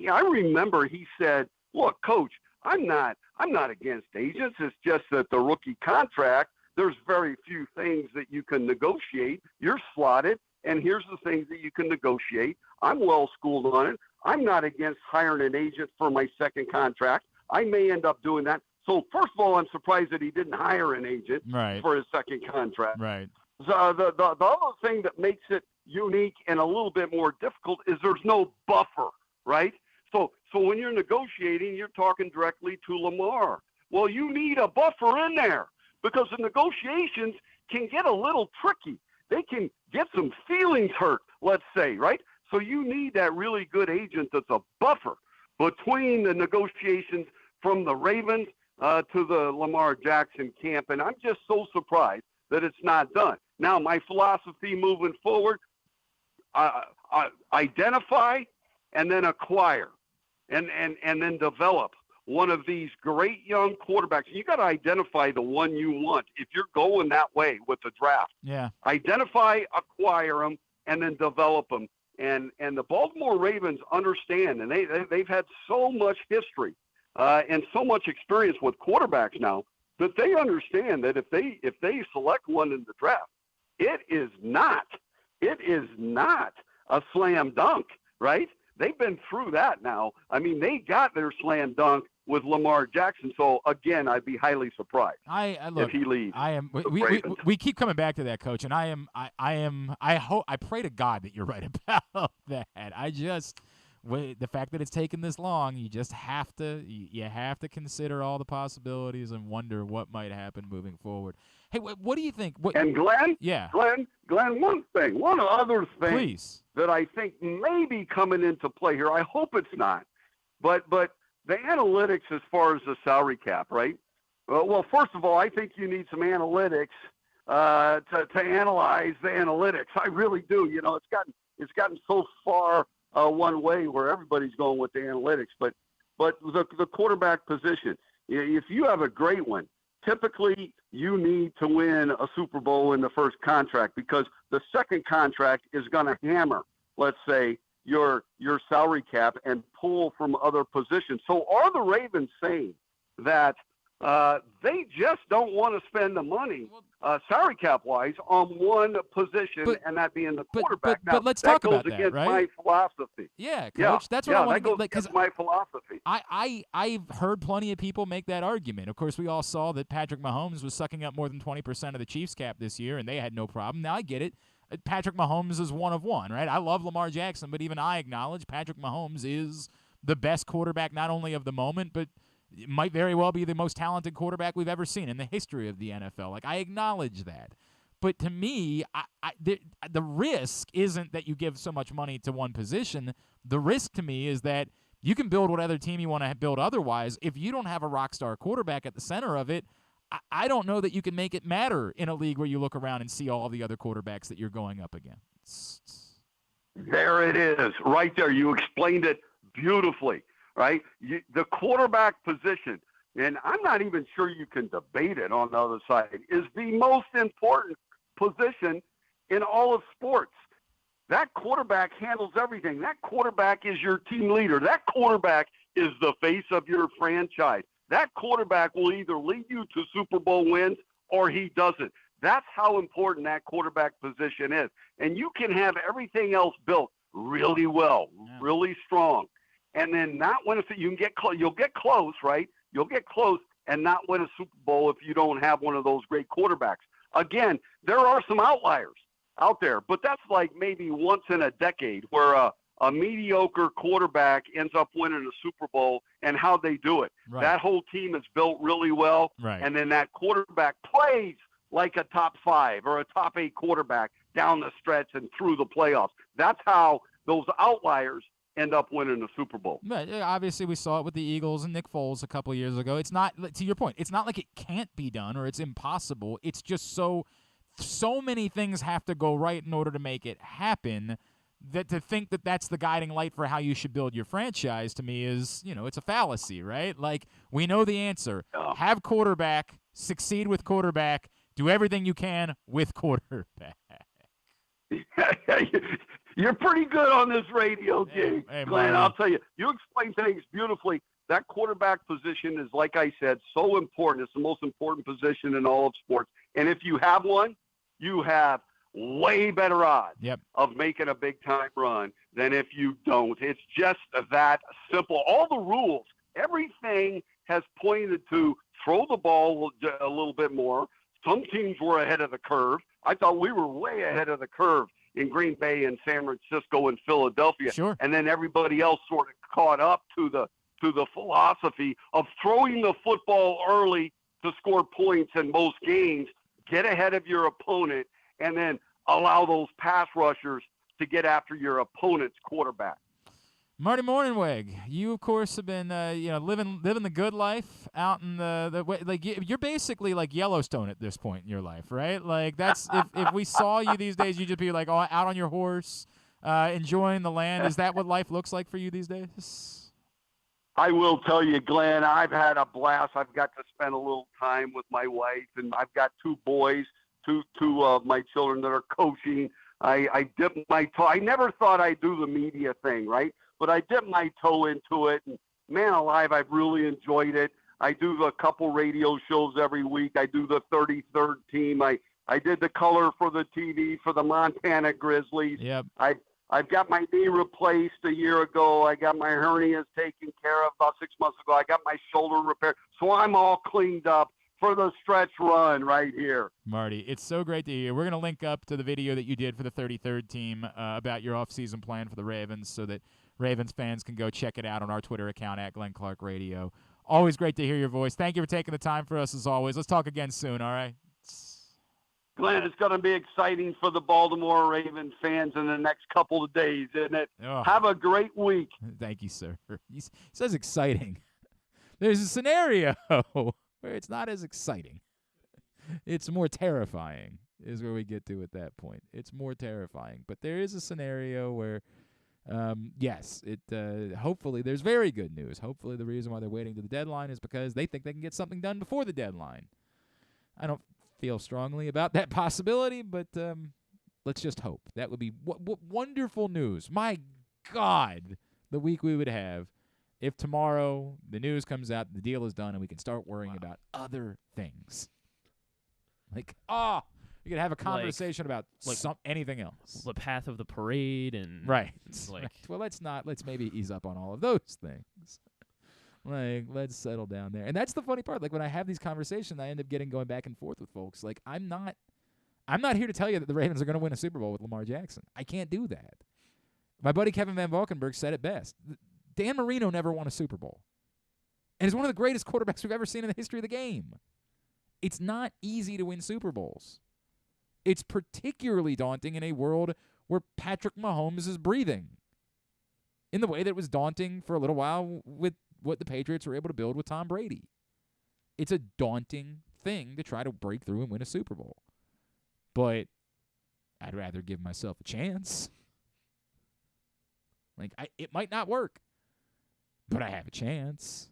I remember he said, "Look, Coach, I'm not against agents. It's just that the rookie contract, there's very few things that you can negotiate. You're slotted, and here's the things that you can negotiate. I'm well schooled on it. I'm not against hiring an agent for my second contract. I may end up doing that." So first of all, I'm surprised that he didn't hire an agent for his second contract. Right. So the other thing that makes it unique and a little bit more difficult is there's no buffer, right? So when you're negotiating, you're talking directly to Lamar. Well, you need a buffer in there because the negotiations can get a little tricky. They can get some feelings hurt, let's say, right? So you need that really good agent that's a buffer between the negotiations from the Ravens to the Lamar Jackson camp. And I'm just so surprised that it's not done. Now, my philosophy moving forward, identify and then acquire and then develop one of these great young quarterbacks. You got to identify the one you want if you're going that way with the draft. Yeah. Identify, acquire them, and then develop them. And the Baltimore Ravens understand, and they've had so much history and so much experience with quarterbacks now that they understand that if they select one in the draft, it is not a slam dunk, right? They've been through that now. I mean, they got their slam dunk with Lamar Jackson. So again, I'd be highly surprised if he leaves. We keep coming back to that, Coach, and I pray to God that you're right about that. The fact that it's taken this long, you just have to consider all the possibilities and wonder what might happen moving forward. Hey, what do you think? And Glenn, Glenn, one other thing, please, that I think may be coming into play here. I hope it's not, but the analytics as far as the salary cap, right? Well, first of all, I think you need some analytics to analyze the analytics. I really do. It's gotten so far one way where everybody's going with the analytics, but the quarterback position, if you have a great one, typically you need to win a Super Bowl in the first contract because the second contract is going to hammer, let's say, your salary cap and pull from other positions. So are the Ravens saying that they just don't want to spend the money salary cap-wise on one position, and that being the quarterback? But let's talk about that, against right? my philosophy. Yeah, Coach, that's what I want to get. Because my philosophy. I've heard plenty of people make that argument. Of course, we all saw that Patrick Mahomes was sucking up more than 20% of the Chiefs' cap this year, and they had no problem. Now I get it. Patrick Mahomes is one of one, right? I love Lamar Jackson, but even I acknowledge Patrick Mahomes is the best quarterback not only of the moment, but it might very well be the most talented quarterback we've ever seen in the history of the NFL. Like, I acknowledge that. But to me, the risk isn't that you give so much money to one position. The risk to me is that you can build what other team you want to build otherwise. If you don't have a rock star quarterback at the center of it, I don't know that you can make it matter in a league where you look around and see all the other quarterbacks that you're going up against. There it is, right there. You explained it beautifully, right? The quarterback position, and I'm not even sure you can debate it on the other side, is the most important position in all of sports. That quarterback handles everything. That quarterback is your team leader. That quarterback is the face of your franchise. That quarterback will either lead you to Super Bowl wins or he doesn't. That's how important that quarterback position is. And you can have everything else built really well, really strong. and then not win you can get you'll get close, right? You'll get close and not win a Super Bowl if you don't have one of those great quarterbacks. Again, there are some outliers out there, but that's like maybe once in a decade where a mediocre quarterback ends up winning a Super Bowl, and how they do it. Right. That whole team is built really well, right. And then that quarterback plays like a top 5 or a top 8 quarterback down the stretch and through the playoffs. That's how those outliers end up winning the Super Bowl. But obviously, we saw it with the Eagles and Nick Foles a couple of years ago. It's not, to your point, it's not like it can't be done or it's impossible. It's just so many things have to go right in order to make it happen, that to think that that's the guiding light for how you should build your franchise, to me, is, it's a fallacy, right? Like, we know the answer. Have quarterback, succeed with quarterback, do everything you can with quarterback. You're pretty good on this radio gig, Glenn. Marty. I'll tell you, you explain things beautifully. That quarterback position is, like I said, so important. It's the most important position in all of sports. And if you have one, you have way better odds of making a big-time run than if you don't. It's just that simple. All the rules, everything has pointed to throw the ball a little bit more. Some teams were ahead of the curve. I thought we were way ahead of the curve in Green Bay and San Francisco and Philadelphia. Sure. And then everybody else sort of caught up to the philosophy of throwing the football early to score points in most games, get ahead of your opponent, and then allow those pass rushers to get after your opponent's quarterback. Marty Mornhinweg, you of course have been living the good life out in you're basically like Yellowstone at this point in your life, right? Like that's if we saw you these days, you'd just be like out on your horse, enjoying the land. Is that what life looks like for you these days? I will tell you, Glenn, I've had a blast. I've got to spend a little time with my wife, and I've got 2 boys, two of my children that are coaching. I dipped my toe. I never thought I'd do the media thing, right? But I dipped my toe into it, and man alive, I've really enjoyed it. I do a couple radio shows every week. I do the 33rd team. I did the color for the TV for the Montana Grizzlies. Yep. I've got my knee replaced a year ago. I got my hernias taken care of about 6 months ago. I got my shoulder repaired. So I'm all cleaned up for the stretch run right here. Marty, it's so great to hear. We're going to link up to the video that you did for the 33rd team about your off-season plan for the Ravens so that Ravens fans can go check it out on our Twitter account at Glenn Clark Radio. Always great to hear your voice. Thank you for taking the time for us as always. Let's talk again soon, all right? Glenn, it's going to be exciting for the Baltimore Ravens fans in the next couple of days, isn't it? Oh. Have a great week. Thank you, sir. He says exciting. There's a scenario where it's not as exciting. It's more terrifying is where we get to at that point. It's more terrifying. But there is a scenario where, yes, hopefully there's very good news. Hopefully the reason why they're waiting to the deadline is because they think they can get something done before the deadline. I don't feel strongly about that possibility, but let's just hope. That would be what wonderful news. My God, the week we would have if tomorrow the news comes out, the deal is done, and we can start worrying about other things. Like, we could have a conversation about anything else. The path of the parade and right. Like, well, let's maybe ease up on all of those things. Like, let's settle down there. And that's the funny part. Like, when I have these conversations, I end up going back and forth with folks. Like, I'm not here to tell you that the Ravens are going to win a Super Bowl with Lamar Jackson. I can't do that. My buddy Kevin Van Valkenburg said it best. Dan Marino never won a Super Bowl. And he's one of the greatest quarterbacks we've ever seen in the history of the game. It's not easy to win Super Bowls. It's particularly daunting in a world where Patrick Mahomes is breathing in the way that it was daunting for a little while with what the Patriots were able to build with Tom Brady. It's a daunting thing to try to break through and win a Super Bowl. But I'd rather give myself a chance. Like, it might not work, but I have a chance.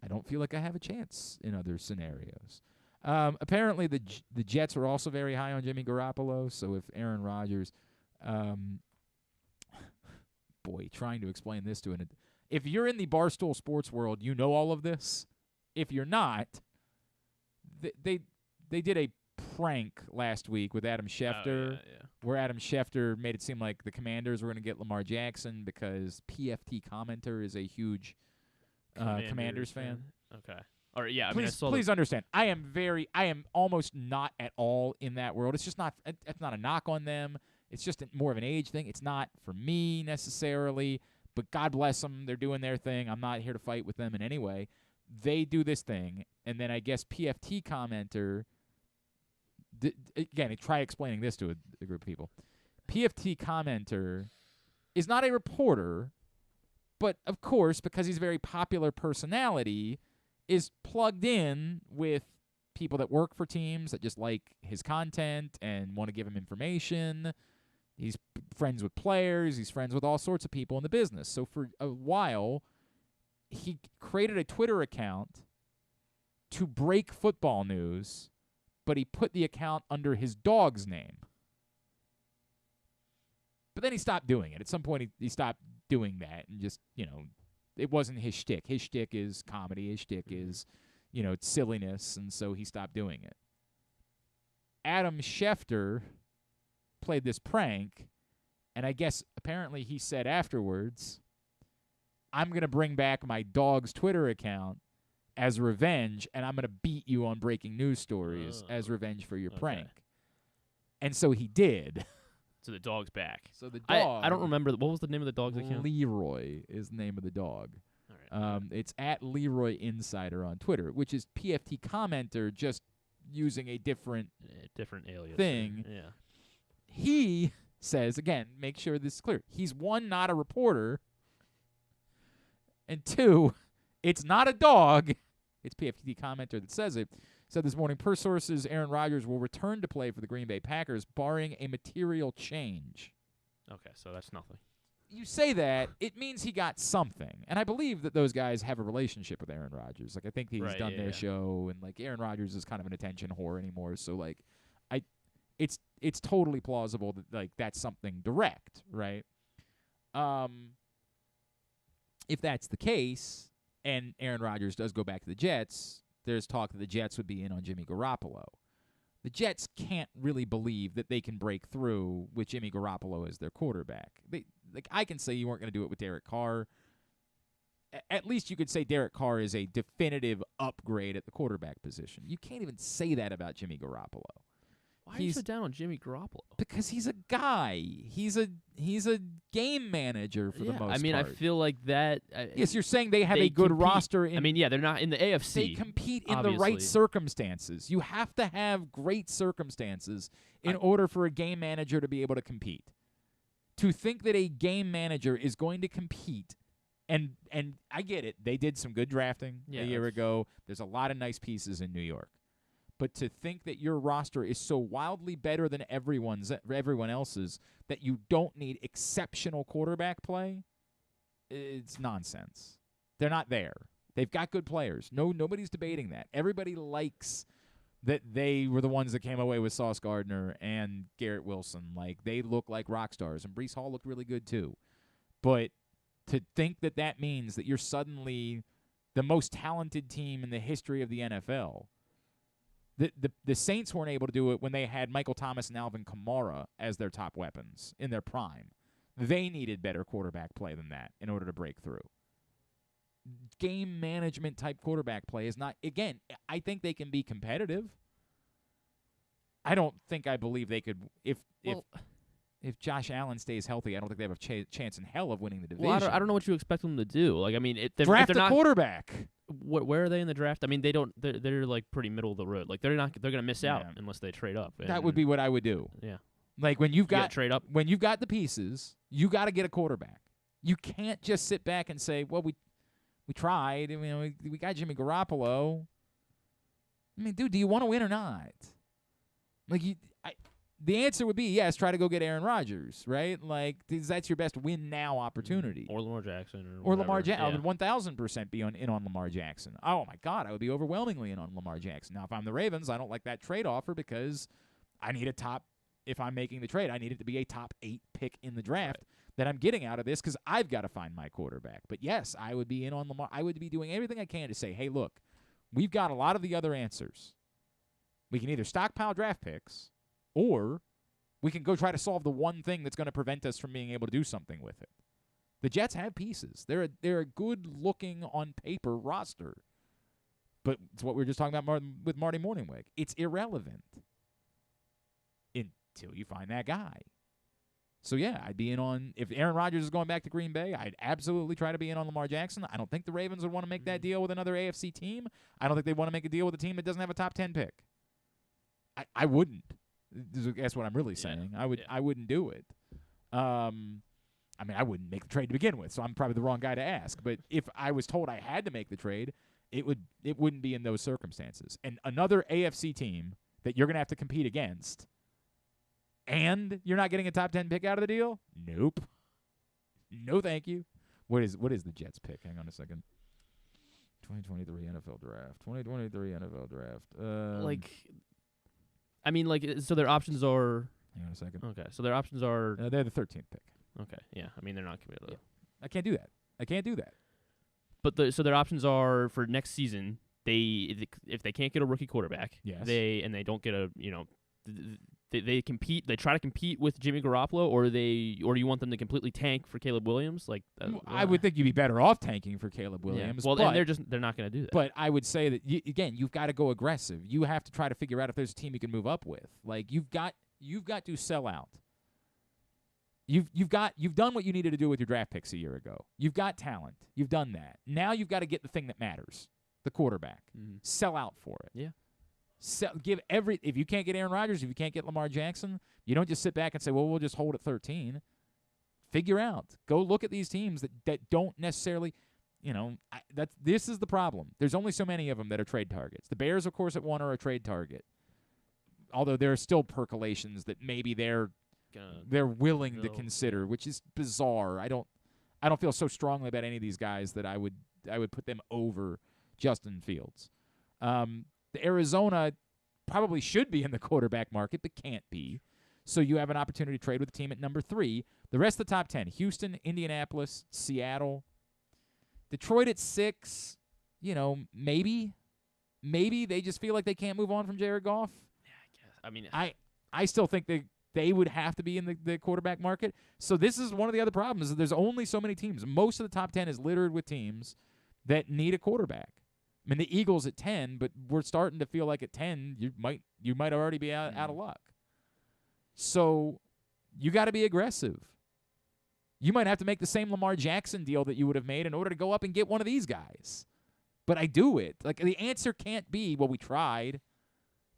I don't feel like I have a chance in other scenarios. Apparently, the Jets were also very high on Jimmy Garoppolo, so if Aaron Rodgers, trying to explain this to an, if you're in the Barstool Sports world, you know all of this. If you're not, they did a prank last week with Adam Schefter where Adam Schefter made it seem like the Commanders were going to get Lamar Jackson because PFT commenter is a huge Commanders fan. Okay. All right, yeah, Please understand, I am almost not at all in that world. It's just not. It's not a knock on them. It's just more of an age thing. It's not for me necessarily. But God bless them. They're doing their thing. I'm not here to fight with them in any way. They do this thing, and then I guess PFT commenter. Again, try explaining this to a group of people. PFT commenter is not a reporter, but of course, because he's a very popular personality, is plugged in with people that work for teams that just like his content and want to give him information. He's friends with players. He's friends with all sorts of people in the business. So for a while, he created a Twitter account to break football news, but he put the account under his dog's name. But then he stopped doing it. At some point, he stopped doing that and just, it wasn't his shtick. His shtick is comedy. His shtick is, it's silliness, and so he stopped doing it. Adam Schefter played this prank, and I guess apparently he said afterwards, I'm going to bring back my dog's Twitter account as revenge, and I'm going to beat you on breaking news stories as revenge for your prank. And so he did. So the dog's back. So the dog. I don't remember. What was the name of the dog's account? Leroy is the name of the dog. All right. It's at Leroy Insider on Twitter, which is PFT commenter, just using a different alias thing. Yeah. He says, again, make sure this is clear. He's one, not a reporter, and two, it's not a dog. It's PFT commenter that says it. Said this morning, per sources, Aaron Rodgers will return to play for the Green Bay Packers, barring a material change. Okay, so that's nothing. You say that, it means he got something. And I believe that those guys have a relationship with Aaron Rodgers. Like, I think he's done their show, and, like, Aaron Rodgers is kind of an attention whore anymore. So, like, it's totally plausible that, like, that's something direct, right? If that's the case, and Aaron Rodgers does go back to the Jets, there's talk that the Jets would be in on Jimmy Garoppolo. The Jets can't really believe that they can break through with Jimmy Garoppolo as their quarterback. I can say you weren't going to do it with Derek Carr. At least you could say Derek Carr is a definitive upgrade at the quarterback position. You can't even say that about Jimmy Garoppolo. Why are you so down on Jimmy Garoppolo? Because he's a guy. He's a game manager for the most part. I mean, I feel like that. Yes, you're saying they have a good roster. They're not in the AFC. They compete in the right circumstances. You have to have great circumstances in order for a game manager to be able to compete. To think that a game manager is going to compete, and I get it. They did some good drafting a year ago. There's a lot of nice pieces in New York. But to think that your roster is so wildly better than everyone else's that you don't need exceptional quarterback play, it's nonsense. They're not there. They've got good players. Nobody's debating that. Everybody likes that they were the ones that came away with Sauce Gardner and Garrett Wilson. Like, they look like rock stars, and Breece Hall looked really good too. But to think that that means that you're suddenly the most talented team in the history of the NFL. The Saints weren't able to do it when they had Michael Thomas and Alvin Kamara as their top weapons in their prime. They needed better quarterback play than that in order to break through. Game management type quarterback play is not, again, I think they can be competitive. I don't think I believe they could, if Josh Allen stays healthy, I don't think they have a chance in hell of winning the division. Well, I don't know what you expect them to do. Like, I mean, draft a quarterback. Where are they in the draft? I mean, they don't. They're like pretty middle of the road. Like, they're gonna miss out unless they trade up. That would be what I would do. Yeah. Like, when you've got trade up, when you've got the pieces, you got to get a quarterback. You can't just sit back and say, "Well, we tried. I mean, we got Jimmy Garoppolo." I mean, dude, do you want to win or not? Like, the answer would be yes. Try to go get Aaron Rodgers, right? Like, that's your best win now opportunity. Or Lamar Jackson, or Lamar Jackson. I would 1,000% be in on Lamar Jackson. Oh my God, I would be overwhelmingly in on Lamar Jackson. Now, if I'm the Ravens, I don't like that trade offer because I need a top. If I'm making the trade, I need it to be a top 8 pick in the draft that I'm getting out of this because I've got to find my quarterback. But yes, I would be in on Lamar. I would be doing everything I can to say, hey, look, we've got a lot of the other answers. We can either stockpile draft picks, or We can go try to solve the one thing that's going to prevent us from being able to do something with it. The Jets have pieces. They're a good-looking, on paper, roster. But it's what we were just talking about with Marty Mornhinweg. It's irrelevant until you find that guy. So, yeah, I'd be in on – if Aaron Rodgers is going back to Green Bay, I'd absolutely try to be in on Lamar Jackson. I don't think the Ravens would want to make that deal with another AFC team. I don't think they want to make a deal with a team that doesn't have a top 10 pick. I wouldn't. That's what I'm really saying. I wouldn't do it. I wouldn't make the trade to begin with, so I'm probably the wrong guy to ask. But if I was told I had to make the trade, it wouldn't be in those circumstances. And another AFC team that you're going to have to compete against, and you're not getting a top 10 pick out of the deal? Nope. No, thank you. What is the Jets pick? Hang on a second. 2023 NFL Draft. 2023 NFL Draft. So their options are. Hang on a second. Okay, so their options are. They're the 13th pick. Okay, yeah. I mean, they're not going to be able to. Yeah. I can't do that. But so their options are for next season. If they can't get a rookie quarterback, yes. they don't get a they compete. They try to compete with Jimmy Garoppolo, or do you want them to completely tank for Caleb Williams? I would think you'd be better off tanking for Caleb Williams. Yeah. Well, they're not going to do that. But I would say that you've got to go aggressive. You have to try to figure out if there's a team you can move up with. Like you've got to sell out. You've done what you needed to do with your draft picks a year ago. You've got talent. You've done that. Now you've got to get the thing that matters, the quarterback. Mm-hmm. Sell out for it. Yeah. If you can't get Aaron Rodgers, if you can't get Lamar Jackson, you don't just sit back and say, well, we'll just hold at 13. Figure out. Go look at these teams that don't necessarily, this is the problem. There's only so many of them that are trade targets. The Bears, of course, at 1 are a trade target. Although there are still percolations that maybe they're willing to consider, which is bizarre. I don't feel so strongly about any of these guys that I would put them over Justin Fields. Arizona probably should be in the quarterback market, but can't be. So you have an opportunity to trade with the team at number 3. The rest of the top 10, Houston, Indianapolis, Seattle. Detroit at 6, maybe they just feel like they can't move on from Jared Goff. Yeah, I guess. I still think they would have to be in the quarterback market. So this is one of the other problems. Is there's only so many teams. Most of the top 10 is littered with teams that need a quarterback. I mean, the Eagles at 10, but we're starting to feel like at 10 you might already be out of luck. So you got to be aggressive. You might have to make the same Lamar Jackson deal that you would have made in order to go up and get one of these guys. But I do it. Like, the answer can't be, well, we tried.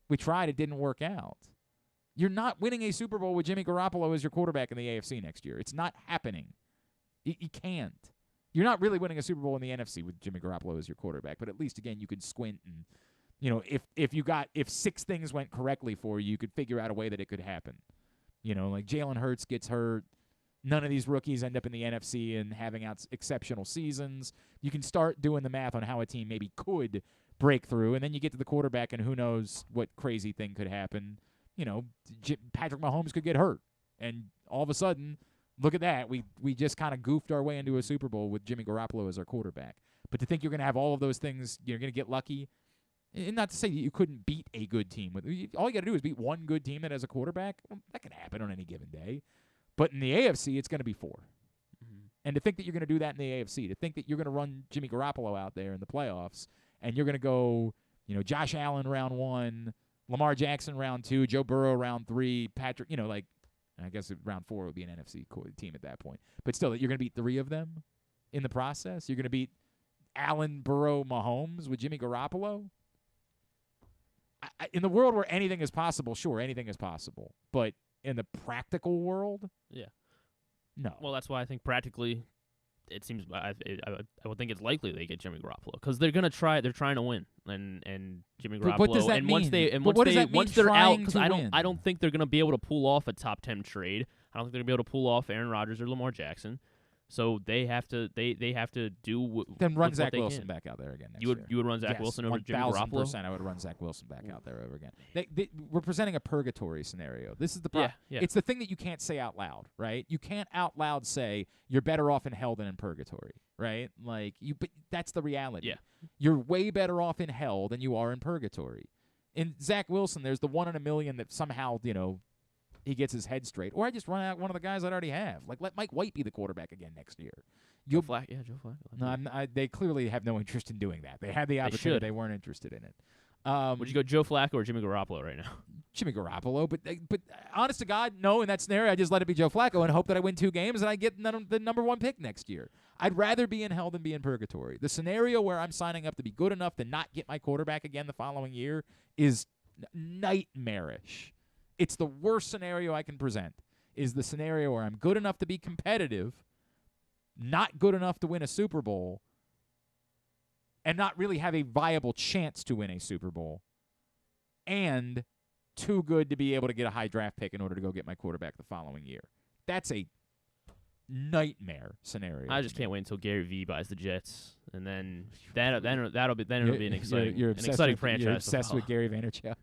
It didn't work out. You're not winning a Super Bowl with Jimmy Garoppolo as your quarterback in the AFC next year. It's not happening. You can't. You're not really winning a Super Bowl in the NFC with Jimmy Garoppolo as your quarterback, but at least, again, you could squint and, if 6 things went correctly for you could figure out a way that it could happen. Like Jalen Hurts gets hurt. None of these rookies end up in the NFC and having exceptional seasons. You can start doing the math on how a team maybe could break through, and then you get to the quarterback, and who knows what crazy thing could happen. Patrick Mahomes could get hurt, and all of a sudden, look at that. We just kind of goofed our way into a Super Bowl with Jimmy Garoppolo as our quarterback. But to think you're going to have all of those things, you're going to get lucky, and not to say that you couldn't beat a good team. All you got to do is beat one good team that has a quarterback. Well, that can happen on any given day. But in the AFC, it's going to be 4. Mm-hmm. And to think that you're going to do that in the AFC, to think that you're going to run Jimmy Garoppolo out there in the playoffs, and you're going to go, Josh Allen round 1, Lamar Jackson round 2, Joe Burrow round 3, Patrick, I guess round 4 would be an NFC team at that point. But still, you're going to beat 3 of them in the process. You're going to beat Allen, Burrow, Mahomes with Jimmy Garoppolo. In the world where anything is possible, sure, anything is possible. But in the practical world, no. Well, that's why I think practically, it seems I would think it's likely they get Jimmy Garoppolo because they're gonna try. They're trying to win, and Jimmy Garoppolo. But what does that mean? Once they're out, because I don't think they're gonna be able to pull off a top 10 trade. I don't think they're gonna be able to pull off Aaron Rodgers or Lamar Jackson. So they have to do then run Zach Wilson back out there again. You would run Zach Wilson over Jimmy Garoppolo? 1,000%. I would run Zach Wilson back out there over again. We're presenting a purgatory sscenario. This is the problem. Yeah. It's the thing that you can't say out loud, right? You can't out loud say you're better off in hell than in purgatory, right? But that's the reality. Yeah. You're way better off in hell than you are in purgatory. In Zach Wilson, there's the 1 in a million that somehow he gets his head straight, or I just run out one of the guys I already have. Like, let Mike White be the quarterback again next year. Joe Flacco. No, they clearly have no interest in doing that. They had the opportunity. They weren't interested in it. Would you go Joe Flacco or Jimmy Garoppolo right now? Jimmy Garoppolo, but honest to God, no. In that scenario, I just let it be Joe Flacco and hope that I win 2 games and I get the number 1 pick next year. I'd rather be in hell than be in purgatory. The scenario where I'm signing up to be good enough to not get my quarterback again the following year is nightmarish. It's the worst scenario I can present, is the scenario where I'm good enough to be competitive, not good enough to win a Super Bowl, and not really have a viable chance to win a Super Bowl, and too good to be able to get a high draft pick in order to go get my quarterback the following year. That's a nightmare scenario. I just can't wait until Gary Vee buys the Jets, and then it'll be an exciting franchise. You're obsessed with Gary Vaynerchuk.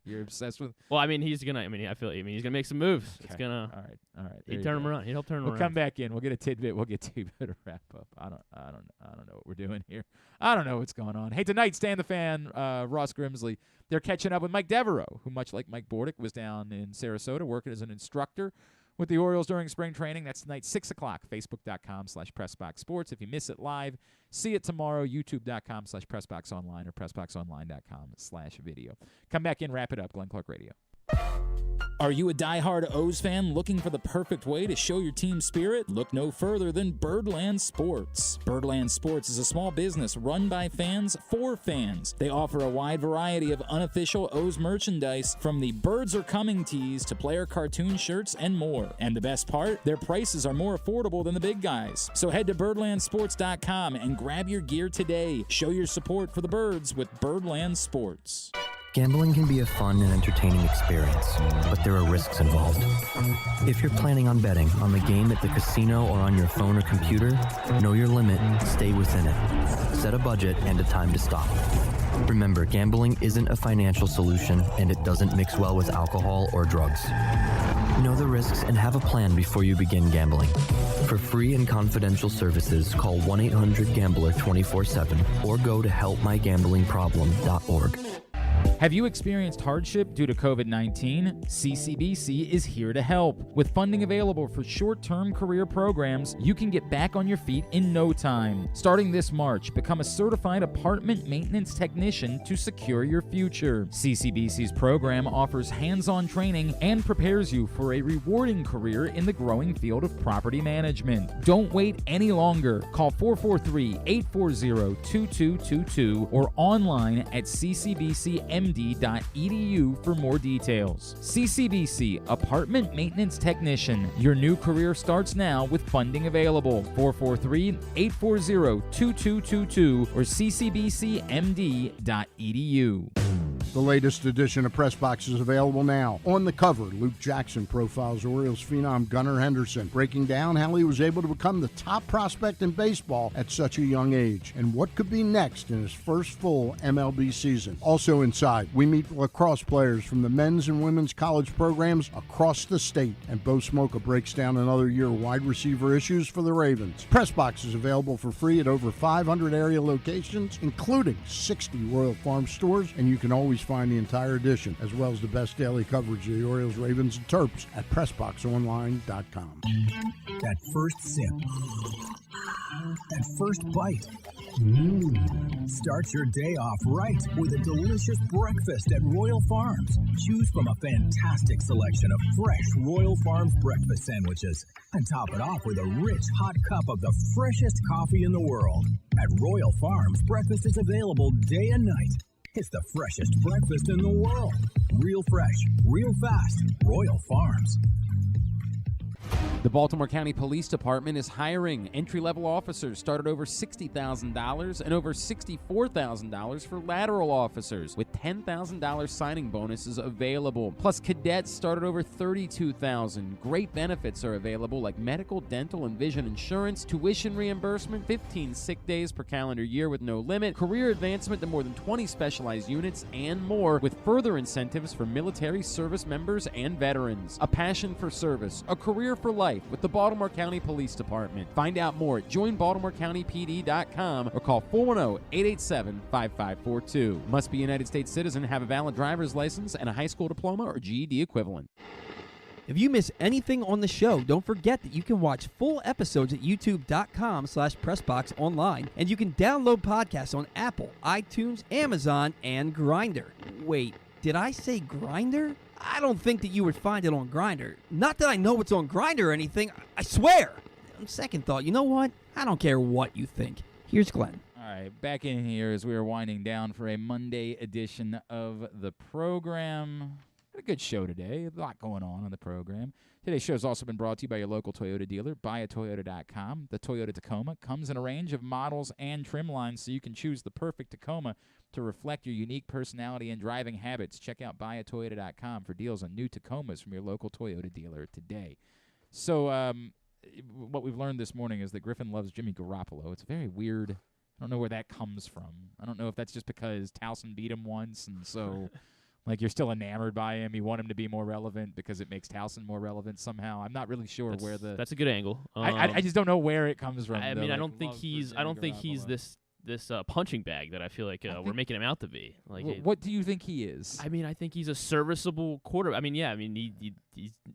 You're obsessed with. Well, I mean, he's gonna make some moves. Okay. It's gonna. All right. He'd turn him around. He'd help turn him around. We'll come back in. We'll get a tidbit. We'll get Tid-bit to wrap up. I don't know what we're doing here. I don't know what's going on. Hey, tonight, Stan the Fan, Ross Grimsley, they're catching up with Mike Devereaux, who, much like Mike Bordick, was down in Sarasota working as an instructor with the Orioles during spring training. That's tonight, 6 o'clock, facebook.com/PressBoxSports. If you miss it live, see it tomorrow, youtube.com/PressBoxOnline or PressBoxOnline.com/video. Come back in, wrap it up. Glenn Clark Radio. Are you a diehard O's fan looking for the perfect way to show your team spirit? Look no further than Birdland Sports. Birdland Sports is a small business run by fans for fans. They offer a wide variety of unofficial O's merchandise, from the Birds Are Coming tees to player cartoon shirts and more. And the best part? Their prices are more affordable than the big guys. So head to birdlandsports.com and grab your gear today. Show your support for the Birds with Birdland Sports. Gambling can be a fun and entertaining experience, but there are risks involved. If you're planning on betting on the game at the casino or on your phone or computer, know your limit, stay within it. Set a budget and a time to stop. Remember, gambling isn't a financial solution, and it doesn't mix well with alcohol or drugs. Know the risks and have a plan before you begin gambling. For free and confidential services, call 1-800-GAMBLER 24/7 or go to helpmygamblingproblem.org. Have you experienced hardship due to COVID-19? CCBC is here to help. With funding available for short-term career programs, you can get back on your feet in no time. Starting this March, become a certified apartment maintenance technician to secure your future. CCBC's program offers hands-on training and prepares you for a rewarding career in the growing field of property management. Don't wait any longer. Call 443-840-2222 or online at ccbcmd.edu for more details. CCBC Apartment Maintenance Technician. Your new career starts now with funding available. 443-840-2222 or ccbcmd.edu. The latest edition of Press Box is available now. On the cover, Luke Jackson profiles Orioles phenom Gunnar Henderson, breaking down how he was able to become the top prospect in baseball at such a young age and what could be next in his first full MLB season. Also inside, we meet lacrosse players from the men's and women's college programs across the state, and Bo Smoka breaks down another year of wide receiver issues for the Ravens. Press Box is available for free at over 500 area locations, including 60 Royal Farm stores, and you can always find the entire edition, as well as the best daily coverage of the Orioles, Ravens, and Terps at PressBoxOnline.com. That first sip. That first bite. Start your day off right with a delicious breakfast at Royal Farms. Choose from a fantastic selection of fresh Royal Farms breakfast sandwiches and top it off with a rich hot cup of the freshest coffee in the world. At Royal Farms, breakfast is available day and night. It's the freshest breakfast in the world. Real fresh, real fast. Royal Farms. The Baltimore County Police Department is hiring. Entry-level officers start at over $60,000 and over $64,000 for lateral officers, with $10,000 signing bonuses available. Plus, cadets start at over $32,000. Great benefits are available, like medical, dental, and vision insurance, tuition reimbursement, 15 sick days per calendar year with no limit, career advancement to more than 20 specialized units, and more, with further incentives for military service members and veterans. A passion for service, a career for life with the Baltimore County Police Department. Find out more at joinbaltimorecountypd.com or call 410-887-5542. Must be a United States citizen, have a valid driver's license, and a high school diploma or GED equivalent. If you miss anything on the show, don't forget that you can watch full episodes at youtube.com/pressboxonline, and you can download podcasts on Apple, iTunes, Amazon, and Grindr. Wait, did I say Grindr? I don't think that you would find it on Grindr. Not that I know it's on Grindr or anything, I swear. On second thought, you know what? I don't care what you think. Here's Glenn. All right, back in here as we are winding down for a Monday edition of the program. A good show today. A lot going on the program. Today's show has also been brought to you by your local Toyota dealer, buyatoyota.com. The Toyota Tacoma comes in a range of models and trim lines, so you can choose the perfect Tacoma to reflect your unique personality and driving habits. Check out buyatoyota.com for deals on new Tacomas from your local Toyota dealer today. So what we've learned this morning is that Griffin loves Jimmy Garoppolo. It's very weird. I don't know where that comes from. I don't know if that's just because Towson beat him once, and so... Like, you're still enamored by him. You want him to be more relevant because it makes Towson more relevant somehow. I'm not really sure where the... That's a good angle. I just don't know where it comes from. I mean, I don't think he's this punching bag that I feel like we're making him out to be. Like, what do you think he is? I mean, I think he's a serviceable quarterback. I mean, yeah. I mean,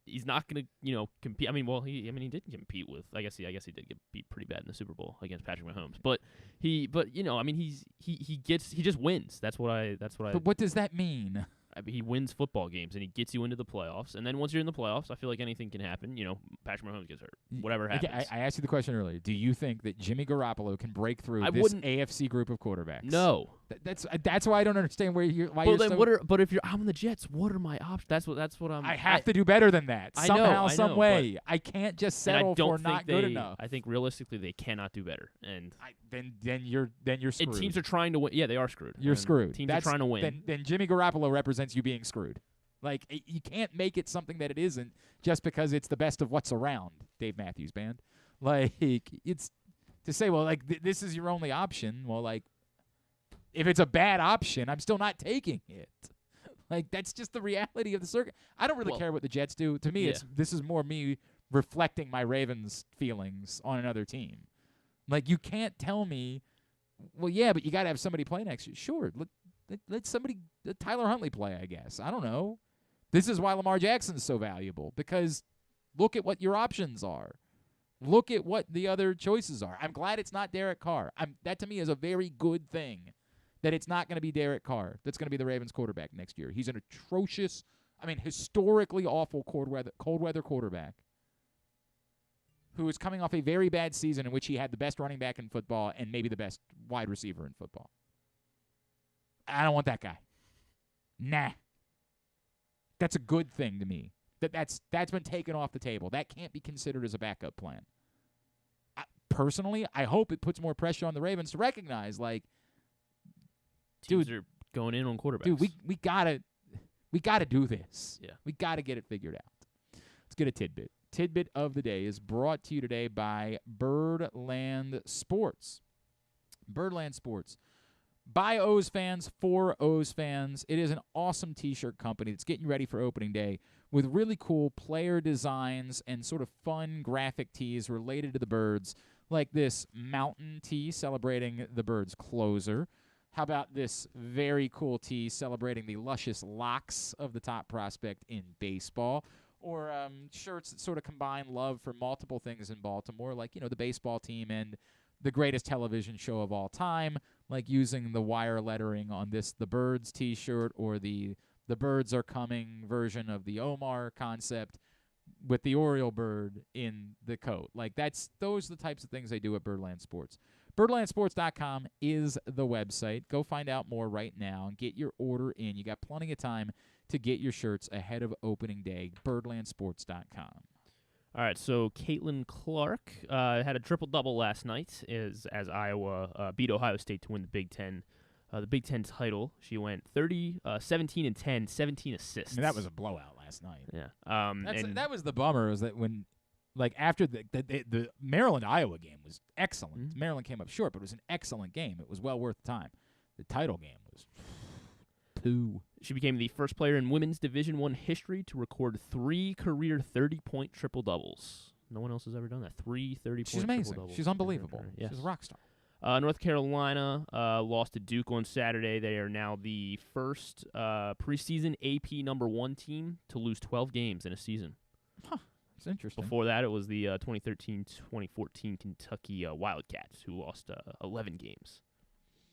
he's not going to compete. I mean, he did compete with. I guess he did get beat pretty bad in the Super Bowl against Patrick Mahomes. But he just wins. That's what. But what does that mean? I mean, he wins football games and he gets you into the playoffs. And then once you're in the playoffs, I feel like anything can happen. Patrick Mahomes gets hurt. Whatever happens. Okay, I asked you the question earlier. Do you think that Jimmy Garoppolo can break through this AFC group of quarterbacks? No. That's why I don't understand why you're so... But if I'm the Jets, what are my options? That's what I'm... I have to do better than that. Somehow, some way. I can't just settle for not good enough. I think realistically they cannot do better. And then you're screwed. And teams are trying to win. Yeah, they are screwed. You're screwed. Teams are trying to win. Then Jimmy Garoppolo represents you being screwed. Like, you can't make it something that it isn't just because it's the best of what's around, Dave Matthews Band. Like, it's to say, well, like, this is your only option. Well, like, if it's a bad option, I'm still not taking it. Like, that's just the reality of the circuit. I don't really care what the Jets do. To me, this is more me reflecting my Ravens feelings on another team. Like, you can't tell me, well, yeah, but you got to have somebody play next year. Sure, let somebody, let Tyler Huntley play, I guess. I don't know. This is why Lamar Jackson is so valuable, because look at what your options are. Look at what the other choices are. I'm glad it's not Derek Carr. That to me is a very good thing, that it's not going to be Derek Carr that's going to be the Ravens quarterback next year. He's an atrocious, historically awful cold weather quarterback who is coming off a very bad season in which he had the best running back in football and maybe the best wide receiver in football. I don't want that guy. Nah. That's a good thing to me. That's been taken off the table. That can't be considered as a backup plan. Personally, I hope it puts more pressure on the Ravens to recognize, like, teams are going in on quarterbacks. Dude, we gotta do this. Yeah. We gotta get it figured out. Let's get a tidbit. Tidbit of the day is brought to you today by Birdland Sports. Birdland Sports. By O's fans, for O's fans. It is an awesome T-shirt company that's getting you ready for opening day with really cool player designs and sort of fun graphic tees related to the Birds, like this mountain tee celebrating the Birds' closer. How about this very cool tee celebrating the luscious locks of the top prospect in baseball? Or shirts that sort of combine love for multiple things in Baltimore, like, the baseball team and the greatest television show of all time, like using the wire lettering on the Birds T-shirt, or the Birds Are Coming version of the Omar concept with the Oriole bird in the coat. Like, those are the types of things they do at Birdland Sports. Birdlandsports.com is the website. Go find out more right now and get your order in. You got plenty of time to get your shirts ahead of opening day. Birdlandsports.com. All right, so Caitlin Clark had a triple-double last night as Iowa beat Ohio State to win the Big Ten title. She went 30, 17 and 10, 17 assists. That was a blowout last night. Yeah. That was the bummer, is that when, like, after the Maryland-Iowa game was excellent. Mm-hmm. Maryland came up short, but it was an excellent game. It was well worth the time. The title game was poo. She became the first player in women's Division I history to record 3 career 30-point triple-doubles. No one else has ever done that. 3 30-point She's amazing. triple-doubles. She's unbelievable. Yes. She's a rock star. North Carolina lost to Duke on Saturday. They are now the first preseason AP #1 team to lose 12 games in a season. It's interesting. Before that, it was the 2013-2014 Kentucky Wildcats, who lost 11 games.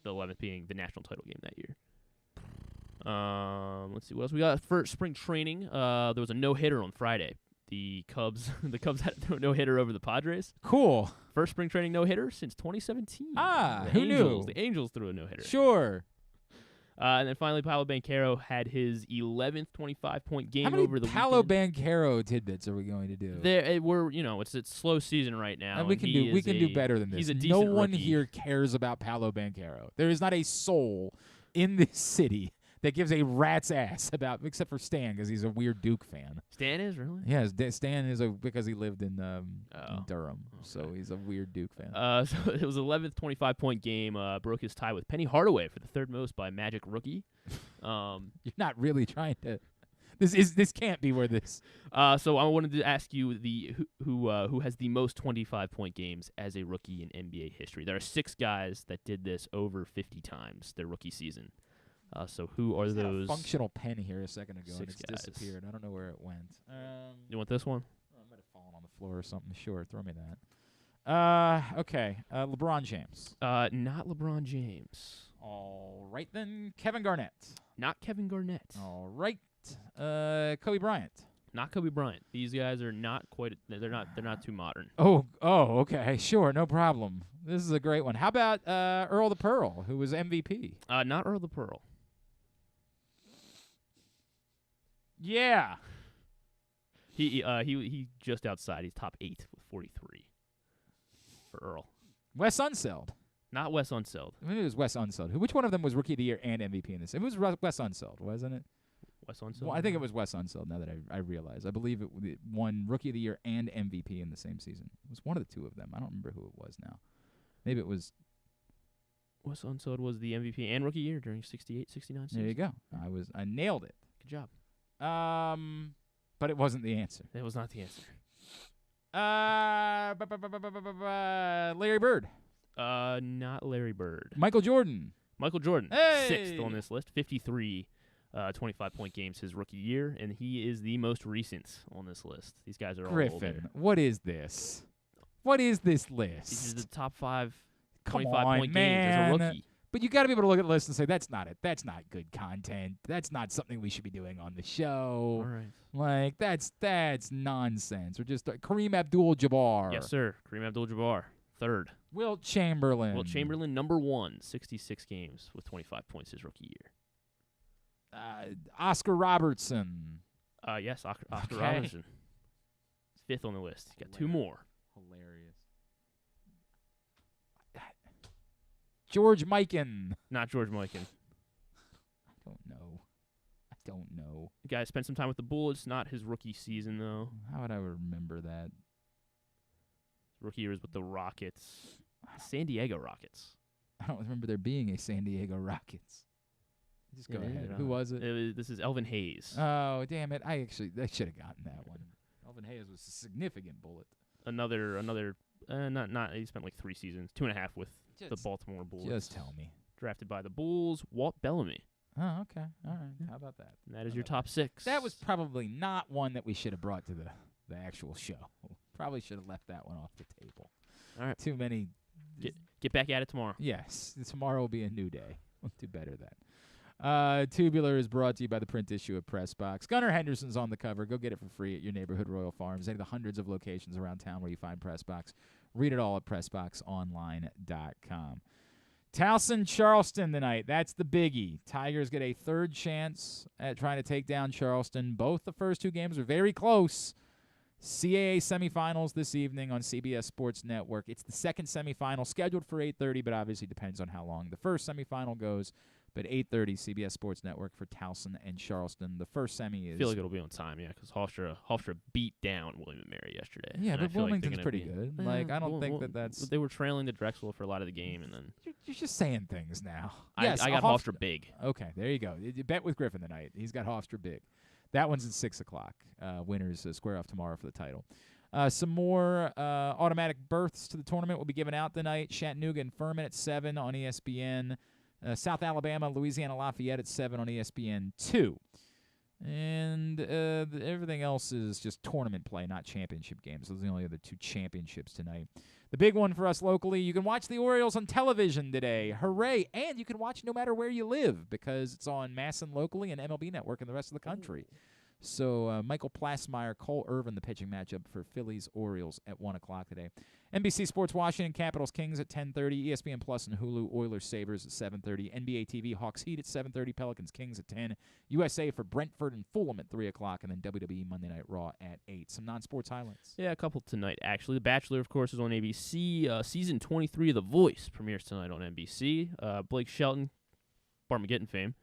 The 11th being the national title game that year. Let's see what else we got. For spring training, there was a no-hitter on Friday. The Cubs had a no-hitter over the Padres. Cool. First spring training no-hitter since 2017. Who knew? The Angels threw a no-hitter. Sure. And then finally, Paolo Banchero had his 11th 25-point game over the Paolo weekend. Banchero tidbits are we going to do? It's slow season right now. And we can do better than this. He's a no decent one rookie. here cares about Paolo Banchero. There is not a soul in this city that gives a rat's ass about, except for Stan, because he's a weird Duke fan. Stan is, really? Yes, Stan is because he lived in Durham, so he's a weird Duke fan. So it was 11th 25-point game. Broke his tie with Penny Hardaway for the third most by Magic rookie. You're not really trying to. This can't be where this. So I wanted to ask you who has the most 25-point games as a rookie in NBA history. There are 6 guys that did this over 50 times their rookie season. So who are those? A functional pen here a second ago, and 6 it's guys. disappeared. I don't know where it went. You want this one? It might have fallen on the floor or something. Sure, throw me that. Okay. LeBron James. Not LeBron James. All right then. Kevin Garnett. Not Kevin Garnett. All right. Kobe Bryant. Not Kobe Bryant. These guys are not quite. They're not too modern. Oh, okay. Sure, no problem. This is a great one. How about Earl the Pearl, who was MVP? Not Earl the Pearl. Yeah. He just outside. He's top 8 with 43 for Earl. Wes Unseld. Not Wes Unseld. Maybe it was Wes Unseld. Which one of them was Rookie of the Year and MVP in this? It was Wes Unseld, wasn't it? Wes Unseld? Well, I think it was Wes Unseld, now that I realize. I believe it won Rookie of the Year and MVP in the same season. It was one of the two of them. I don't remember who it was now. Maybe it was. Wes Unseld was the MVP and Rookie Year during 68, 69 season. There you go. I nailed it. Good job. But it wasn't the answer. It was not the answer. Larry Bird. Not Larry Bird. Michael Jordan. Michael Jordan. Hey! 6th on this list. 53 25-point games his rookie year, and he is the most recent on this list. These guys are all older. Griffin, what is this? What is this list? This is the top 5 Come 25-point on, games man. as a rookie. But you got to be able to look at the list and say, that's not it. That's not good content. That's not something we should be doing on the show. All right. Like, that's nonsense. Or just Kareem Abdul-Jabbar. Yes, sir. Kareem Abdul-Jabbar, 3rd. Wilt Chamberlain. Wilt Chamberlain, number 1, 66 games with 25 points his rookie year. Oscar Robertson. Yes, Oscar Robertson. 5th on the list. Got 2 more. Hilarious. George Mikan. Not George Mikan. I don't know. The guy spent some time with the Bullets. Not his rookie season, though. How would I remember that? His rookie year was with the Rockets. San Diego Rockets. I don't remember there being a San Diego Rockets. Just go ahead. Who was it? This is Elvin Hayes. Oh, damn it. I should have gotten that one. Elvin Hayes was a significant bullet. Another he spent like 3 seasons, 2.5 with the Baltimore Bullets. Just tell me. Drafted by the Bulls, Walt Bellamy. Oh, okay. All right. How about that? And that is your top 6. That was probably not one that we should have brought to the actual show. Probably should have left that one off the table. All right. Too many. Get back at it tomorrow. Yes. Tomorrow will be a new day. We'll do better then. Tubular is brought to you by the print issue of Press Box. Gunnar Henderson's on the cover. Go get it for free at your neighborhood Royal Farms. Any of the hundreds of locations around town where you find Press Box. Read it all at PressBoxOnline.com. Towson Charleston tonight. That's the biggie. Tigers get a 3rd chance at trying to take down Charleston. Both the first 2 games are very close. CAA semifinals this evening on CBS Sports Network. It's the 2nd semifinal scheduled for 8:30, but obviously depends on how long the first semifinal goes. But 8:30 CBS Sports Network for Towson and Charleston. The first semi is. I feel like it'll be on time, yeah, because Hofstra beat down William & Mary yesterday. Yeah, but Wilmington's pretty good. Like, I don't think that's. They were trailing to Drexel for a lot of the game, and then. You're just saying things now. I got Hofstra big. Okay, there you go. You bet with Griffin tonight. He's got Hofstra big. That one's at 6 o'clock. Winners square off tomorrow for the title. Some more automatic berths to the tournament will be given out tonight. Chattanooga and Furman at 7 on ESPN. South Alabama, Louisiana Lafayette at 7 on ESPN 2. And everything else is just tournament play, not championship games. Those are the only other 2 championships tonight. The big one for us locally, you can watch the Orioles on television today. Hooray. And you can watch no matter where you live because it's on MASN locally and MLB Network in the rest of the country. So Michael Plasmeyer, Cole Irvin, the pitching matchup for Phillies-Orioles at 1 o'clock today. NBC Sports Washington, Capitals-Kings at 10:30. ESPN Plus and Hulu, Oilers-Sabres at 7:30. NBA TV, Hawks-Heat at 7:30. Pelicans-Kings at 10. USA for Brentford and Fulham at 3 o'clock. And then WWE Monday Night Raw at 8. Some non-sports highlights. Yeah, a couple tonight, actually. The Bachelor, of course, is on ABC. Season 23 of The Voice premieres tonight on NBC. Blake Shelton, Barmageddon fame.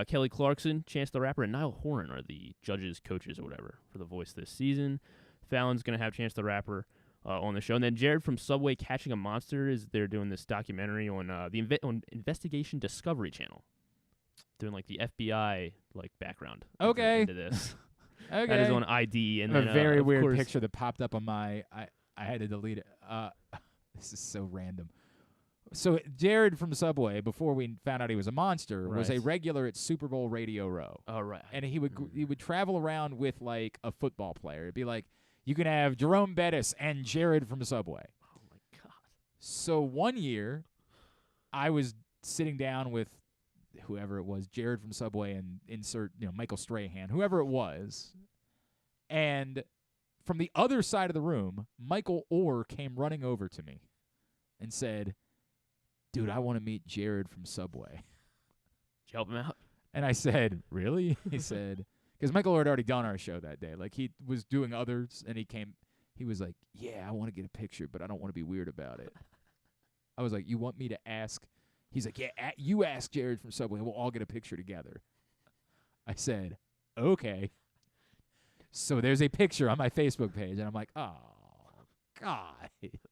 Kelly Clarkson, Chance the Rapper, and Niall Horan are the judges, coaches, or whatever for The Voice this season. Fallon's going to have Chance the Rapper on the show. And then Jared from Subway Catching a Monster they're doing this documentary on on Investigation Discovery Channel. Doing like the FBI background into this. Okay. That is on ID. And then, a very weird course, picture that popped up on my I had to delete it. This is so random. So Jared from Subway, before we found out he was a monster, was a regular at Super Bowl Radio Row. Oh, right. And he would travel around with a football player. It'd be like, you can have Jerome Bettis and Jared from Subway. Oh my God. So one year, I was sitting down with whoever it was, Jared from Subway, and insert Michael Strahan, whoever it was, and from the other side of the room, Michael Orr came running over to me and said, "Dude, I want to meet Jared from Subway." Did you help him out? And I said, "Really?" He said, because Michael Orr had already done our show that day. He was doing others, and he was like, "Yeah, I want to get a picture, but I don't want to be weird about it." I was like, "You want me to ask?" He's like, "Yeah, you ask Jared from Subway. We'll all get a picture together." I said, "Okay." So there's a picture on my Facebook page, and I'm like, "Oh, God."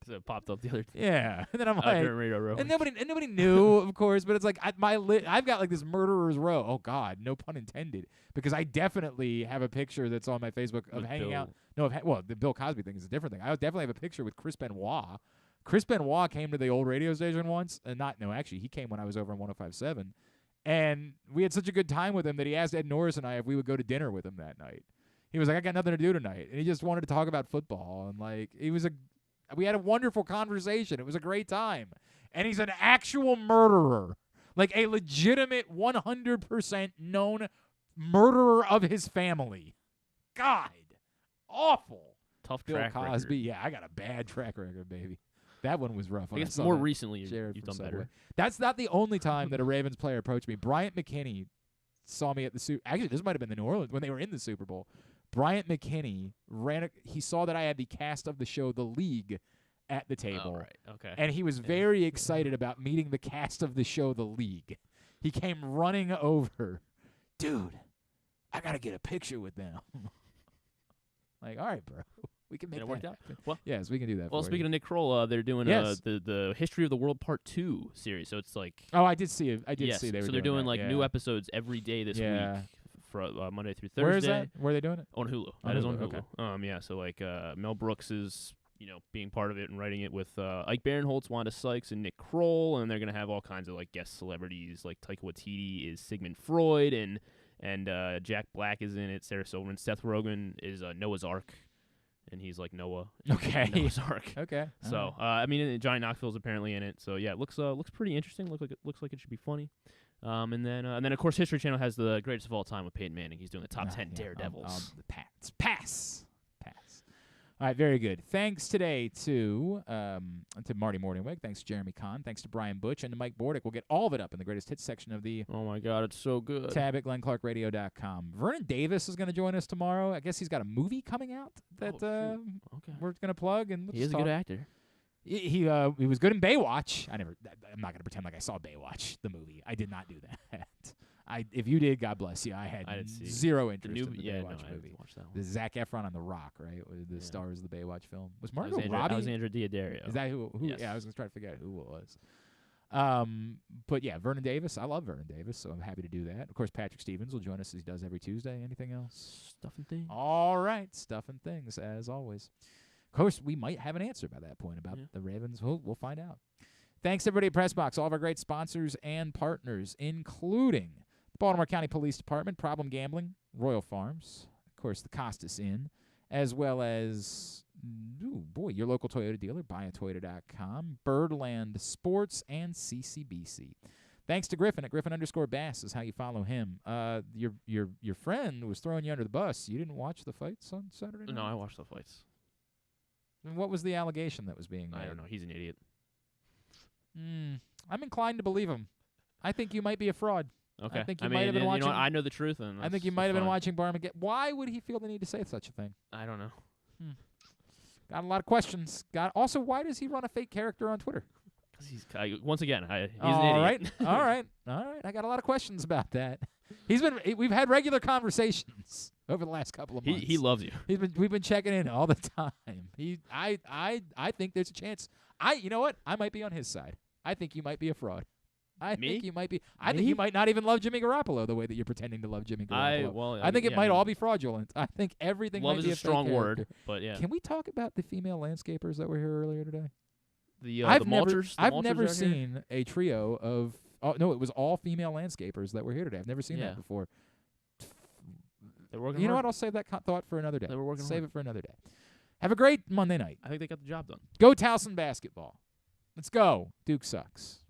So it popped up the other day. Yeah. And then I'm like, and nobody knew, of course, but it's like I've got this murderer's row. Oh God, no pun intended, because I definitely have a picture that's on my Facebook of with hanging Bill. out. No, the Bill Cosby thing is a different thing. I definitely have a picture with Chris Benoit. Chris Benoit came to the old radio station once, actually he came when I was over on 105.7, and we had such a good time with him that he asked Ed Norris and I if we would go to dinner with him that night. He was like, "I got nothing to do tonight," and he just wanted to talk about football, and we had a wonderful conversation. It was a great time. And he's an actual murderer. A legitimate 100% known murderer of his family. God. Awful. Tough Bill track Cosby. record. Yeah, I got a bad track record, baby. That one was rough. I guess more recently you've done better. That's not the only time that a Ravens player approached me. Bryant McKinney saw me at the Super. Actually, this might have been the New Orleans when they were in the Super Bowl. Bryant McKinney he saw that I had the cast of the show The League at the table. Oh, right. Okay. And he was very excited about meeting the cast of the show The League. He came running over. "Dude, I got to get a picture with them." All right, bro. We can make that work out. happen. Well, yes, we can do that. Well, for speaking you. of Nick Kroll, they're doing Yes. the History of the World Part 2 series. So it's like Oh, I did see it. I did yes, see they were so they're doing that, new episodes every day this Yeah. week for Monday through Thursday. Where is that? Where are they doing it? On Hulu. On That is Hulu, on Hulu. okay. Yeah. So Mel Brooks is being part of it and writing it with Ike Barinholtz, Wanda Sykes, and Nick Kroll, and they're gonna have all kinds of guest celebrities. Taika Waititi is Sigmund Freud, and Jack Black is in it. Sarah Silverman, Seth Rogen is Noah's Ark. And he's like Noah. Okay. Noah's Ark. Okay. So Johnny Knoxville's apparently in it. So yeah, it looks pretty interesting. Looks like it should be funny. And then of course History Channel has the greatest of all time with Peyton Manning. He's doing the top 10 Daredevils. Pass. All right, very good. Thanks today to Marty Mornhinweg. Thanks to Jeremy Conn. Thanks to Brian Butch and to Mike Bordick. We'll get all of it up in the greatest hits section of the Oh my God, it's so good. tab at GlennClarkRadio.com. Vernon Davis is going to join us tomorrow. I guess he's got a movie coming out that we're going to plug. And He is a good actor. He was good in Baywatch. I'm not going to pretend like I saw Baywatch, the movie. I did not do that. If you did, God bless you. I had zero interest in the Baywatch movie. The Zac Efron on The Rock, right? The stars of the Baywatch film. Was Margot Robbie? Alexandra Daddario. Is that who? Yes. Yeah, I was going to try to figure out who it was. But yeah, Vernon Davis. I love Vernon Davis, so I'm happy to do that. Of course, Patrick Stevens will join us as he does every Tuesday. Anything else? Stuff and things. All right, stuff and things as always. Of course, we might have an answer by that point about the Ravens. We'll find out. Thanks everybody at PressBox, all of our great sponsors and partners, including Baltimore County Police Department, Problem Gambling, Royal Farms, of course, the Costas Inn, as well as, your local Toyota dealer, buyatoyota.com, Birdland Sports, and CCBC. Thanks to Griffin at Griffin_Bass is how you follow him. Your friend was throwing you under the bus. You didn't watch the fights on Saturday night? No, I watched the fights. And what was the allegation that was being made? I don't know. He's an idiot. I'm inclined to believe him. I think you might be a fraud. Okay. I think you might have been watching. You know what? I know the truth. And I think you might have been watching Barmageddon. Why would he feel the need to say such a thing? I don't know. Got a lot of questions. Also, why does he run a fake character on Twitter? Because he's an idiot. All right. I got a lot of questions about that. We've had regular conversations over the last couple of months. He loves you. We've been checking in all the time. I think there's a chance. You know what? I might be on his side. I think you might be a fraud. I think you might be. I think you might not even love Jimmy Garoppolo the way that you're pretending to love Jimmy Garoppolo. I think it might all be fraudulent. I think everything might be a fake love is a strong character. word, but yeah. Can we talk about the female landscapers that were here earlier today? The mulchers. I've mulchers never out here? seen a trio of. Oh no, it was all female landscapers that were here today. I've never seen that before. They're working. You know hard. what? I'll save that thought for another day. They were working. Save hard. it for another day. Have a great Monday night. I think they got the job done. Go Towson basketball. Let's go. Duke sucks.